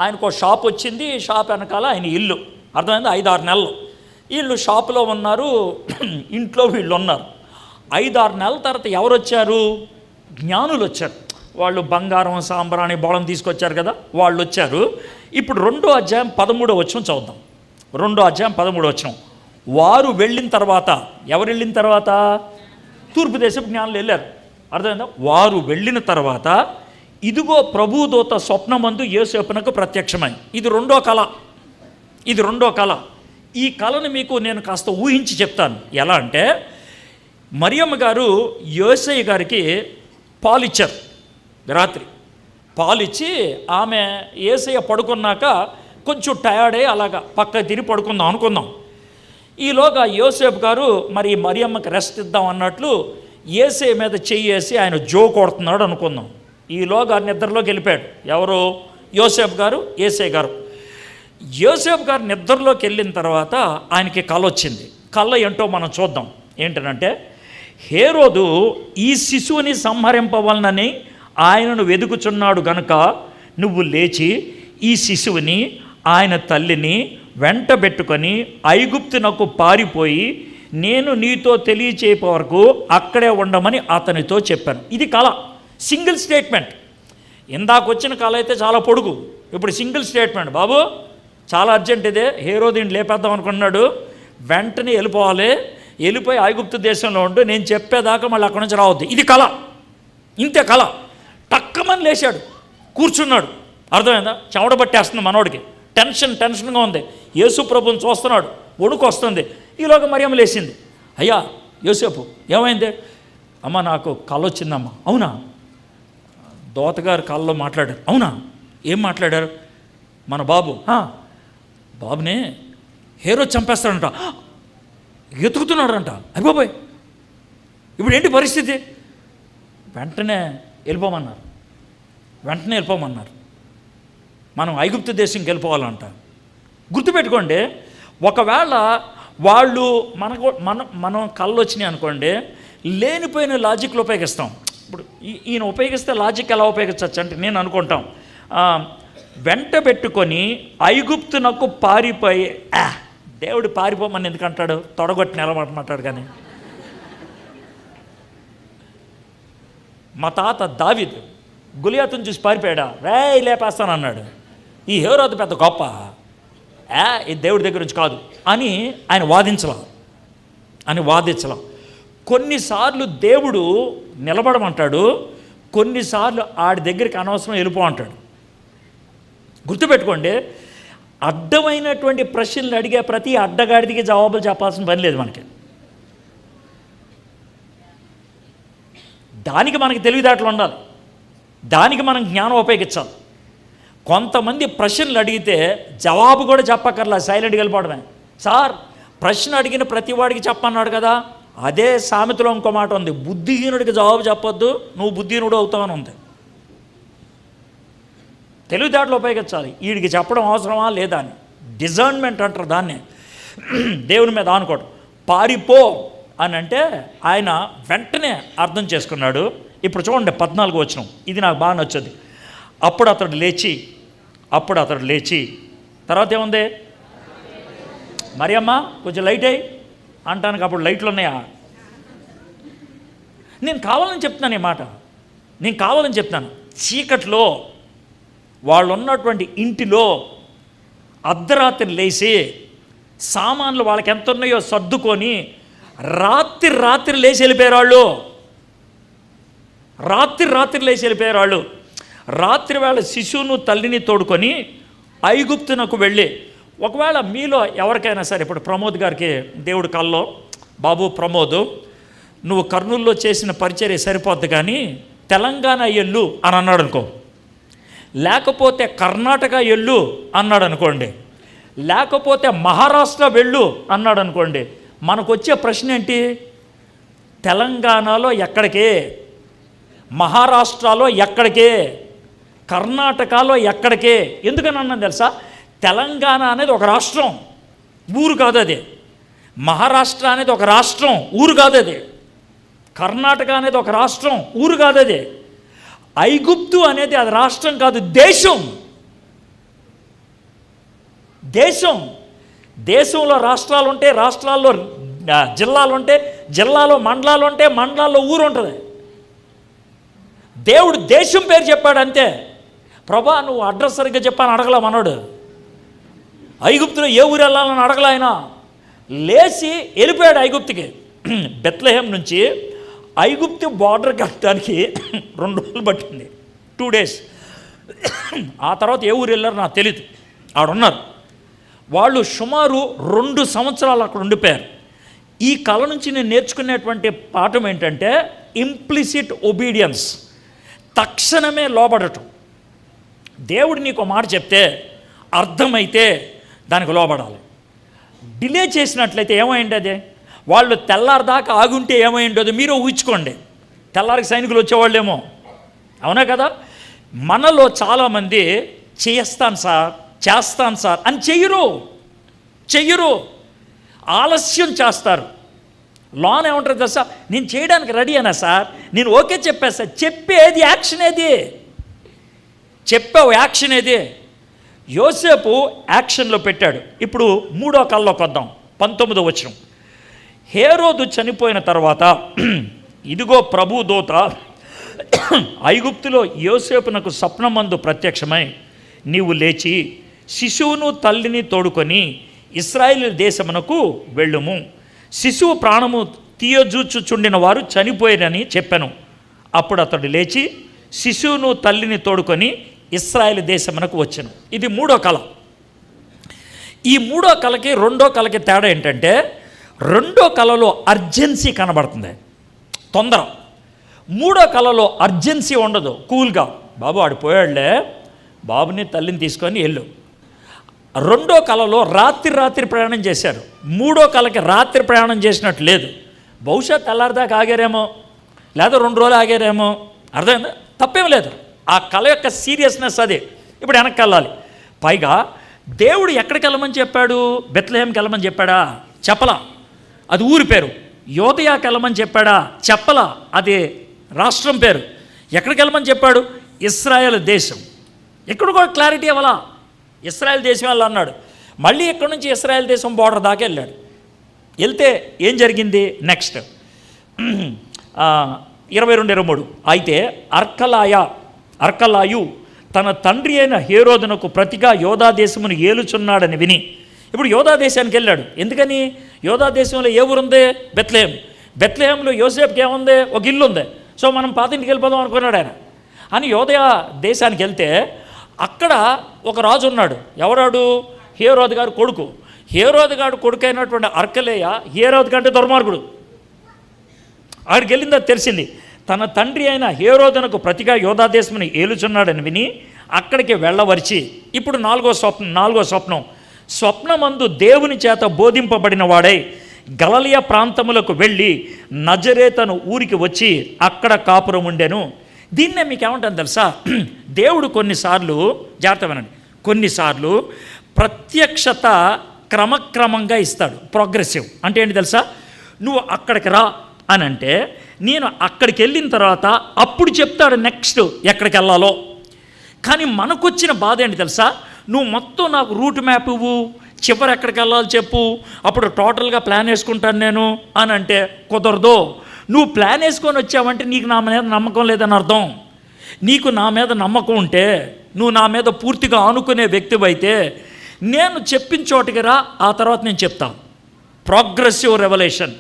ఆయనకు షాప్ వచ్చింది, షాప్ వెనకాల ఆయన ఇల్లు. అర్థమైంది? 5-6 నెలలు వీళ్ళు షాపులో ఉన్నారు, ఇంట్లో వీళ్ళు ఉన్నారు. 5-6 నెలల తర్వాత ఎవరు వచ్చారు? జ్ఞానులు వచ్చారు. వాళ్ళు బంగారం సాంబ్రాణి బోళం తీసుకొచ్చారు కదా, వాళ్ళు వచ్చారు. ఇప్పుడు 2వ అధ్యాయం 13వ వచనం చదువుతాం. 2వ అధ్యాయం 13వ వచనం. వారు వెళ్ళిన తర్వాత, ఎవరు వెళ్ళిన తర్వాత? తూర్పు దేశపు జ్ఞానులు వెళ్ళారు. అర్థమైందా? వారు వెళ్ళిన తర్వాత ఇదిగో ప్రభుదూత స్వప్నమందు యోసేపునకు ప్రత్యక్షమై. ఇది 2వ కళ. ఇది 2వ కళ. ఈ కళను మీకు నేను కాస్త ఊహించి చెప్తాను. ఎలా అంటే, మరియమ్మ గారు యోసేయ్య గారికి పాలిచ్చారు. రాత్రి పాలిచ్చి ఆమె యేసయ్య పడుకున్నాక కొంచెం టయర్డ్ అయ్యి అలాగా పక్క తిరిగి పడుకుందాం అనుకుందాం. ఈలోగా యోసేపు గారు మరి మరియమ్మకి రెస్ట్ ఇద్దాం అన్నట్లు యేసయ్య మీద చెయ్యేసి ఆయన జో కొడుతున్నాడు అనుకుందాం. ఈలోగా నిద్రలోకి వెళ్ళిపోయాడు. ఎవరు? యోసేపు గారు, యేసయ్య గారు. యోసేపు గారు నిద్రలోకి వెళ్ళిన తర్వాత ఆయనకి కళ వచ్చింది. కళ ఏంటో మనం చూద్దాం. ఏంటంటే, హేరోదు ఈ శిశువుని సంహరింపవలనని ఆయనను వెదుకుచున్నాడు గనుక నువ్వు లేచి ఈ శిశువుని ఆయన తల్లిని వెంటబెట్టుకొని ఐగుప్తునకు పారిపోయి నేను నీతో తెలియచేపే వరకు అక్కడే ఉండమని అతనితో చెప్పాను. ఇది కళ, సింగిల్ స్టేట్మెంట్. ఇందాక వచ్చిన కళ అయితే చాలా పొడుగు, ఇప్పుడు సింగిల్ స్టేట్మెంట్. బాబు చాలా అర్జెంట్, ఇదే హేరోదుని లేపేద్దాం అనుకున్నాడు, వెంటనే వెళ్ళిపోవాలి, వెళ్ళిపోయి ఐగుప్తు దేశంలో ఉంటూ నేను చెప్పేదాకా మళ్ళీ అక్కడి నుంచి రావద్దు. ఇది కళ, ఇంతే కళ. టక్కమని లేచాడు, కూర్చున్నాడు. అర్థమైందా? చెమట పట్టేస్తుంది మనోడికి, టెన్షన్గా ఉంది. యేసు ప్రభుని చూస్తున్నాడు, వణుకు వస్తుంది. ఈలోగా మరియమ్మ లేచింది. అయ్యా యోసేపు ఏమైంది? అమ్మ నాకు కళ వచ్చిందమ్మా. అవునా? దోతగారు కళ్ళలో మాట్లాడారు. అవునా? ఏం మాట్లాడారు? మన బాబునే హేరోదు చంపేస్తాడంట, ఎతుకుతున్నాడంట. అయ్య బాబోయ్, ఇప్పుడు ఏంటి పరిస్థితి? వెంటనే వెళ్ళిపోమన్నారు. మనం ఐగుప్తు దేశంకి వెళ్ళిపోవాలంట. గుర్తుపెట్టుకోండి, ఒకవేళ వాళ్ళు మనం కళ్ళు వచ్చినాయి అనుకోండి, లేనిపోయిన లాజిక్లు ఉపయోగిస్తాం. ఇప్పుడు ఈయన ఉపయోగిస్తే లాజిక్ ఎలా ఉపయోగించవచ్చు అంటే నేను అనుకుంటాం, వెంట పెట్టుకొని ఐగుప్తునకు పారిపోయి, దేవుడు పారిపోమని ఎందుకంటాడు? తొడగొట్టి నిలబడమంటాడు. కానీ మా తాత దావీదు గొలియాతును చూసి పారిపోయాడా? రేయ్ లేపేస్తానన్నాడు. ఈ హేరోదు పెద్ద గొప్ప, ఇది దేవుడి దగ్గర నుంచి కాదు అని ఆయన వాదించలా. కొన్నిసార్లు దేవుడు నిలబడమంటాడు, కొన్నిసార్లు ఆడి దగ్గరికి అనవసరం వెళ్ళిపో అంటాడు. గుర్తుపెట్టుకోండి, అడ్డమైనటువంటి ప్రశ్నలు అడిగే ప్రతి అడ్డగాడిదికి జవాబులు చెప్పాల్సిన పని లేదు మనకి. దానికి మనకి తెలివితేటలు ఉండాలి, దానికి మనం జ్ఞానం ఉపయోగించాలి. కొంతమంది ప్రశ్నలు అడిగితే జవాబు కూడా చెప్పక్కర్లా, సైలెంట్గా వెళ్ళిపోవడమే. సార్ ప్రశ్న అడిగిన ప్రతి వాడికి చెప్పన్నాడు కదా, అదే సామెతలో ఇంకో మాట ఉంది, బుద్ధిహీనుడికి జవాబు చెప్పొద్దు, నువ్వు బుద్ధిహీనుడు అవుతావని ఉంది. తెలివితేటలు ఉపయోగించాలి. వీడికి చెప్పడం అవసరమా లేదా అని డిజర్న్మెంట్ అంటారు దాన్ని. దేవుని మీద ఆనుకోవడం. పారిపో అని అంటే ఆయన వెంటనే అర్థం చేసుకున్నాడు. ఇప్పుడు చూడండి 14వ వచనం, ఇది నాకు బాగా నచ్చింది. అప్పుడు అతడు లేచి తర్వాత ఏముంది? మరియమ్మ కొంచెం లైట్ అయ్యి అంటానికి అప్పుడు లైట్లు ఉన్నాయా? నేను కావాలని చెప్తున్నాను ఈ మాట, నేను కావాలని చెప్తాను. చీకట్లో వాళ్ళు ఉన్నటువంటి ఇంటిలో అర్ధరాత్రి లేచి సామాన్లు వాళ్ళకి ఎంత ఉన్నాయో సర్దుకొని రాత్రి లేచి వెళ్ళిపోయారు వాళ్ళు. రాత్రి లేచి వెళ్ళిపోయారు వాళ్ళు. రాత్రి వేళ శిశువును తల్లిని తోడుకొని ఐగుప్తునకు వెళ్ళి, ఒకవేళ మీలో ఎవరికైనా సరే, ఇప్పుడు ప్రమోద్ గారికి దేవుడి కల్లో, బాబు ప్రమోద్ నువ్వు కర్నూలులో చేసిన పరిచర్య సరిపోద్ది కానీ తెలంగాణ ఎల్లు అని అన్నాడు అనుకో, లేకపోతే కర్ణాటక ఎల్లు అన్నాడు అనుకోండి, లేకపోతే మహారాష్ట్ర వెళ్ళు అన్నాడు అనుకోండి, మనకు వచ్చే ప్రశ్న ఏంటి? తెలంగాణలో ఎక్కడికే, మహారాష్ట్రలో ఎక్కడికే, కర్ణాటకలో ఎక్కడికే. ఎందుకని అన్నాను తెలుసా? తెలంగాణ అనేది ఒక రాష్ట్రం, ఊరు కాదు అది. మహారాష్ట్ర అనేది ఒక రాష్ట్రం, ఊరు కాదు అది. కర్ణాటక అనేది ఒక రాష్ట్రం, ఊరు కాదు అది. ఐగుప్తు అనేది అది రాష్ట్రం కాదు, దేశం. దేశంలో రాష్ట్రాలు ఉంటే, రాష్ట్రాల్లో జిల్లాలు ఉంటే, జిల్లాలో మండలాలు ఉంటే, మండలాల్లో ఊరు ఉంటుంది. దేవుడు దేశం పేరు చెప్పాడు అంతే. ప్రభా నువ్వు అడ్రస్ సరిగ్గా చెప్పాను అడగలా మనోడు. ఐగుప్తులో ఏ ఊరు వెళ్ళాలని అడగల ఆయన. లేచి వెళ్ళిపోయాడు ఐగుప్తుకి. బెత్లెహేం నుంచి ఐగుప్తు బార్డర్ కట్టడానికి 2 రోజులు పట్టింది, 2 days. ఆ తర్వాత ఏ ఊరు వెళ్ళారు నాకు తెలీదు. ఆడున్నారు వాళ్ళు. సుమారు 2 సంవత్సరాలు అక్కడ ఉండిపోయారు. ఈ కళ నుంచి నేను నేర్చుకునేటువంటి పాఠం ఏంటంటే ఇంప్లిసిట్ ఒబీడియన్స్, తక్షణమే లోబడటం. దేవుడు నీకు మాట చెప్తే అర్థమైతే దానికి లోబడాలి. డిలే చేసినట్లయితే ఏమైంది అదే? వాళ్ళు తెల్లారిదాకా ఆగుంటే ఏమైండదు మీరు ఊహించుకోండి. తెల్లారికి సైనికులు వచ్చేవాళ్ళేమో, అవునా కదా? మనలో చాలామంది చేస్తాను సార్ అని చెయ్యరు, ఆలస్యం చేస్తారు. లోన్ ఏమంటారు తెలుసా? నేను చేయడానికి రెడీ అయినా సార్, నేను ఓకే చెప్పేస్తా. చెప్పేది యాక్షన్ ఏది? చెప్పావు యాక్షన్ ఏది? యోసేపు యాక్షన్లో పెట్టాడు. ఇప్పుడు 3వ కల్లోకి వద్దాం. 19వ వచనం. హేరోదు చనిపోయిన తర్వాత ఇదిగో ప్రభు దూత ఐగుప్తులో యోసేపునకు స్వప్నమందు ప్రత్యక్షమై, నీవు లేచి శిశువును తల్లిని తోడుకొని ఇశ్రాయేలు దేశమునకు వెళ్ళుము, శిశువు ప్రాణము తీయజూచుచుండిన వారు చనిపోయారని చెప్పాను. అప్పుడు అతడు లేచి శిశువును తల్లిని తోడుకొని ఇశ్రాయేలు దేశమునకు వచ్చాను. ఇది 3వ కళ. ఈ 3వ కళకి 2వ కళకి తేడా ఏంటంటే 2వ కళలో అర్జెన్సీ కనబడుతుంది, తొందర. 3వ కళలో అర్జెన్సీ ఉండదు, కూల్గా. బాబు ఆడిపోయాడులే, బాబుని తల్లిని తీసుకొని వెళ్ళు. 2వ కళలో రాత్రి ప్రయాణం చేశారు. 3వ కళకి రాత్రి ప్రయాణం చేసినట్టు లేదు. బహుశా తెల్లారిదాకా ఆగారేమో, లేదా 2 రోజులు ఆగారేమో. అర్థమైందా? తప్పేం లేదు. ఆ కళ యొక్క సీరియస్నెస్ అదే. ఇప్పుడు వెనక్కి వెళ్ళాలి. పైగా దేవుడు ఎక్కడికి వెళ్ళమని చెప్పాడు? బెత్లెహేంకి వెళ్ళమని చెప్పాడా? చెప్పలా, అది ఊరి పేరు. యోదయాకి వెళ్ళమని చెప్పాడా? చెప్పలా, అది రాష్ట్రం పేరు. ఎక్కడికి వెళ్ళమని చెప్పాడు? ఇశ్రాయేల్ దేశం. ఎక్కడ కూడా క్లారిటీ ఇవ్వాలా. ఇశ్రాయేల్ దేశం వెళ్ళాలన్నాడు. మళ్ళీ ఎక్కడి నుంచి ఇశ్రాయేల్ దేశం బోర్డర్ దాకా వెళ్ళాడు. వెళ్తే ఏం జరిగింది? నెక్స్ట్ 22-23. అయితే అర్కలాయు తన తండ్రి అయిన హేరోదునకు ప్రతిగా యోధా దేశమును ఏలుచున్నాడని విని, ఇప్పుడు యోధా దేశానికి వెళ్ళాడు. ఎందుకని? యోధా దేశంలో ఏ ఊరుంది? బెత్లెహేం. బెత్లెహేంలో యోసేపుకి ఏముంది? ఒక ఇల్లు ఉంది. సో మనం పాతింటికి వెళ్ళిపోదాం అనుకున్నాడు ఆయన. అని యోధా దేశానికి వెళ్తే అక్కడ ఒక రాజు ఉన్నాడు. ఎవరాడు? హేరోదు గారు కొడుకు. హేరోదు గారు కొడుకు అయినటువంటి అర్కలేయ హేరోదు కంటే దుర్మార్గుడు. ఆడికి వెళ్ళిందో తెలిసింది. తన తండ్రి అయిన హేరోదునకు ప్రతిగా యోధా దేశముని ఏలుచున్నాడని విని అక్కడికి వెళ్ళవరిచి, ఇప్పుడు 4వ స్వప్నం. స్వప్నమందు దేవుని చేత బోధింపబడిన వాడై గలిలయ ప్రాంతములకు వెళ్ళి నజరేతను ఊరికి వచ్చి అక్కడ కాపురం ఉండెను. దీన్నే మీకు ఏమంటాను తెలుసా? దేవుడు కొన్నిసార్లు, జాగ్రత్త వినండి, కొన్నిసార్లు ప్రత్యక్షత క్రమక్రమంగా ఇస్తాడు. ప్రోగ్రెసివ్ అంటే ఏంటి తెలుసా? నువ్వు అక్కడికి రా అని అంటే నేను అక్కడికి వెళ్ళిన తర్వాత అప్పుడు చెప్తాడు నెక్స్ట్ ఎక్కడికి వెళ్ళాలో. కానీ మనకొచ్చిన బాధ ఏంటి తెలుసా? నువ్వు మొత్తం నాకు రూట్ మ్యాప్ ఇవ్వు, చివరి ఎక్కడికి వెళ్ళాలో చెప్పు, అప్పుడు టోటల్గా ప్లాన్ వేసుకుంటాను నేను అని అంటే కుదరదు. నువ్వు ప్లాన్ వేసుకొని వచ్చావంటే నీకు నా మీద నమ్మకం లేదని అర్థం. నీకు నా మీద నమ్మకం ఉంటే, నువ్వు నా మీద పూర్తిగా ఆనుకునే వ్యక్తివైతే నేను చెప్పిన చోటికి రా, ఆ తర్వాత నేను చెప్తాను. ప్రోగ్రెసివ్ రెవల్యూషన్,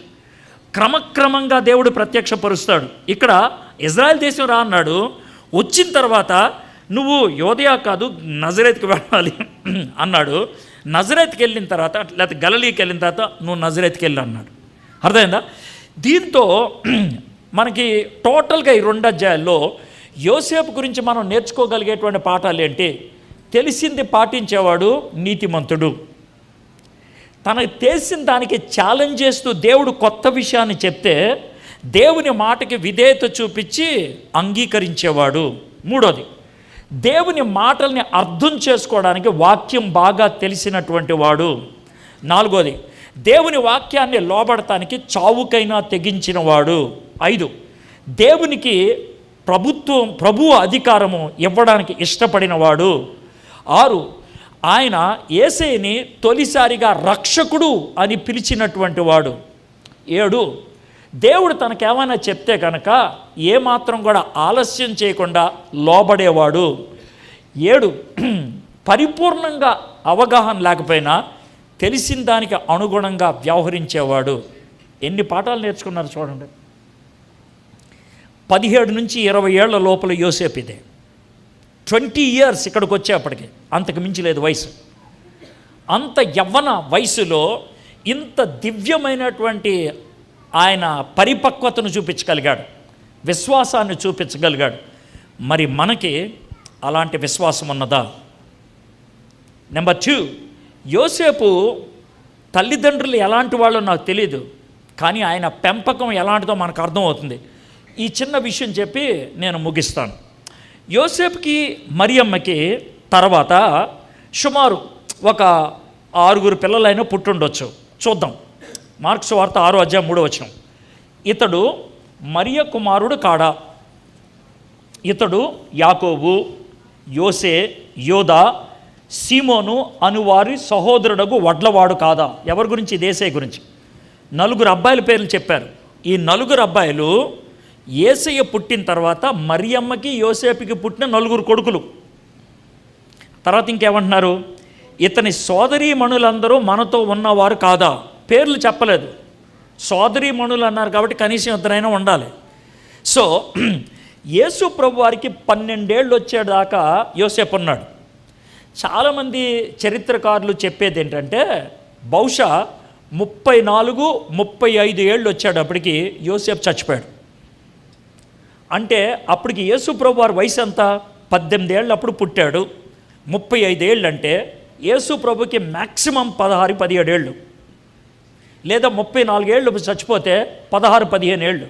క్రమక్రమంగా దేవుడు ప్రత్యక్షపరుస్తాడు. ఇక్కడ ఇజ్రాయెల్ దేశం రా అన్నాడు. వచ్చిన తర్వాత నువ్వు యోదయా కాదు నజరేత్కి వెళ్ళాలి అన్నాడు. నజరేత్కి వెళ్ళిన తర్వాత, లేకపోతే గలిలయకి వెళ్ళిన తర్వాత నువ్వు నజరేత్కి వెళ్ళి అన్నాడు. అర్థమైందా? దీంతో మనకి టోటల్గా ఈ 2 అధ్యాయాల్లో యోసేపు గురించి మనం నేర్చుకోగలిగేటువంటి పాఠాలు ఏంటి? తెలిసింది పాటించేవాడు నీతిమంతుడు. తనకు తెలిసిన దానికి ఛాలెంజ్ చేస్తూ దేవుడు కొత్త విషయాన్ని చెప్తే దేవుని మాటకి విధేయత చూపించి అంగీకరించేవాడు. 3వది, దేవుని మాటల్ని అర్థం చేసుకోవడానికి వాక్యం బాగా తెలిసినటువంటి వాడు. 4వది, దేవుని వాక్యాన్ని లోబడటానికి చావుకైనా తెగించిన వాడు. 5, దేవునికి ప్రభు అధికారము ఇవ్వడానికి ఇష్టపడిన వాడు. 6, ఆయన యేసయ్యని తొలిసారిగా రక్షకుడు అని పిలిచినటువంటి వాడు. 7, దేవుడు తనకేమైనా చెప్తే కనుక ఏమాత్రం కూడా ఆలస్యం చేయకుండా లోబడేవాడు. 7 పరిపూర్ణంగా అవగాహన లేకపోయినా తెలిసిన దానికి అనుగుణంగా వ్యవహరించేవాడు. ఎన్ని పాఠాలు నేర్చుకున్నారు చూడండి. 17 నుంచి 20 ఏళ్ల లోపల యోసేపు ఇదే. 20 years ఇక్కడికి వచ్చేప్పటికి అంతకు మించి లేదు వయసు. అంత యవ్వన వయసులో ఇంత దివ్యమైనటువంటి ఆయన పరిపక్వతను చూపించగలిగాడు, విశ్వాసాన్ని చూపించగలిగాడు. మరి మనకి అలాంటి విశ్వాసం ఉన్నదా? నెంబర్ 2, యోసేపు తల్లిదండ్రులు ఎలాంటి వాళ్ళో నాకు తెలియదు, కానీ ఆయన పెంపకం ఎలాంటిదో మనకు అర్థమవుతుంది. ఈ చిన్న విషయం చెప్పి నేను ముగిస్తాను. యోసేపుకి మరియమ్మకి తర్వాత సుమారు ఒక 6 పిల్లలైనా పుట్టుండొచ్చు. చూద్దాం. మార్కు సువార్త 6:3. ఇతడు మరియ కుమారుడు కాడా? ఇతడు యాకోబు, యోసే, యోదా, సీమోను అనువారి సహోదరుడగు వడ్లవాడు కాదా? ఎవరి గురించి? యేసయ్య గురించి. 4 అబ్బాయిల పేర్లు చెప్పారు. ఈ 4 అబ్బాయిలు యేసయ్య పుట్టిన తర్వాత మరియమ్మకి యోసేపుకి పుట్టిన 4 కొడుకులు. తర్వాత ఇంకేమంటున్నారు? ఇతని సోదరీమణులందరూ మనతో ఉన్నవారు కాదా? పేర్లు చెప్పలేదు, సోదరీమణులు అన్నారు కాబట్టి కనీసం ఇద్దరైనా ఉండాలి. సో యేసు ప్రభు వారికి 12 ఏళ్ళు వచ్చేదాకా యోసేపు ఉన్నాడు. చాలామంది చరిత్రకారులు చెప్పేది ఏంటంటే బహుశా 34-35 ఏళ్ళు వచ్చేటప్పటికి యోసేపు చచ్చిపోయాడు. అంటే అప్పటికి యేసు ప్రభు వారి వయసు ఎంత? 18 ఏళ్ళు అప్పుడు పుట్టాడు. 35 ఏళ్ళు అంటే యేసు ప్రభుకి మ్యాక్సిమం 16-17 ఏళ్ళు, లేదా 34 ఏళ్ళు చచ్చిపోతే 16-15 ఏళ్ళు.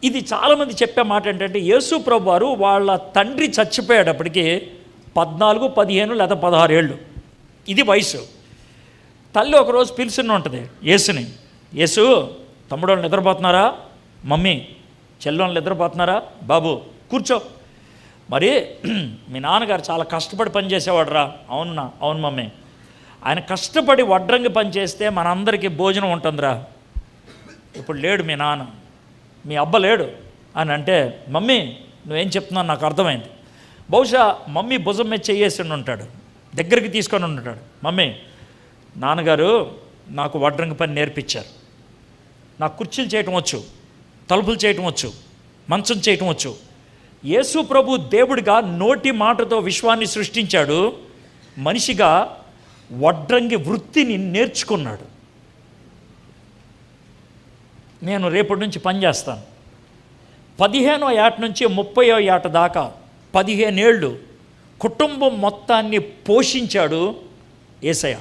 ఇది చాలామంది చెప్పే మాట ఏంటంటే యేసు ప్రభు వారు వాళ్ళ తండ్రి చచ్చిపోయేటప్పటికి 14-15 లేదా 16 ఏళ్ళు ఇది వయసు. తల్లి ఒకరోజు పిలిచిన ఉంటుంది యేసుని, యేసు తమ్ముడు వాళ్ళు నిద్రపోతున్నారా? మమ్మీ చెల్లెళ్ళు నిద్రపోతున్నారా? బాబు కూర్చో. మరి మీ నాన్నగారు చాలా కష్టపడి పనిచేసేవాడు రా. అవునా? అవును మమ్మీ. ఆయన కష్టపడి వడ్రంగి పని చేస్తే మనందరికీ భోజనం ఉంటుందిరా. ఇప్పుడు లేడు మీ నాన్న, మీ అబ్బ లేడు అని అంటే, మమ్మీ నువ్వేం చెప్తున్నావు నాకు అర్థమైంది. బహుశా మమ్మీ భుజం మీద చేయేసి ఉంటాడు, దగ్గరికి తీసుకొని ఉంటాడు. మమ్మీ నాన్నగారు నాకు వడ్రంగి పని నేర్పించారు, నాకు కుర్చీలు చేయటం వచ్చు, తలుపులు చేయటం వచ్చు, మంచం చేయటం వచ్చు. యేసు ప్రభు దేవుడిగా నోటి మాటతో విశ్వాన్ని సృష్టించాడు, మనిషిగా వడ్రంగి వృత్తిని నేర్చుకున్నాడు. నేను రేపటి నుంచి పని చేస్తాను. 15వ ఏట నుంచి 30వ ఏట దాకా 15 ఏళ్ళు కుటుంబం మొత్తాన్ని పోషించాడు యేసయ్య.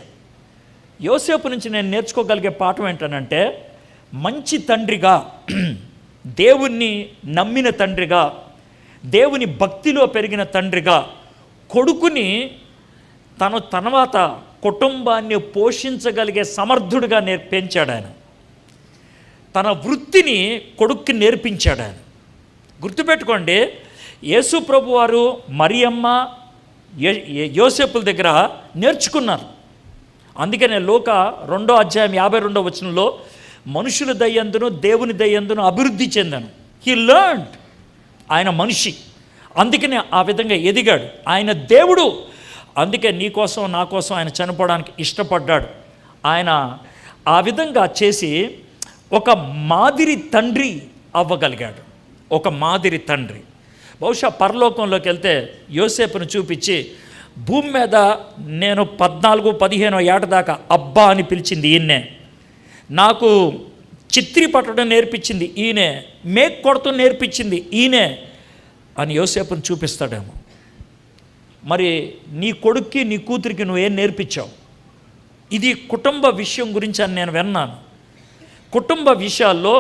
యోసేపు నుంచి నేను నేర్చుకోగలిగే పాఠం ఏంటనంటే, మంచి తండ్రిగా, దేవుణ్ణి నమ్మిన తండ్రిగా, దేవుని భక్తిలో పెరిగిన తండ్రిగా కొడుకుని తను తర్వాత కుటుంబాన్ని పోషించగలిగే సమర్థుడిగా పెంచాడు ఆయన. తన వృత్తిని కొడుక్కి నేర్పించాడు ఆయన. గుర్తుపెట్టుకోండి, యేసు ప్రభు వారు మరియమ్మ యోసేపుల దగ్గర నేర్చుకున్నారు. అందుకనే లూకా 2:52 మనుషుల దయ్యందును దేవుని దయ్యందును అభివృద్ధి చెందాను. He learned. ఆయన మనిషి, అందుకనే ఆ విధంగా ఎదిగాడు. ఆయన దేవుడు, అందుకే నీ కోసం నా కోసం ఆయన చనిపోవడానికి ఇష్టపడ్డాడు. ఆయన ఆ విధంగా చేసి ఒక మాదిరి తండ్రి అవ్వగలిగాడు. ఒక మాదిరి తండ్రి. బహుశా పరలోకంలోకి వెళ్తే యోసేపును చూపించి, భూమి మీద నేను 14-15 ఏట దాకా అబ్బా అని పిలిచింది ఈయన్నే, నాకు చిత్రీ పట్టడం నేర్పించింది ఈయనే, మేక్ కొడతం నేర్పించింది ఈయనే అని యోసేపును చూపిస్తాడేమో. మరి నీ కొడుక్కి నీ కూతురికి నువ్వేం నేర్పించావు? ఇది కుటుంబ విషయం గురించి అని నేను విన్నాను. కుటుంబ విషయాల్లో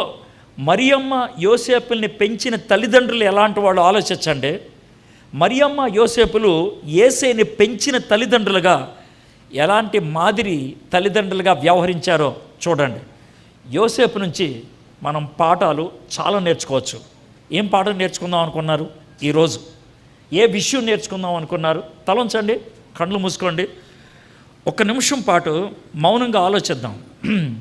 మరియమ్మ యోసేపుల్ని పెంచిన తల్లిదండ్రులు ఎలాంటి వాళ్ళు ఆలోచించండి. మరియమ్మ యోసేపులు యేసయ్యని పెంచిన తల్లిదండ్రులుగా ఎలాంటి మాదిరి తల్లిదండ్రులుగా వ్యవహరించారో చూడండి. యోసేపు నుంచి మనం పాఠాలు చాలా నేర్చుకోవచ్చు. ఏం పాఠం నేర్చుకుందాం అనుకున్నారు ఈరోజు? ఏ విషయం నేర్చుకుందాం అనుకున్నారు? తలంచండి, కళ్ళు మూసుకోండి, 1 నిమిషం పాటు మౌనంగా ఆలోచిద్దాం.